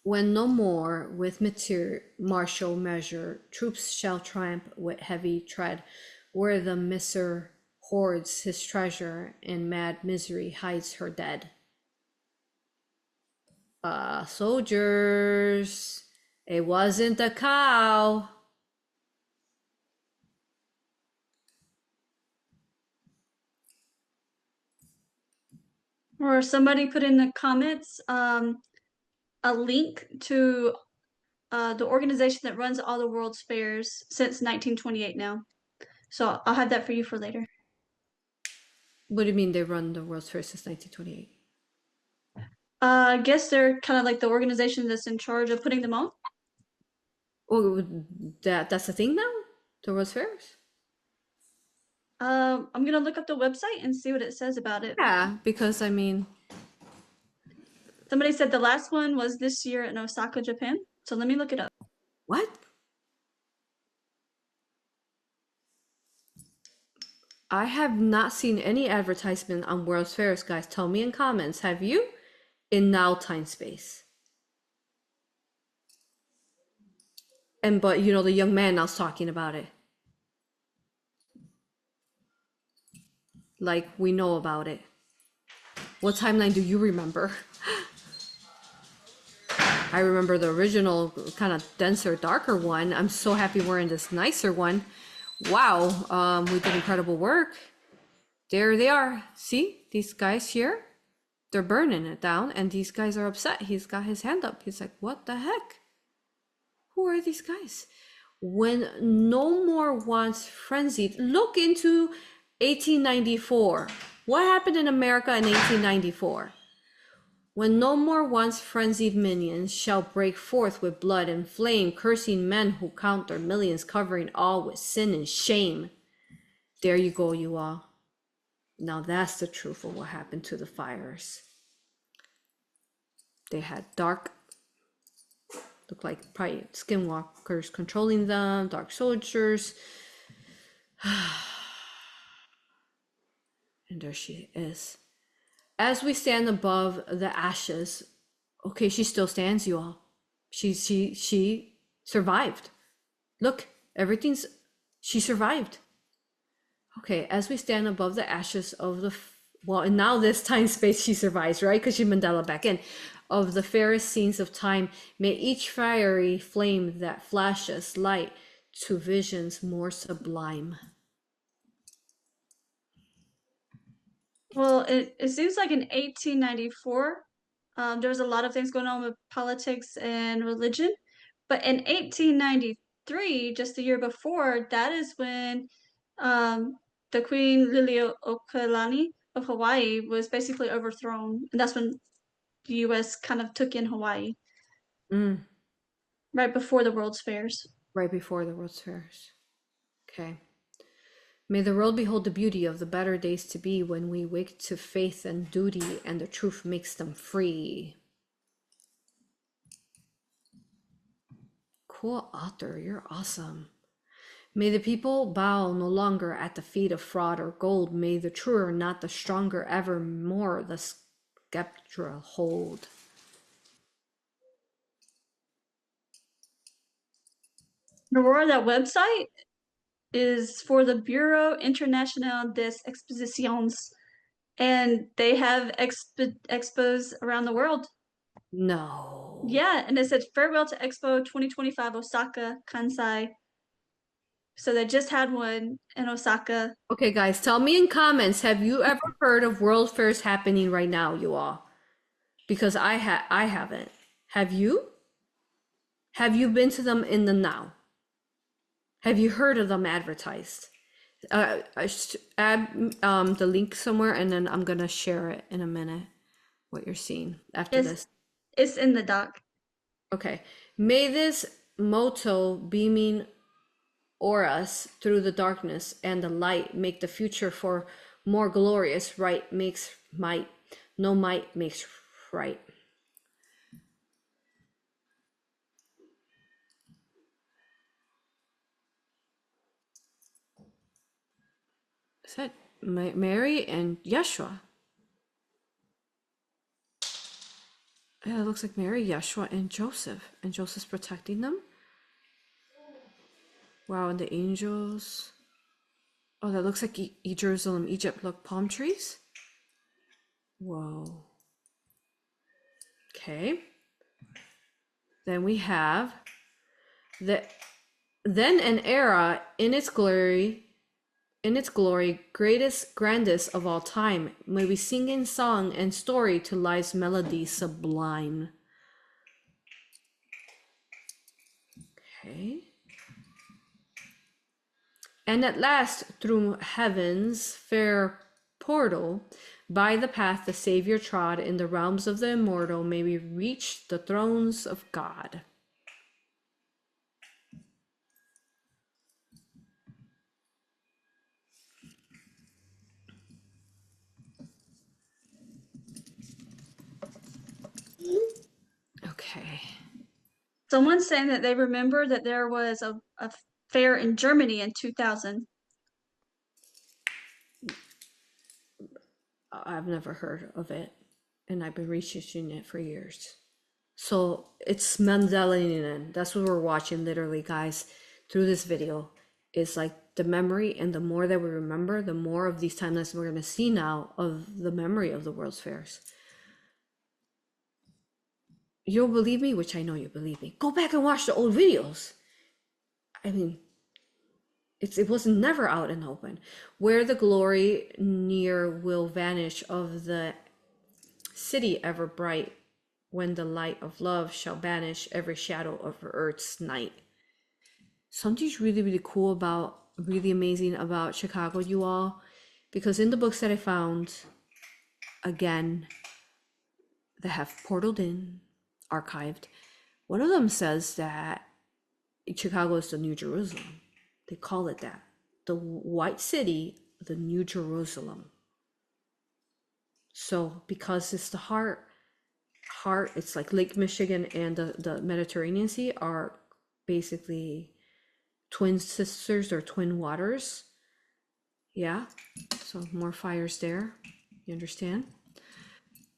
Speaker 1: When no more with martial measure troops shall tramp with heavy tread, where the miser hoards his treasure and mad misery hides her dead. Soldiers, it wasn't a cow.
Speaker 2: Or somebody put in the comments a link to the organization that runs all the World's Fairs since 1928 now. So I'll have that for you for later.
Speaker 1: What do you mean they run the World's Fair since 1928?
Speaker 2: I guess they're kind of like the organization that's in charge of putting them on.
Speaker 1: Oh, that's the thing now? The World's Fairs?
Speaker 2: I'm gonna look up the website and see what it says about it.
Speaker 1: Yeah, because I mean,
Speaker 2: Somebody said the last one was this year in Osaka, Japan. So let me look it up.
Speaker 1: what? I have not seen any advertisement on World's Fairs, guys. Tell me in comments, have you? In now time space. But you know, the young man I was talking about it. Like, we know about it. What timeline do you remember? I remember the original kind of denser, darker one. I'm so happy we're in this nicer one. Wow, we did incredible work. There they are. See, these guys here, they're burning it down, and these guys are upset. He's got his hand up. He's like, what the heck? Who are these guys? When no more wants frenzied, look into 1894. What happened in America in 1894? When no more once frenzied minions shall break forth with blood and flame, cursing men who count their millions, covering all with sin and shame. There you go, you all. Now that's the truth of what happened to the fires. They had dark, look like probably skinwalkers controlling them, dark soldiers. And there she is. As we stand above the ashes, okay, she still stands, you all. She survived. Look, she survived. Okay, as we stand above the ashes of and now this time space she survives, right? Because she Mandela back in. Of the fairest scenes of time, may each fiery flame that flashes light to visions more sublime.
Speaker 2: Well, it seems like in 1894, there was a lot of things going on with politics and religion. But in 1893, just the year before, that is when the Queen Liliuokalani of Hawaii was basically overthrown. And that's when the US kind of took in Hawaii. right before the World's Fairs.
Speaker 1: Right before the World's Fairs. Okay. May the world behold the beauty of the better days to be when we wake to faith and duty and the truth makes them free. Cool author, you're awesome. May the people bow no longer at the feet of fraud or gold. May the truer, not the stronger, evermore the sceptre hold.
Speaker 2: AuroRa, that website is for the Bureau International des Expositions, and they have expos around the world.
Speaker 1: No.
Speaker 2: Yeah, and it said farewell to Expo 2025 Osaka, Kansai. So they just had one in Osaka.
Speaker 1: Okay, guys, tell me in comments, have you ever heard of world fairs happening right now, you all? Because I haven't. Have you? Have you been to them in the now? Have you heard of them advertised? I should add the link somewhere, and then I'm gonna share it in a minute. What you're seeing after this.
Speaker 2: It's in the doc.
Speaker 1: Okay. May this motto beaming auras through the darkness and the light make the future for more glorious. Right makes might. No might makes right. Is that Mary and Yeshua? Yeah, it looks like Mary, Yeshua, and Joseph. And Joseph's protecting them. Wow, and the angels. Oh, that looks like Jerusalem, Egypt. Look, palm trees. Whoa. Okay. Then we have then an era in its glory, greatest, grandest of all time. May we sing in song and story to life's melody sublime. Okay. And at last, through heaven's fair portal, by the path the Savior trod in the realms of the immortal, may we reach the thrones of God. Okay.
Speaker 2: Someone's saying that they remember that there was a fair in Germany in 2000.
Speaker 1: I've never heard of it, and I've been researching it for years. So it's Mandalorian. That's what we're watching, literally, guys, through this video. It's like the memory, and the more that we remember, the more of these timelines we're going to see now of the memory of the World's Fairs. You'll believe me, which I know you believe me. Go back and watch the old videos. I mean, it was never out in the open. Where the glory near will vanish of the city ever bright, when the light of love shall banish every shadow of earth's night. Something's really, really cool about, really amazing about Chicago, you all, because in the books that I found, again, that have portaled in, archived, one of them says that Chicago is the New Jerusalem. They call it that. The White City, the New Jerusalem. So because it's the heart, it's like Lake Michigan and the Mediterranean Sea are basically twin sisters or twin waters. Yeah, so more fires there. You understand?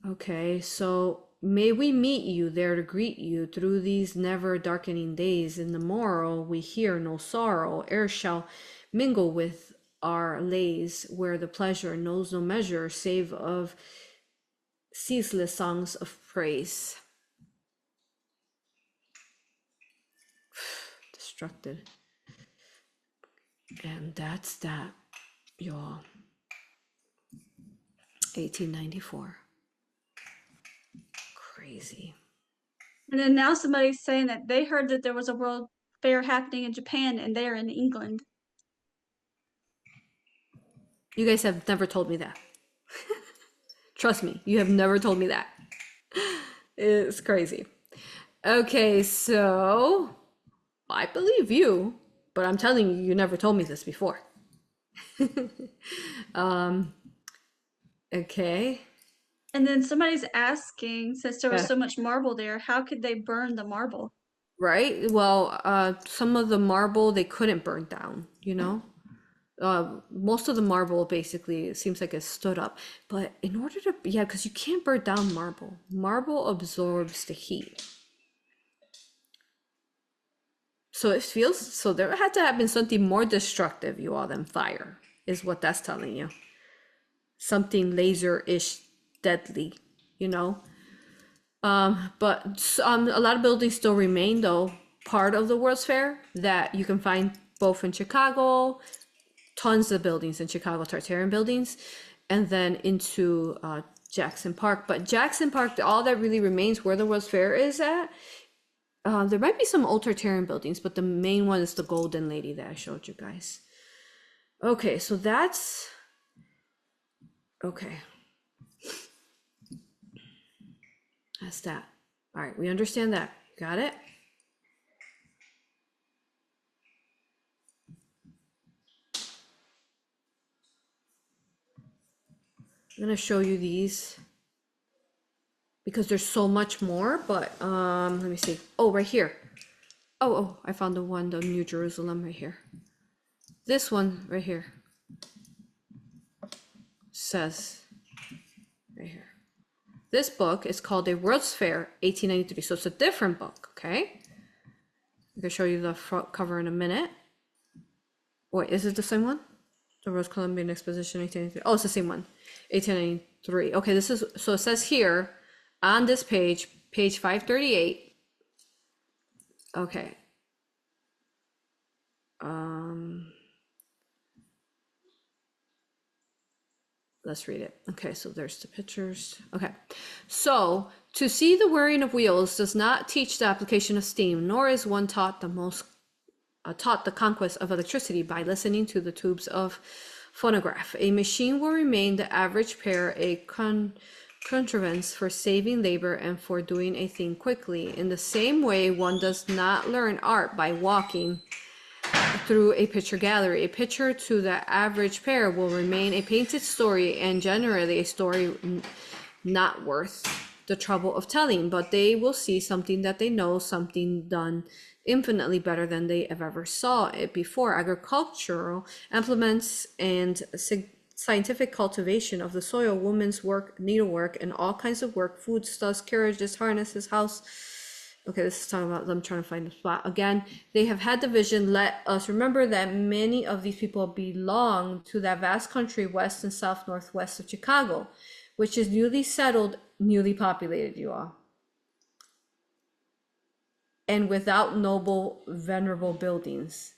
Speaker 1: Okay, so may we meet you there to greet you through these never darkening days. In the morrow we hear no sorrow, air shall mingle with our lays, where the pleasure knows no measure, save of ceaseless songs of praise. Destructed. And that's that, y'all. 1894. Crazy.
Speaker 2: And then now somebody's saying that they heard that there was a world fair happening in Japan and they're in England.
Speaker 1: You guys have never told me that. Trust me, you have never told me that. It's crazy. Okay, so I believe you, but I'm telling you, you never told me this before. Okay.
Speaker 2: And then somebody's asking, since there was
Speaker 1: Yeah.
Speaker 2: so much marble there, how could they burn the marble?
Speaker 1: Right? Well, some of the marble they couldn't burn down, you know? Most of the marble basically it seems like it stood up. But in order to, yeah, because you can't burn down marble. Marble absorbs the heat. So it feels, so there had to have been something more destructive, you all, than fire, is what that's telling you. Something laser-ish deadly, you know? But a lot of buildings still remain, though, part of the World's Fair that you can find both in Chicago, tons of buildings in Chicago, Tartarian buildings, and then into Jackson Park. But Jackson Park, all that really remains where the World's Fair is at, there might be some old Tartarian buildings, but the main one is the Golden Lady that I showed you guys. Okay, so that's, okay. That's that. All right, we understand that. Got it? I'm gonna show you these because there's so much more, but let me see. Oh, right here. Oh, I found the one, the New Jerusalem right here. This one right here says right here. This book is called A World's Fair, 1893. So it's a different book, okay? I can show you the front cover in a minute. Wait, is it the same one? The Worlds Columbian Exposition, 1893. Oh, it's the same one, 1893. Okay, this is, so it says here on this page, page 538. Okay. Let's read it. Okay, so there's the pictures. Okay, so to see the whirring of wheels does not teach the application of steam, nor is one taught the conquest of electricity by listening to the tubes of phonograph. A machine will remain the average pair, a contrivance for saving labor and for doing a thing quickly. In the same way, one does not learn art by walking through a picture gallery. A picture to the average pair will remain a painted story, and generally a story not worth the trouble of telling, but they will see something that they know, something done infinitely better than they have ever saw it before. Agricultural implements and scientific cultivation of the soil, women's work, needlework, and all kinds of work, foodstuffs, carriages, harnesses, house. Okay, this is talking about them trying to find the spot. Again, they have had the vision. Let us remember that many of these people belong to that vast country west and south northwest of Chicago, which is newly settled, newly populated, you all. And without noble, venerable buildings.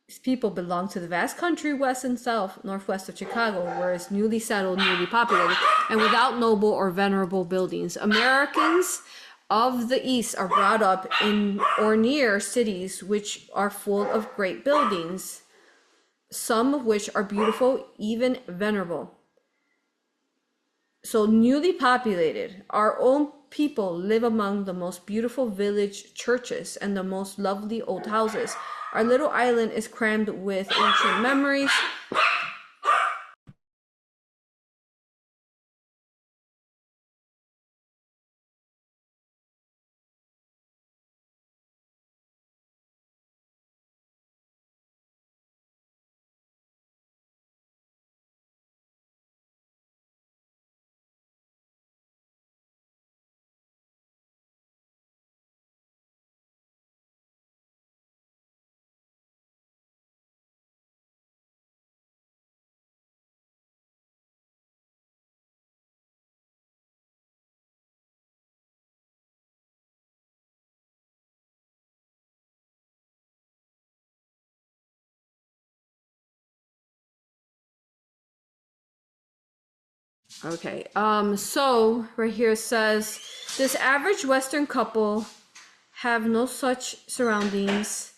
Speaker 1: These people belong to the vast country west and south northwest of Chicago, where it's newly settled, newly populated, and without noble or venerable buildings. Americans of the East are brought up in or near cities which are full of great buildings, some of which are beautiful, even venerable. So newly populated, our own people live among the most beautiful village churches and the most lovely old houses. Our little island is crammed with ancient memories. Okay, so right here it says, this average Western couple have no such surroundings,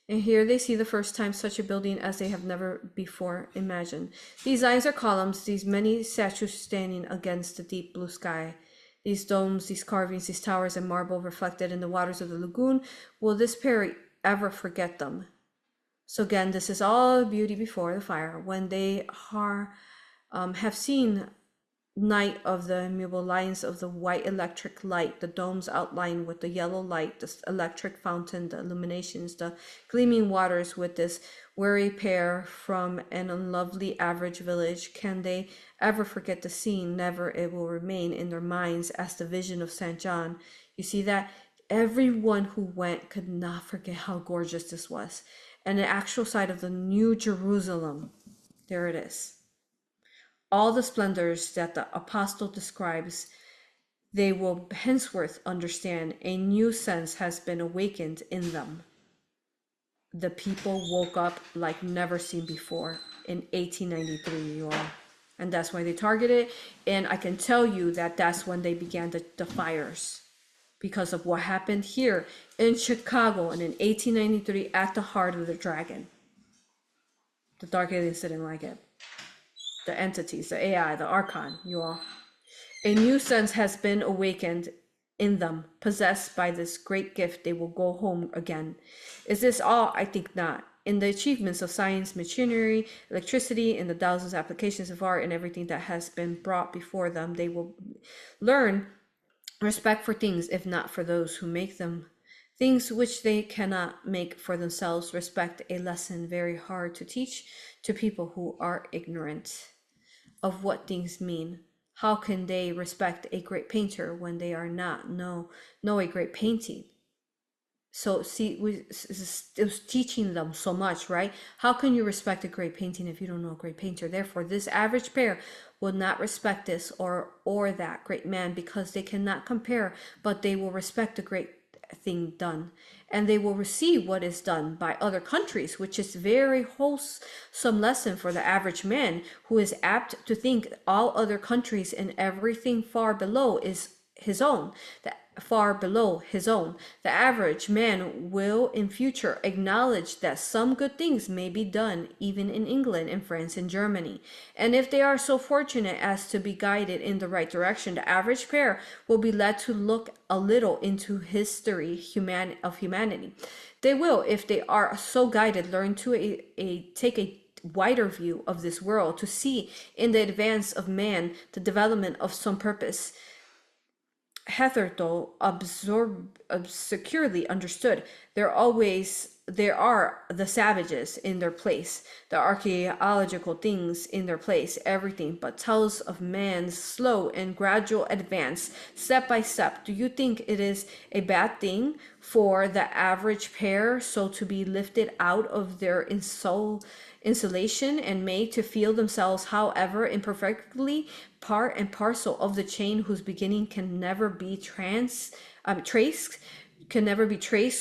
Speaker 1: and here they see the first time such a building as they have never before imagined. These lines are columns, these many statues standing against the deep blue sky. these domes, these carvings, these towers and marble reflected in the waters of the lagoon. Will this pair ever forget them? So again, this is all beauty before the fire. When they are, have seen night of the immutable lines of the white electric light, the domes outlined with the yellow light, the electric fountain, the illuminations, the gleaming waters with this weary pair from an unlovely average village, can they ever forget the scene? Never. It will remain in their minds as the vision of St. John. You see that? Everyone who went could not forget how gorgeous this was. And the actual site of the New Jerusalem, there it is. All the splendors that the apostle describes, they will henceforth understand. A new sense has been awakened in them. The people woke up like never seen before in 1893, you all. And that's why they targeted. And I can tell you that that's when they began the fires, because of what happened here in Chicago and in 1893 at the heart of the dragon. The dark aliens didn't like it. The entities, the AI, the Archon, you all. A new sense has been awakened in them, possessed by this great gift. They will go home again. Is this all? I think not. In the achievements of science, machinery, electricity, in the thousands of applications of art and everything that has been brought before them, they will learn respect for things, if not for those who make them. Things which they cannot make for themselves. Respect, a lesson very hard to teach to people who are ignorant of what things mean. How can they respect a great painter when they are not know a great painting? So see, it was teaching them so much, right? How can you respect a great painting if you don't know a great painter? Therefore, this average pair will not respect this or that great man, because they cannot compare, but they will respect the great thing done, and they will receive what is done by other countries, which is very wholesome lesson for the average man, who is apt to think all other countries and everything far below is his own, far below his own. The average man will in future acknowledge that some good things may be done even in England and France and Germany. And if they are so fortunate as to be guided in the right direction, the average pair will be led to look a little into history of humanity. They will, if they are so guided, learn to take a wider view of this world, to see in the advance of man the development of some purpose hitherto securely understood. There are the savages in their place, the archaeological things in their place, everything but tells of man's slow and gradual advance, step by step. Do you think it is a bad thing for the average pair so to be lifted out of their insulation and made to feel themselves, however imperfectly, part and parcel of the chain whose beginning can never be traced,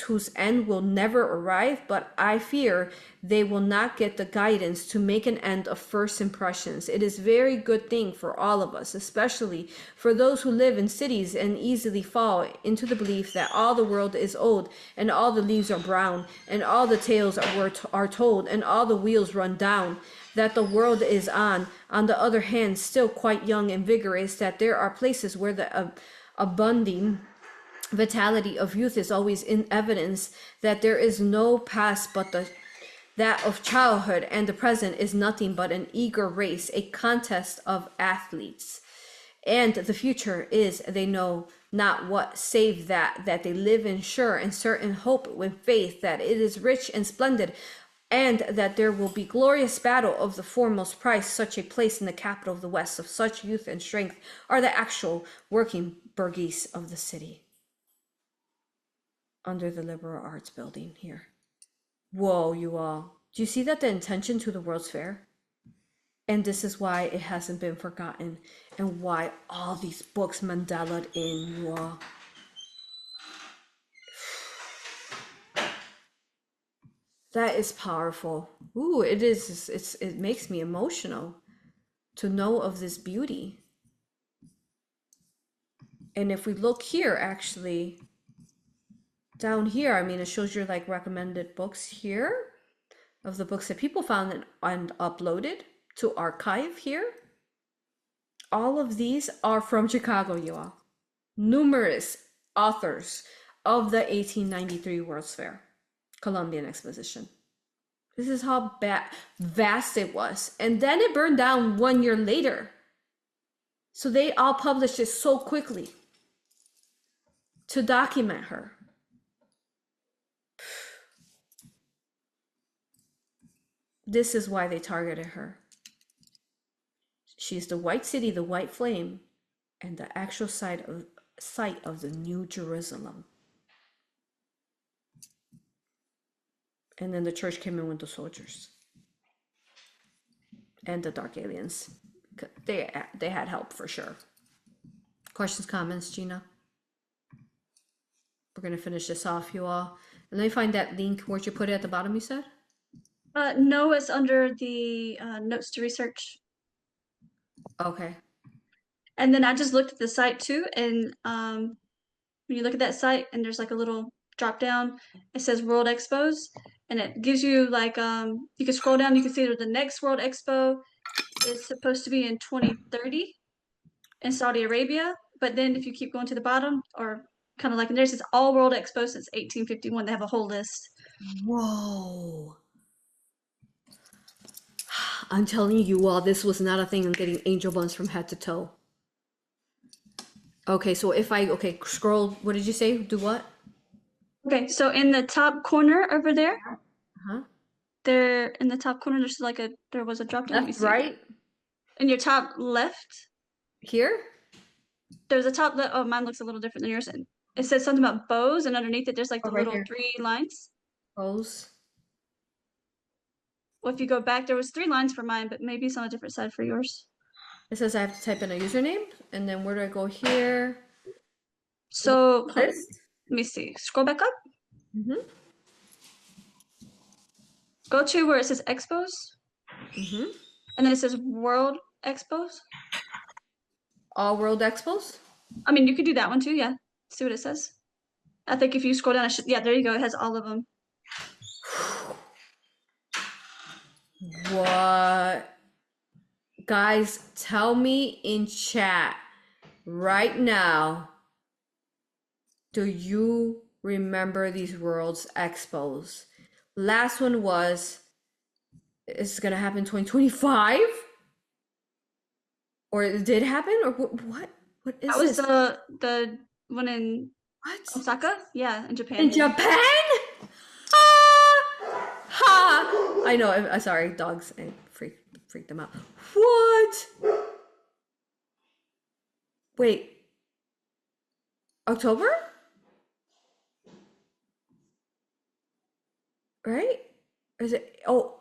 Speaker 1: whose end will never arrive? But I fear they will not get the guidance to make an end of first impressions. It is very good thing for all of us, especially for those who live in cities and easily fall into the belief that all the world is old and all the leaves are brown and all the tales are told and all the wheels run down, that the world is on the other hand, still quite young and vigorous, that there are places where the abundant vitality of youth is always in evidence, that there is no past but that of childhood, and the present is nothing but an eager race, a contest of athletes. And the future is, they know not what save that they live in sure and certain hope with faith that it is rich and splendid, and that there will be glorious battle of the foremost prize. Such a place in the capital of the West, of such youth and strength, are the actual working burghese of the city, under the liberal arts building here. Whoa, you all. Do you see that the intention to the World's Fair? And this is why it hasn't been forgotten, and why all these books Mandela'd in, you all. That is powerful. Ooh, it is. It makes me emotional to know of this beauty. And if we look here, actually, down here, I mean, it shows you like recommended books here of the books that people found and uploaded to archive here. All of these are from Chicago, you all. numerous authors of the 1893 World's Fair, Columbian Exposition. This is how vast it was. And then it burned down 1 year later. So they all published it so quickly to document her. This is why they targeted her. She's the White City, the White Flame, and the actual site of the New Jerusalem. And then the church came in with the soldiers and the dark aliens. They had help for sure. Questions, comments, Gina? We're gonna finish this off, you all. And let me find that link. Where'd you put it at the bottom, you said?
Speaker 2: No, it's under the notes to research.
Speaker 1: Okay.
Speaker 2: And then I just looked at the site too, and when you look at that site and there's like a little drop down, it says World Expos, and it gives you like you can scroll down, you can see that the next World Expo is supposed to be in 2030 in Saudi Arabia. But then if you keep going to the bottom, or kind of like there's this all World Expo since 1851, they have a whole list.
Speaker 1: Whoa. I'm telling you all, this was not a thing. I'm getting angel buns from head to toe. Okay, so if I, scroll, what did you say? Do what?
Speaker 2: Okay, so in the top corner over there,
Speaker 1: Uh-huh.
Speaker 2: there in the top corner, there's like there was a drop down.
Speaker 1: Left, right?
Speaker 2: In your top left,
Speaker 1: Here?
Speaker 2: there's a top left. Oh, mine looks a little different than yours. It says something about bows, and underneath it, there's like the
Speaker 1: right
Speaker 2: little
Speaker 1: here.
Speaker 2: 3 lines.
Speaker 1: Bows.
Speaker 2: Well, if you go back, there was 3 lines for mine, but maybe it's on a different side for yours.
Speaker 1: It says I have to type in a username, and then where do I go here?
Speaker 2: So
Speaker 1: List?
Speaker 2: let me see. Scroll back up.
Speaker 1: Mm-hmm.
Speaker 2: Go to where it says Expos,
Speaker 1: Mm-hmm.
Speaker 2: and then it says World Expos.
Speaker 1: All World Expos?
Speaker 2: I mean, you could do that one too. Yeah. See what it says. I think if you scroll down, yeah, there you go. It has all of them.
Speaker 1: What? Guys, tell me in chat right now, do you remember these Worlds Expos? Last one was, it's gonna happen 2025? Or it did happen? Or what? What is
Speaker 2: That was
Speaker 1: this?
Speaker 2: the one in
Speaker 1: What?
Speaker 2: Osaka? Yeah, in Japan.
Speaker 1: In Japan? Ah! Ha! I know, I'm sorry, dogs, I freak them out. What? Wait. October? Right? Is it, oh,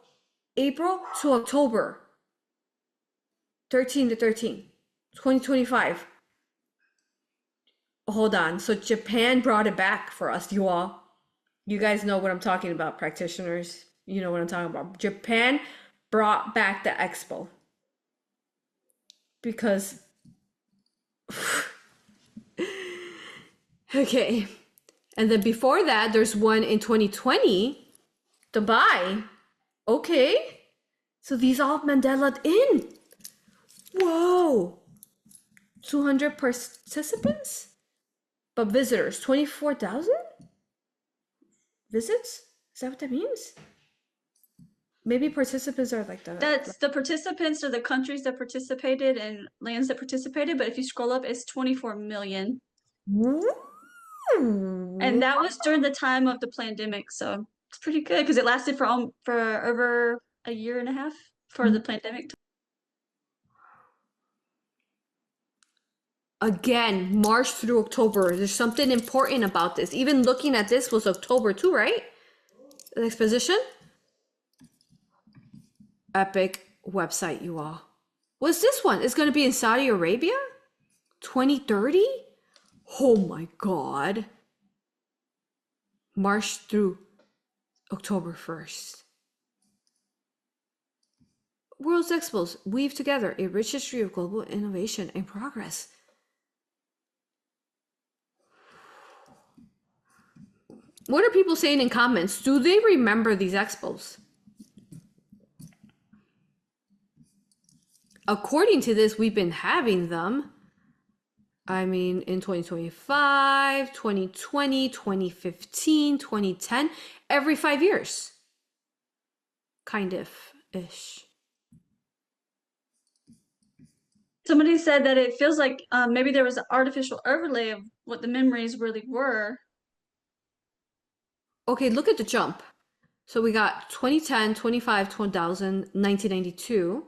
Speaker 1: April to October. 13 to 13, 2025. Hold on, so Japan brought it back for us, you all. You guys know what I'm talking about, practitioners. You know what I'm talking about. Japan brought back the expo. Because, okay. And then before that, there's one in 2020, Dubai. Okay. So these all Mandela'd in. Whoa. 200 participants? But visitors, 24,000? Visits? Is that what that means? Maybe participants are like that.
Speaker 2: That's the participants are the countries that participated and lands that participated. But if you scroll up, it's 24 million. And that was during the time of the pandemic. So it's pretty good because it lasted for over a year and a half for the pandemic.
Speaker 1: Again, March through October. There's something important about this. Even looking at this was October too, right? The exposition. Epic website, you all. What's this one? It's going to be in Saudi Arabia? 2030? Oh my God. March through October 1st. World's Expos weave together a rich history of global innovation and progress. What are people saying in comments? Do they remember these expos? According to this, we've been having them. I mean, in 2025, 2020, 2015, 2010, every 5 years. Kind of ish.
Speaker 2: Somebody said that it feels like maybe there was an artificial overlay of what the memories really were.
Speaker 1: Okay, look at the jump. So we got 2010, 25, 2000, 1992.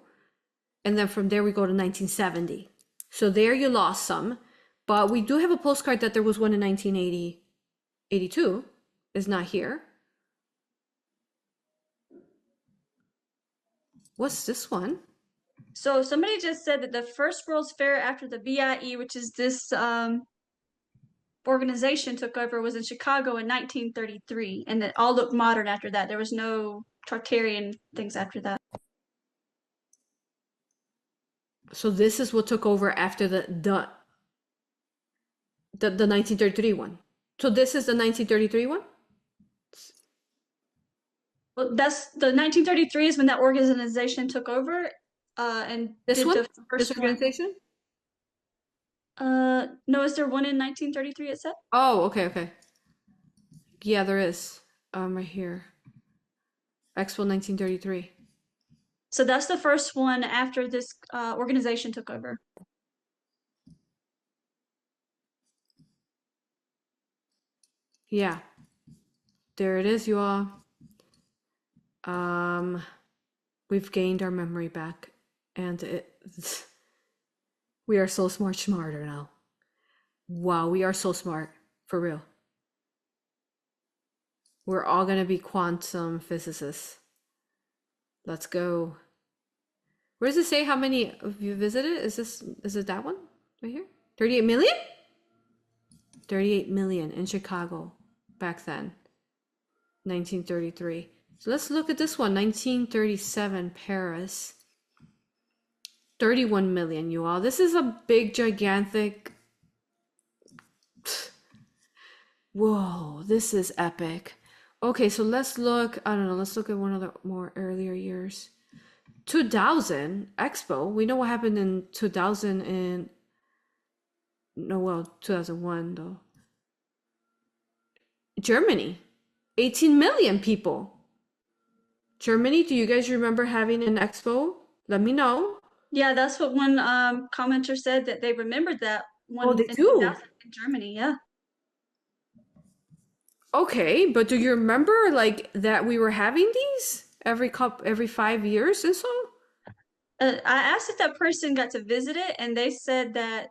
Speaker 1: And then from there we go to 1970. So there you lost some. But we do have a postcard that there was one in 1980, 82. Is not here. What's this one?
Speaker 2: So somebody just said that the first World's Fair after the VIE, which is this organization took over, was in Chicago in 1933, and it all looked modern after that. There was no Tartarian things after that.
Speaker 1: So this is what took over after the 1933 one. So this is the 1933 one?
Speaker 2: Well, that's the 1933 is when that organization took over, and
Speaker 1: This
Speaker 2: did
Speaker 1: one?
Speaker 2: the first
Speaker 1: This organization?
Speaker 2: one. No, is there one in 1933? It said.
Speaker 1: Oh, okay. Yeah, there is. Right here. Expo 1933.
Speaker 2: So that's the first one after this organization took over.
Speaker 1: Yeah. There it is, you all. We've gained our memory back, and we are so smarter now. Wow, we are so smart, for real. We're all gonna be quantum physicists. Let's go. Where does it say how many of you visited? Is it that one right here? 38 million? 38 million in Chicago back then. 1933. So let's look at this one. 1937 Paris. 31 million, you all. This is a big, gigantic. Whoa, this is epic. Okay, so let's look. I don't know. Let's look at one of the more earlier years. 2000 Expo. We know what happened in 2000 and no, well, 2001 though. Germany, 18 million people. Germany, do you guys remember having an expo? Let me know.
Speaker 2: Yeah, that's what one commenter said, that they remembered that one.
Speaker 1: Oh, they
Speaker 2: in
Speaker 1: do?
Speaker 2: 2000 in Germany, yeah.
Speaker 1: Okay, but do you remember like that we were having these every 5 years and so?
Speaker 2: I asked if that person got to visit it, and they said that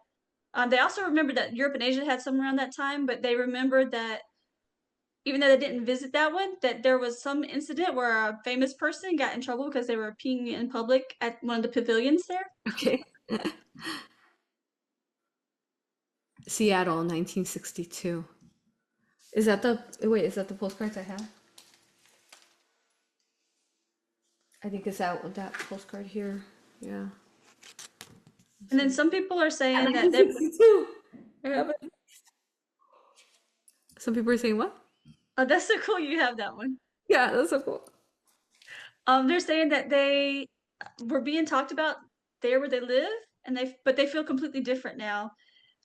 Speaker 2: they also remembered that Europe and Asia had some around that time, but they remembered that even though they didn't visit that one, that there was some incident where a famous person got in trouble because they were peeing in public at one of the pavilions there.
Speaker 1: Okay. Seattle, 1962. Is that the postcards I have? I think it's that postcard here. Yeah.
Speaker 2: And then some people are saying that
Speaker 1: 1962. I have it. Some people are saying what?
Speaker 2: oh, that's so cool you have that one.
Speaker 1: Yeah, that's so cool.
Speaker 2: They're saying that they were being talked about there where they live, but they feel completely different now.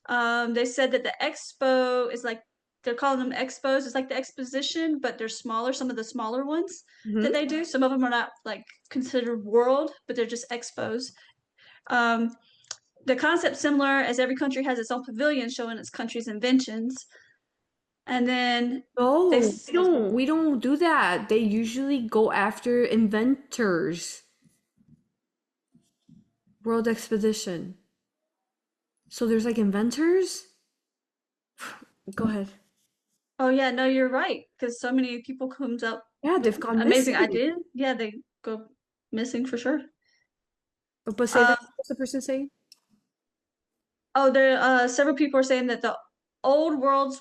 Speaker 2: They said that the expo is like, they're calling them expos. It's like the exposition, but they're smaller. Some of the smaller ones that they do. Some of them are not like considered world, but they're just expos. The concept similar, as every country has its own pavilion showing its country's inventions. And then
Speaker 1: No, we don't do that. They usually go after inventors. World Expedition. So there's like inventors? Go ahead.
Speaker 2: Oh yeah, no, you're right. Because so many people comes up.
Speaker 1: Yeah, they've gone
Speaker 2: amazing
Speaker 1: missing.
Speaker 2: idea. Yeah, they go missing for sure.
Speaker 1: But say that, what's the person saying?
Speaker 2: Oh, there several people are saying that the old World's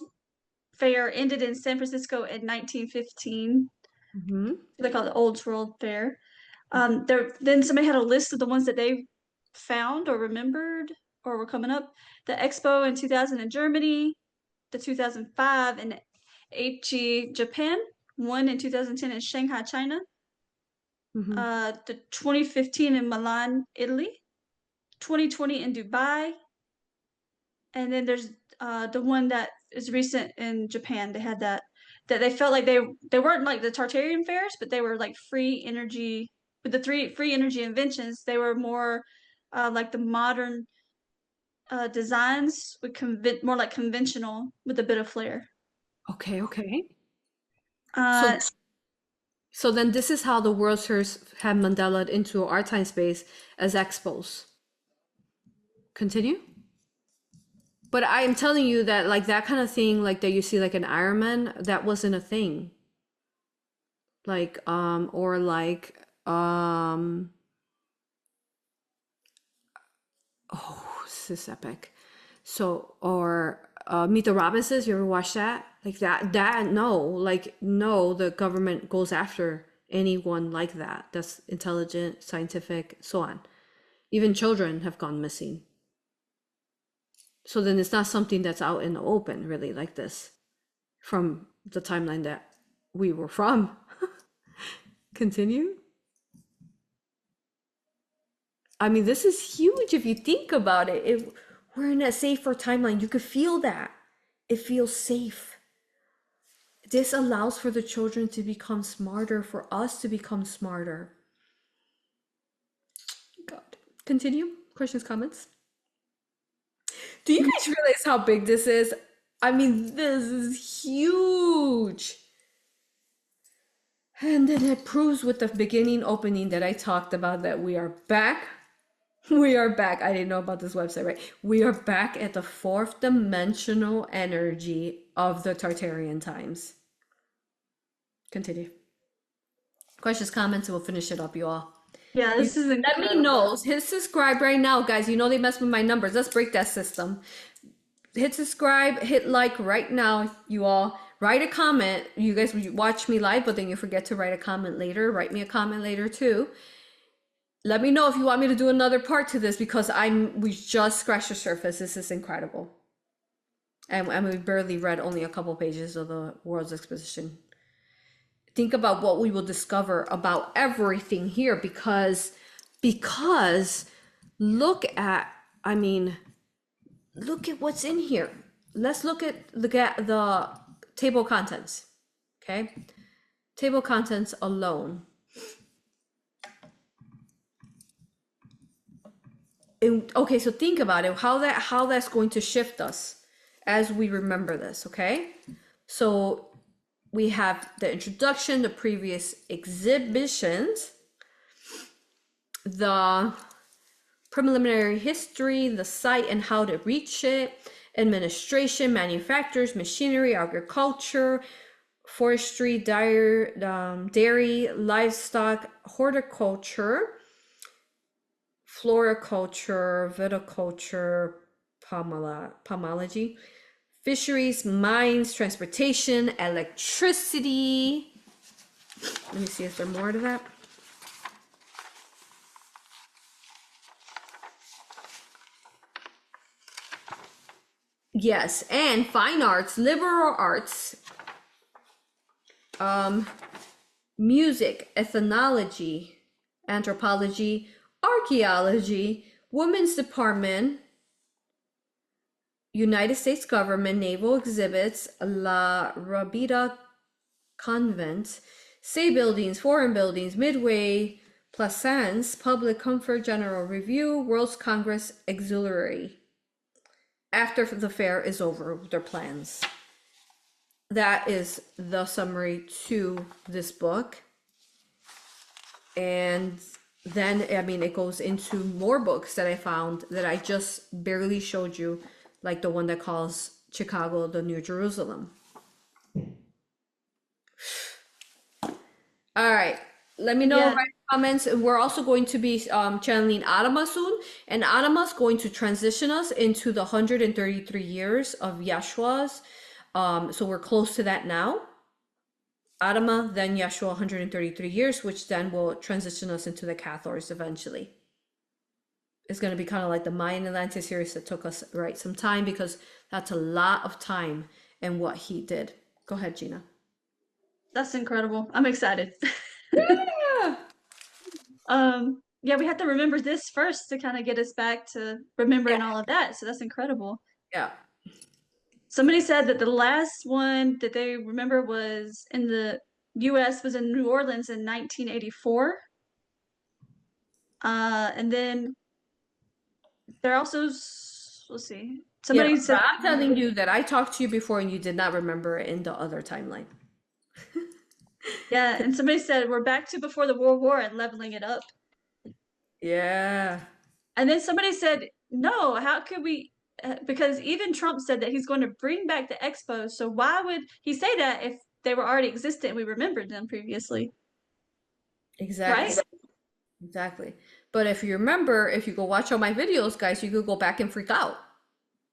Speaker 2: Fair ended in San Francisco in 1915. They call it the Old World Fair. Then somebody had a list of the ones that they found or remembered or were coming up. The Expo in 2000 in Germany, the 2005 in Aichi, Japan, one in 2010 in Shanghai, China, the 2015 in Milan, Italy, 2020 in Dubai, And then there's the one that is recent in Japan. They had that they felt like they weren't like the Tartarian fairs, but they were like free energy. With the three free energy inventions, they were more like the modern designs with more like conventional with a bit of flair.
Speaker 1: Okay, okay.
Speaker 2: Uh,
Speaker 1: So then this is how the World Series have Mandela into our time space as expos. Continue. But I am telling you that like that kind of thing, like that you see like an Iron Man, that wasn't a thing. Like, or like, oh, this is epic. So, or Meet the Robinsons, you ever watch that? Like no, the government goes after anyone like that. That's intelligent, scientific, so on. Even children have gone missing. So then it's not something that's out in the open, really, like this, from the timeline that we were from. Continue. I mean, this is huge if you think about it. We're in a safer timeline. You could feel that. It feels safe. This allows for the children to become smarter, for us to become smarter. God. Continue. Questions, comments? Do you guys realize how big this is? I mean, this is huge. And then it proves with the beginning opening that I talked about that we are back. We are back. I didn't know about this website, right? We are back at the fourth dimensional energy of the Tartarian times. Continue. Questions, comments, and we'll finish it up, you all.
Speaker 2: Yeah, this is incredible.
Speaker 1: Let me know. Hit subscribe right now, guys. You know they mess with my numbers. Let's break that system. Hit subscribe, hit like right now, you all. Write a comment. You guys watch me live, but then you forget to write a comment later. Write me a comment later too. Let me know if you want me to do another part to this, because we just scratched the surface. This is incredible. And we barely read only a couple pages of the Worlds Exposition. Think about what we will discover about everything here, because look at what's in here. Let's look at the table contents. Okay, table contents alone. Okay, so think about it, how that's going to shift us as we remember this. Okay, so we have the introduction, the previous exhibitions, the preliminary history, the site and how to reach it, administration, manufacturers, machinery, agriculture, forestry, dairy, livestock, horticulture, floriculture, viticulture, pomology, fisheries, mines, transportation, electricity. Let me see if there's more to that. Yes, and fine arts, liberal arts, music, ethnology, anthropology, archaeology, women's department, United States government, naval exhibits, La Rabida convent, say buildings, foreign buildings, Midway, Plaisance, public comfort, general review, World's Congress auxiliary. After the fair is over, their plans. That is the summary to this book. And then, I mean, it goes into more books that I found that I just barely showed you, like the one that calls Chicago the New Jerusalem. All right, let me know in the comments. We're also going to be channeling Adama soon, and Adama's going to transition us into the 133 years of Yeshua's. So we're close to that now. Adama, then Yeshua, 133 years, which then will transition us into the Cathars eventually. It's going to be kind of like the Mayan Atlantis series that took us some time, because that's a lot of time and what he did. Go ahead, Gina.
Speaker 2: That's incredible. I'm excited.
Speaker 1: Yeah.
Speaker 2: Yeah, we have to remember this first to kind of get us back to remembering all of that. So that's incredible.
Speaker 1: Yeah.
Speaker 2: Somebody said that the last one that they remember was in the US was in New Orleans in 1984. And then there also, let's see, somebody
Speaker 1: Yeah,
Speaker 2: said,
Speaker 1: but I'm telling you that I talked to you before and you did not remember it in the other timeline.
Speaker 2: yeah, and somebody said we're back to before the World War and leveling it up.
Speaker 1: Yeah.
Speaker 2: And then somebody said, no, how could we? Because even Trump said that he's going to bring back the expos. So why would he say that if they were already existent and we remembered them previously?
Speaker 1: Exactly.
Speaker 2: Right?
Speaker 1: Exactly. But if you remember, if you go watch all my videos, guys, you could go back and freak out.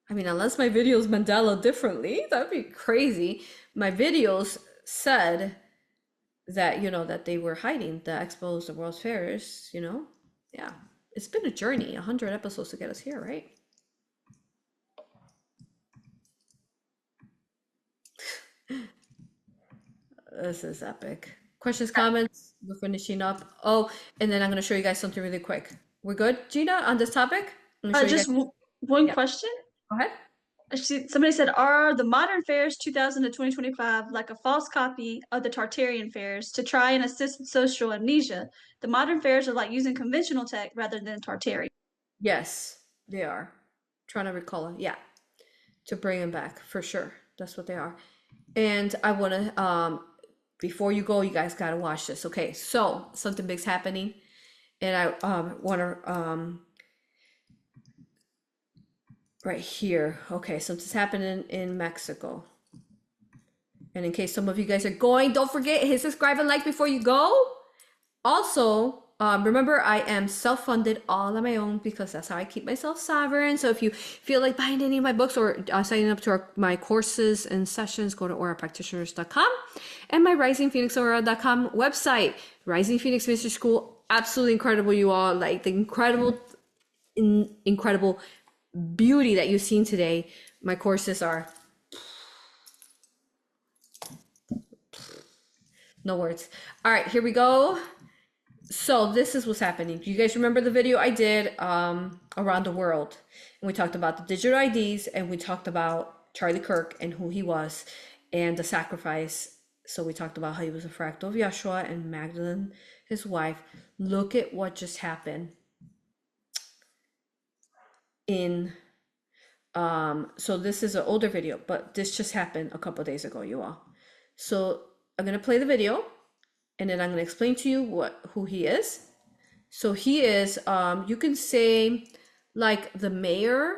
Speaker 1: I mean, unless my videos Mandela differently, that'd be crazy. My videos said that, you know, that they were hiding the expos, the World's Fairs, you know? Yeah. It's been a journey, 100 episodes to get us here, right? This is epic. Questions, comments? We're finishing up. Oh, and then I'm going to show you guys something really quick. We're good, Gina, on this topic? I'm gonna show you
Speaker 2: Just
Speaker 1: guys.
Speaker 2: one
Speaker 1: Yeah.
Speaker 2: question.
Speaker 1: Go ahead.
Speaker 2: Somebody said, are the modern fairs 2000 to 2025 like a false copy of the Tartarian fairs to try and assist with social amnesia? The modern fairs are like using conventional tech rather than Tartarian.
Speaker 1: Yes, they are. Trying to recall it. Yeah. To bring them back for sure. That's what they are. And I want to before you go, you guys got to watch this. Okay. So, something big's happening and I want to right here. Okay, something's happening in Mexico. And in case some of you guys are going, don't forget hit subscribe and like before you go. Also, remember I am self-funded all on my own because that's how I keep myself sovereign. So if you feel like buying any of my books or signing up to my courses and sessions, go to aurapractitioners.com and my risingphoenixaura.com website. Rising Phoenix Mystery School, absolutely incredible, you all. Like the incredible beauty that you've seen today. My courses are no words. All right, here we go. So this is what's happening. Do you guys remember the video I did around the world? And we talked about the digital IDs and we talked about Charlie Kirk and who he was and the sacrifice. So we talked about how he was a fractal of Yeshua and Magdalene, his wife. Look at what just happened in so this is an older video, but this just happened a couple days ago, you all. So I'm gonna play the video and then I'm gonna explain to you who he is. So he is you can say like the mayor,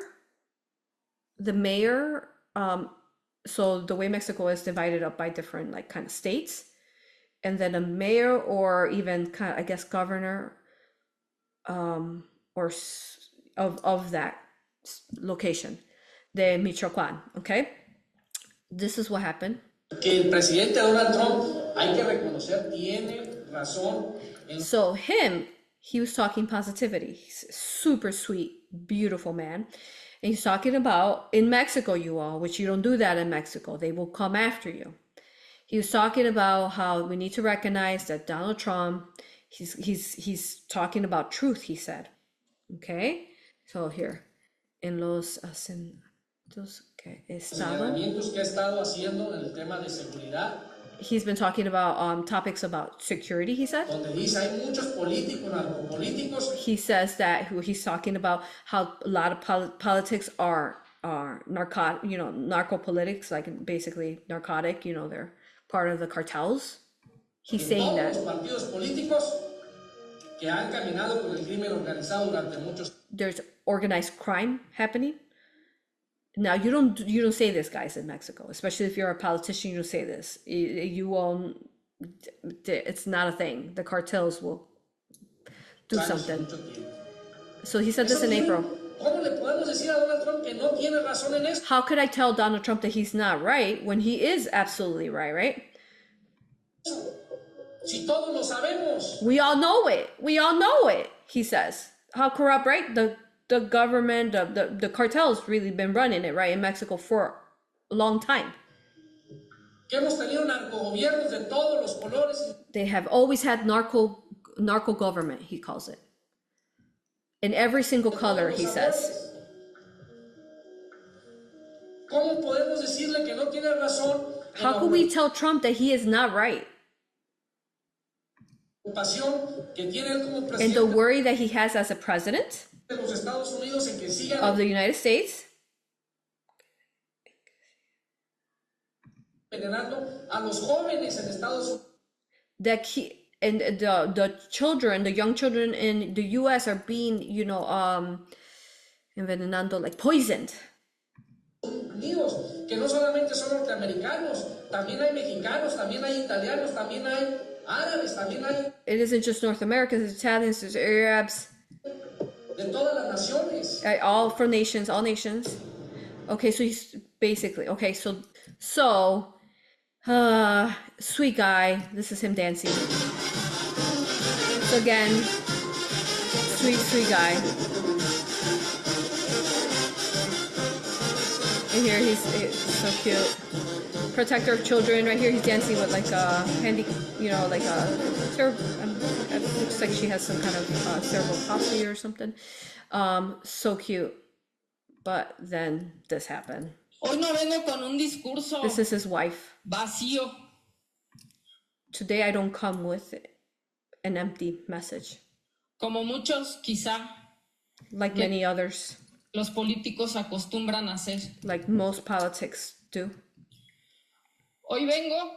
Speaker 1: so the way Mexico is divided up by different like kind of states, and then a mayor or even kind of, I guess, governor or of that location de Michoacán. Okay, this is what happened.
Speaker 3: Que el presidente Donald Trump, hay que reconocer, tiene razón.
Speaker 1: So he was talking positivity. He's a super sweet, beautiful man. And he's talking about in Mexico, you all, which you don't do that in Mexico. They will come after you. He was talking about how we need to recognize that Donald Trump, he's talking about truth, he said. Okay? So here, en los acentos que he estado
Speaker 3: haciendo en el tema de seguridad.
Speaker 1: He's been talking about topics about security, he said.
Speaker 3: Donde dice, hay muchos políticos, narcopolíticos.
Speaker 1: He says that he's talking about how a lot of politics are narcopolitics, like basically narcotic, they're part of the cartels. He's saying that there's organized crime happening. Now you don't say this, guys, in Mexico, especially if you're a politician. You don't say this. You won't. It's not a thing. The cartels will do something. So he said this in April. How could I tell Donald Trump that he's not right when he is absolutely right? Right? We all know it. We all know it. He says. How corrupt, right? The government, the cartels really been running it, right, in Mexico for a long time. They have always had narco government, he calls it. In every single color, he says.
Speaker 4: ¿Cómo podemos decirle que no tiene razón?
Speaker 1: How can we tell Trump that he is not right?
Speaker 4: Que tiene él como
Speaker 1: And the
Speaker 4: presidente
Speaker 1: worry that he has as a president
Speaker 4: de los Estados Unidos en que sigan
Speaker 1: of the United States
Speaker 4: envenenando a los jóvenes en Estados Unidos.
Speaker 1: that he and the children, the young children in the US are being, you know, envenenando, like poisoned.
Speaker 4: Unidos, que no solamente son norteamericanos, también hay mexicanos, también hay italianos, también hay árabes, también hay
Speaker 1: It isn't just North America, there's Italians, there's Arabs,
Speaker 4: de todas las naciones.
Speaker 1: all from nations, all nations. Okay, so he's basically, okay, so sweet guy, this is him dancing. So again, sweet guy. And here he's so cute. Protector of children. Right here he's dancing with like a handy, you know, like a it looks like she has some kind of cerebral palsy or something. So cute. But then this happened.
Speaker 10: Hoy no vengo con un discurso
Speaker 1: This is his wife.
Speaker 10: vacío.
Speaker 1: Today I don't come with an empty message.
Speaker 10: Como muchos, quizá,
Speaker 1: Like many others.
Speaker 10: los políticos acostumbran a hacer.
Speaker 1: Like most politics do.
Speaker 10: Hoy vengo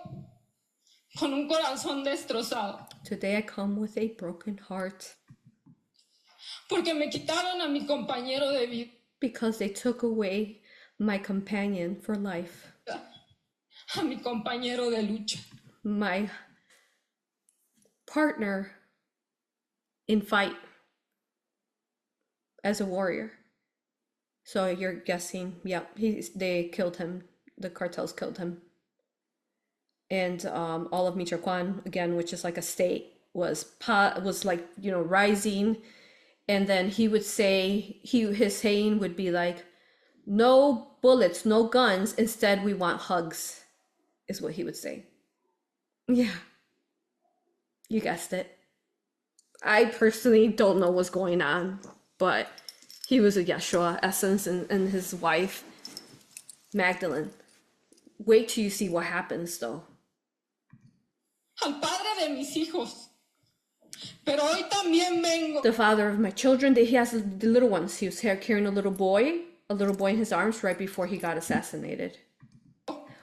Speaker 10: con un corazón destrozado.
Speaker 1: Today I come with a broken heart.
Speaker 10: Porque me quitaron a mi compañero de vida.
Speaker 1: Because they took away my companion for life.
Speaker 10: A mi compañero de lucha.
Speaker 1: My partner in fight as a warrior. So you're guessing, yeah, they killed him. The cartels killed him. And all of Michoacan, again, which is like a state, was like, you know, rising. And then he would say, his saying would be like, no bullets, no guns, instead we want hugs, is what he would say. Yeah, you guessed it. I personally don't know what's going on, but he was a Yeshua essence, and his wife, Magdalene. Wait till you see what happens, though.
Speaker 10: Al padre de mis hijos. Pero hoy también vengo.
Speaker 1: The father of my children, he has the little ones. He was carrying a little boy in his arms right before he got assassinated.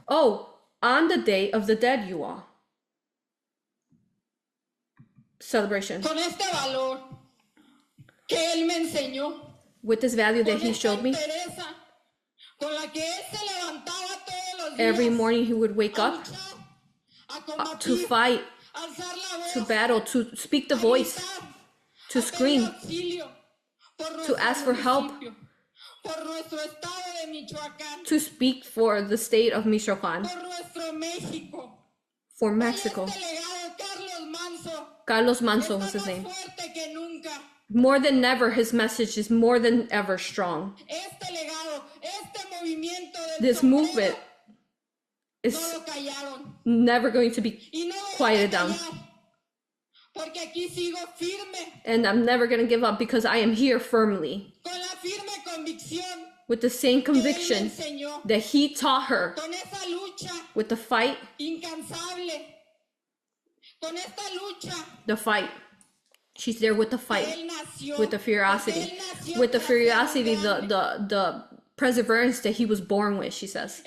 Speaker 1: Oh, on the Day of the Dead, you all. Celebration.
Speaker 10: Con este valor que él me enseñó.
Speaker 1: With this value that he showed me.
Speaker 10: Con la que él se levantaba todos los días.
Speaker 1: Every morning he would wake up to fight, to battle, to speak the voice, to scream, to ask for help, to speak for the state of Michoacan, for Mexico. Carlos Manso was his name. More than ever, his message is more than ever strong. This movement is never going to be quieted down. And I'm never going to give up because I am here firmly. With the same conviction that he taught her. With the fight. The fight. She's there with the fight. With the curiosity. With the curiosity, the perseverance that he was born with, she says.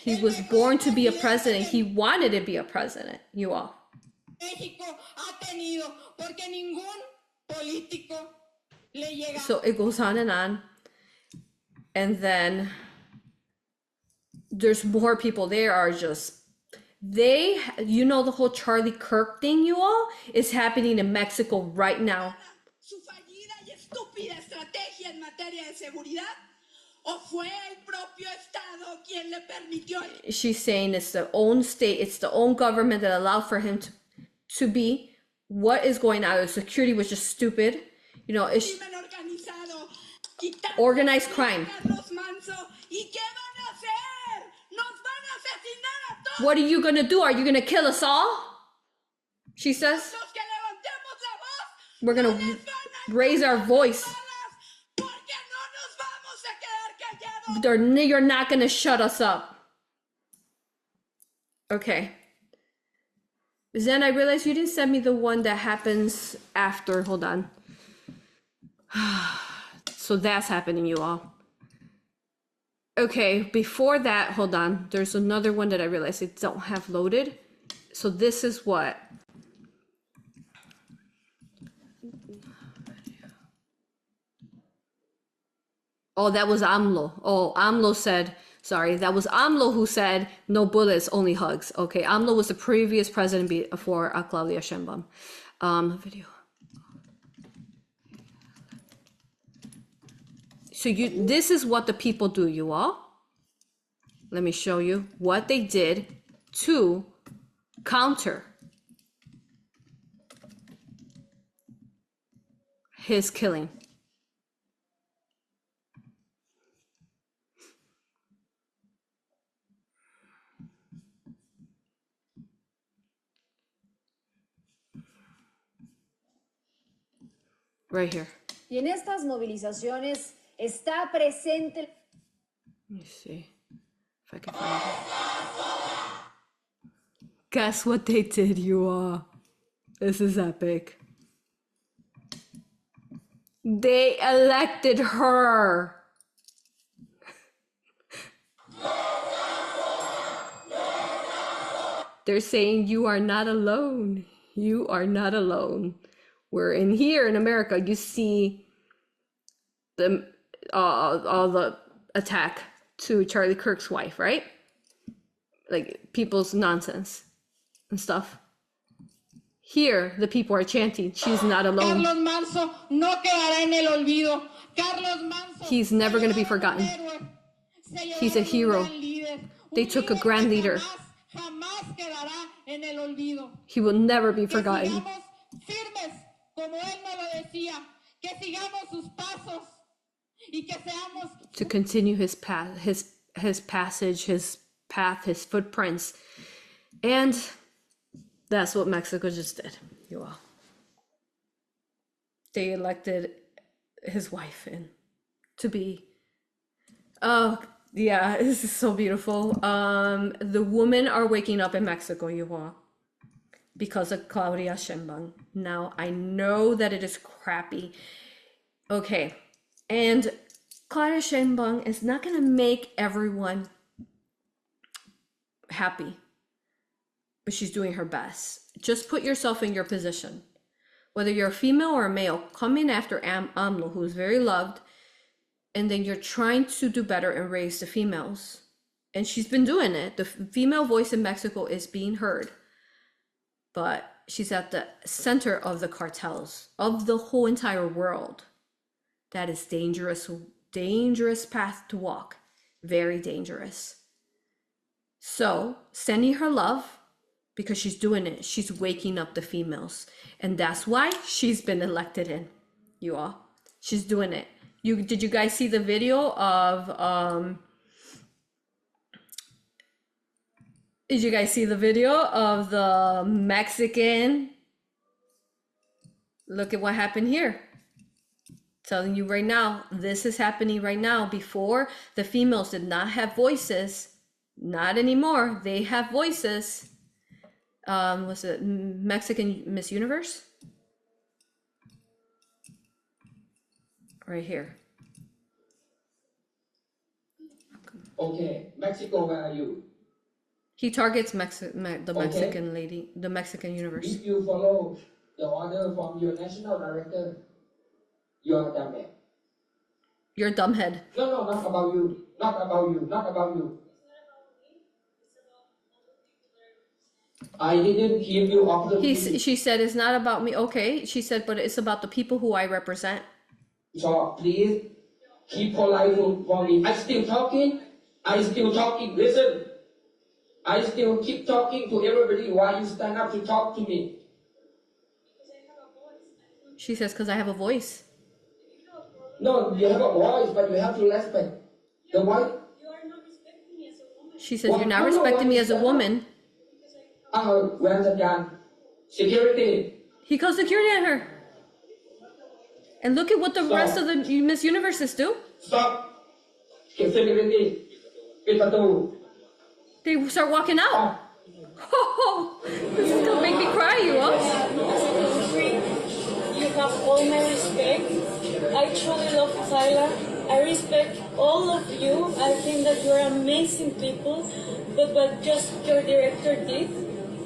Speaker 1: He was born to be a president. He wanted to be a president, you all. So it goes on. And then there's more people there are just, you know, the whole Charlie Kirk thing, you all, is happening in Mexico right now.
Speaker 11: Su fallida y estúpida estrategia en materia de seguridad, o fue el propio Estado quien le permitió.
Speaker 1: She's saying it's the own state, it's the own government that allowed for him to be. What is going on? The security was just stupid. You know, it's organized crime. What are you gonna do? Are you gonna kill us all? She says. We're gonna raise our voice You're not gonna shut us up. Okay. Zen, I realized you didn't send me the one that happens after. Hold on. So that's happening, you all. Okay, before that, hold on. There's another one that I realized I don't have loaded. So this is what. Oh, that was AMLO. Oh, AMLO said, sorry, that was AMLO who said, no bullets, only hugs. Okay, AMLO was the previous president before Claudia Sheinbaum. Video. So this is what the people do, you all. Let me show you what they did to counter his killing. Right here.
Speaker 12: Y en estas movilizaciones está presente.
Speaker 1: Let me see if I can find it. Guess what they did, you all. This is epic. They elected her. They're saying you are not alone. You are not alone. We're in here in America. You see the all the attack to Charlie Kirk's wife, right? Like people's nonsense and stuff. Here, the people are chanting, she's not alone.
Speaker 10: Carlos Manso no quedará en el olvido. Carlos Manso,
Speaker 1: he's never going to be forgotten. He's a hero. They took a grand leader. He will never be forgotten. To continue his path, his passage, his path, his footprints. And that's what Mexico just did, you all. They elected his wife in to be, oh yeah, this is so beautiful. The women are waking up in Mexico, you all, because of Claudia Sheinbaum. Now I know that it is crappy. Okay, and Claudia Sheinbaum is not gonna make everyone happy, but she's doing her best. Just put yourself in your position. Whether you're a female or a male, come in after AMLO, who's very loved, and then you're trying to do better and raise the females. And she's been doing it. The female voice in Mexico is being heard, but she's at the center of the cartels of the whole entire world. That is dangerous, dangerous path to walk. Very dangerous. So sending her love, because she's doing it. She's waking up the females. And that's why she's been elected in, you all. She's doing it. Did you guys see the video of, did you guys see the video of the Mexican? Look at what happened here. Telling you right now, this is happening right now. Before, the females did not have voices. Not anymore. They have voices. Was it Mexican Miss Universe? Right here.
Speaker 3: Okay, Mexico, where are you?
Speaker 1: He targets the Mexican lady, the Mexican universe.
Speaker 3: If you follow the order from your national director, you're a dumbhead.
Speaker 1: You're a dumbhead.
Speaker 3: No, not about you. Not about you. Not about you. I didn't hear you off the
Speaker 1: She said it's not about me. Okay, she said, but it's about the people who I represent.
Speaker 3: So please keep polite for me. I'm still talking. Listen. I still keep talking to everybody while you stand up to talk to me.
Speaker 1: She says, because I have a voice.
Speaker 3: No, you have a voice, but you have to respect the voice.
Speaker 1: She says, you're not respecting me as a woman.
Speaker 3: Where's the gun? Security.
Speaker 1: He calls security at her. And look at what the rest of the Miss Universes do.
Speaker 3: Stop.
Speaker 1: They start walking out. Oh, this is gonna make me cry, you all.
Speaker 13: You have all my respect. I truly love Tyler. I respect all of you. I think that you're amazing people. But what just your director did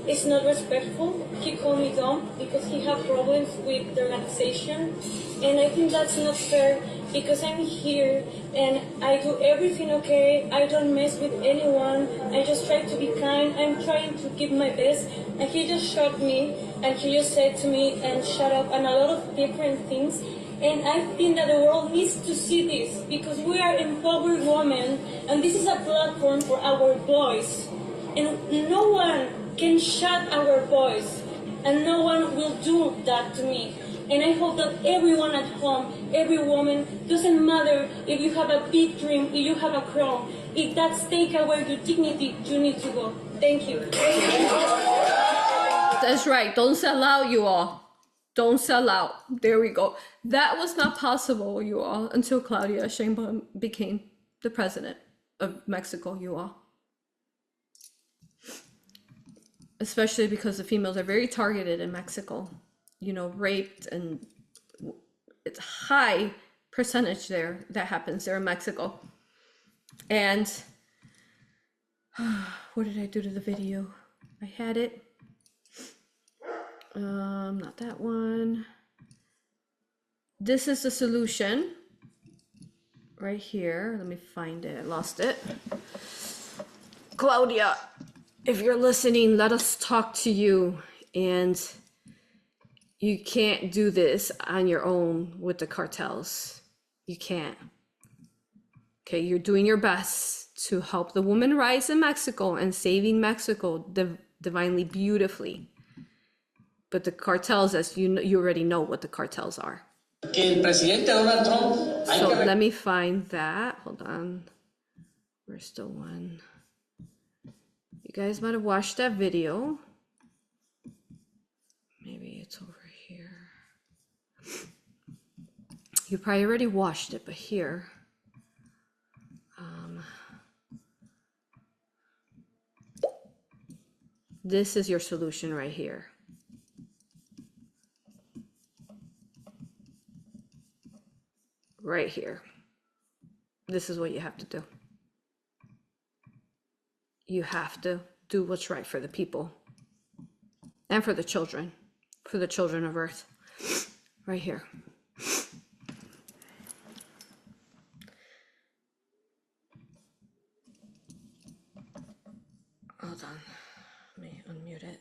Speaker 13: is not respectful. He called me dumb because he had problems with the organization. And I think that's not fair because I'm here and I do everything okay. I don't mess with anyone. I just try to be kind. I'm trying to give my best. And he just shot me and he just said to me and shut up and a lot of different things. And I think that the world needs to see this because we are empowered women and this is a platform for our voice. And no one can shut our voice and no one will do that to me. And I hope that everyone at home, every woman, doesn't matter if you have a big dream, if you have a crown, if that's take away your dignity, you need to go. Thank you.
Speaker 1: That's right. Don't sell out, you all. Don't sell out. There we go. That was not possible, you all, until Claudia Sheinbaum became the president of Mexico, you all. Especially because the females are very targeted in Mexico. You know, raped, and it's high percentage there that happens there in Mexico. And what did I do to the video? I had it. Not that one. This is the solution right here. Let me find it. I lost it. Claudia, if you're listening, let us talk to you. And you can't do this on your own with the cartels. You can't. Okay, you're doing your best to help the woman rise in Mexico and saving Mexico divinely beautifully. But the cartels, as you know, you already know what the cartels are. So let me find that. Hold on. Where's the one? You guys might have watched that video. Maybe it's over here. You probably already watched it, but here. This is your solution right here. Right here. This is what you have to do. You have to do what's right for the people and for the children of Earth. Right here. Hold on. Let me unmute it.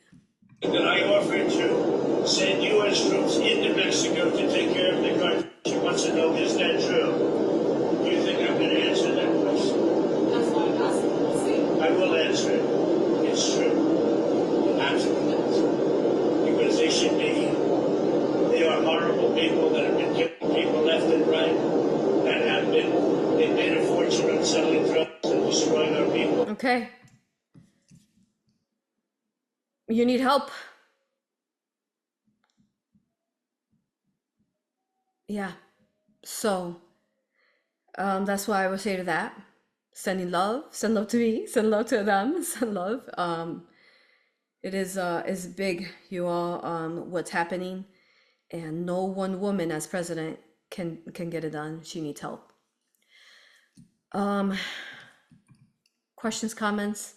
Speaker 14: That I offer to send U.S. troops into Mexico to take care of the country. She wants to know, is that true? Do you think I'm going to answer that question? That's why I'm asking. I will answer it. It's true. Absolutely. Because they should be. They are horrible people that have been killing people left and right. That have been. They've made a fortune on selling drugs and destroying our people.
Speaker 1: Okay. You need help. Yeah. So that's why I would say to that. Sending love, send love to me, send love to them, send love. It is big, you all, what's happening, and no one woman as president can get it done. She needs help. Questions, comments?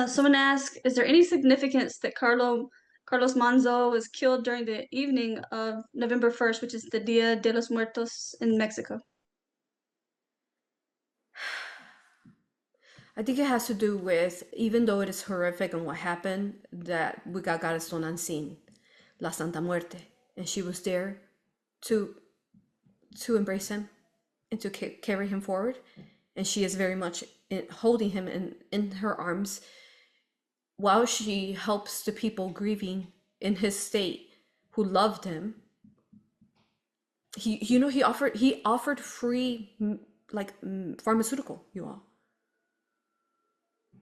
Speaker 2: Someone asked, is there any significance that Carlos Manzo was killed during the evening of November 1st, which is the Dia de los Muertos in Mexico?
Speaker 1: I think it has to do with, even though it is horrific and what happened, that we got Goddess unseen, La Santa Muerte, and she was there to embrace him and to carry him forward, and she is very much holding him in her arms while she helps the people grieving in his state who loved him. He offered free pharmaceutical, you all.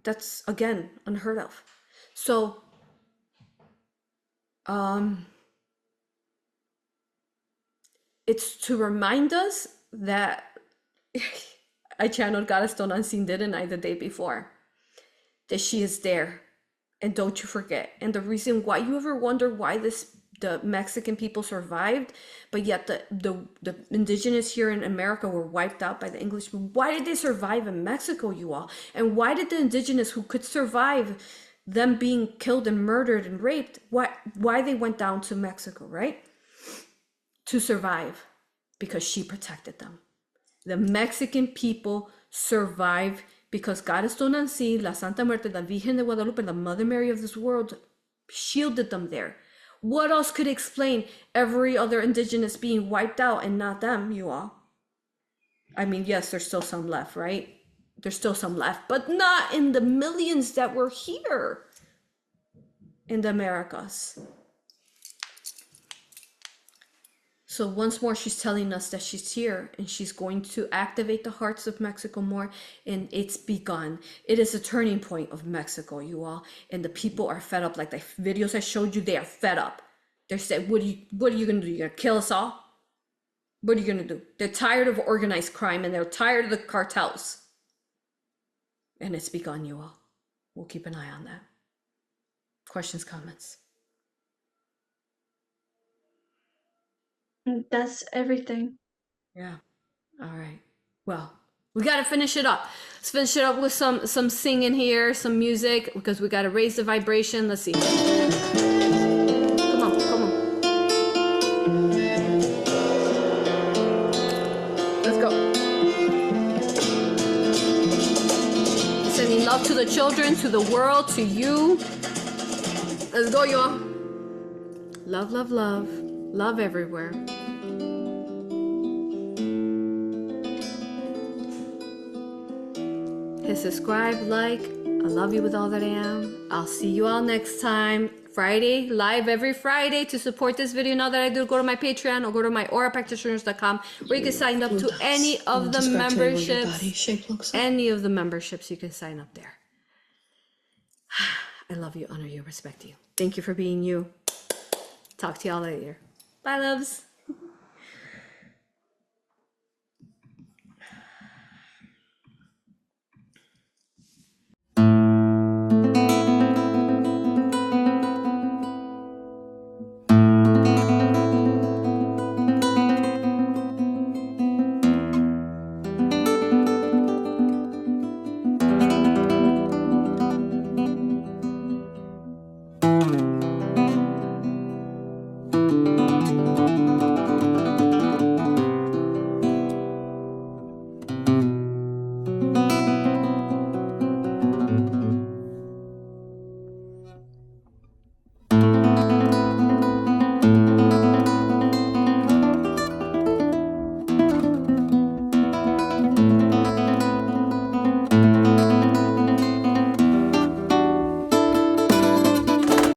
Speaker 1: That's again unheard of. So it's to remind us that I channeled Goddess Don't Unseen, didn't I, the day before? That she is there. And don't you forget. And the reason why you ever wonder why the Mexican people survived, but yet the indigenous here in America were wiped out by the English. Why did they survive in Mexico, you all? And why did the indigenous who could survive them being killed and murdered and raped, why they went down to Mexico, right? To survive, because she protected them. The Mexican people survived because Goddess Don't Unseen, La Santa Muerte, La Virgen de Guadalupe, the Mother Mary of this world, shielded them there. What else could explain every other indigenous being wiped out and not them, you all? I mean, yes, there's still some left, right? There's still some left, but not in the millions that were here in the Americas. So once more, she's telling us that she's here and she's going to activate the hearts of Mexico more, and it's begun. It is a turning point of Mexico, you all, and the people are fed up. Like the videos I showed you, they are fed up. They're saying, what are you gonna do? You're gonna kill us all? What are you gonna do? They're tired of organized crime and they're tired of the cartels. And it's begun, you all. We'll keep an eye on that. Questions, comments?
Speaker 2: That's everything.
Speaker 1: Yeah. All right. Well, we got to finish it up. Let's finish it up with some singing here, some music, because we got to raise the vibration. Let's see. Come on, come on. Let's go. Sending love to the children, to the world, to you. Let's go, y'all. Love, love, love. Love everywhere. Hit subscribe, like. I love you with all that I am. I'll see you all next time. Friday, live every Friday. To support this video, now that I do, go to my Patreon or go to my AuroPractitioners.com, where you can sign up to any of the memberships. Any of the memberships, you can sign up there. I love you, honor you, respect you. Thank you for being you. Talk to y'all later. Bye, loves.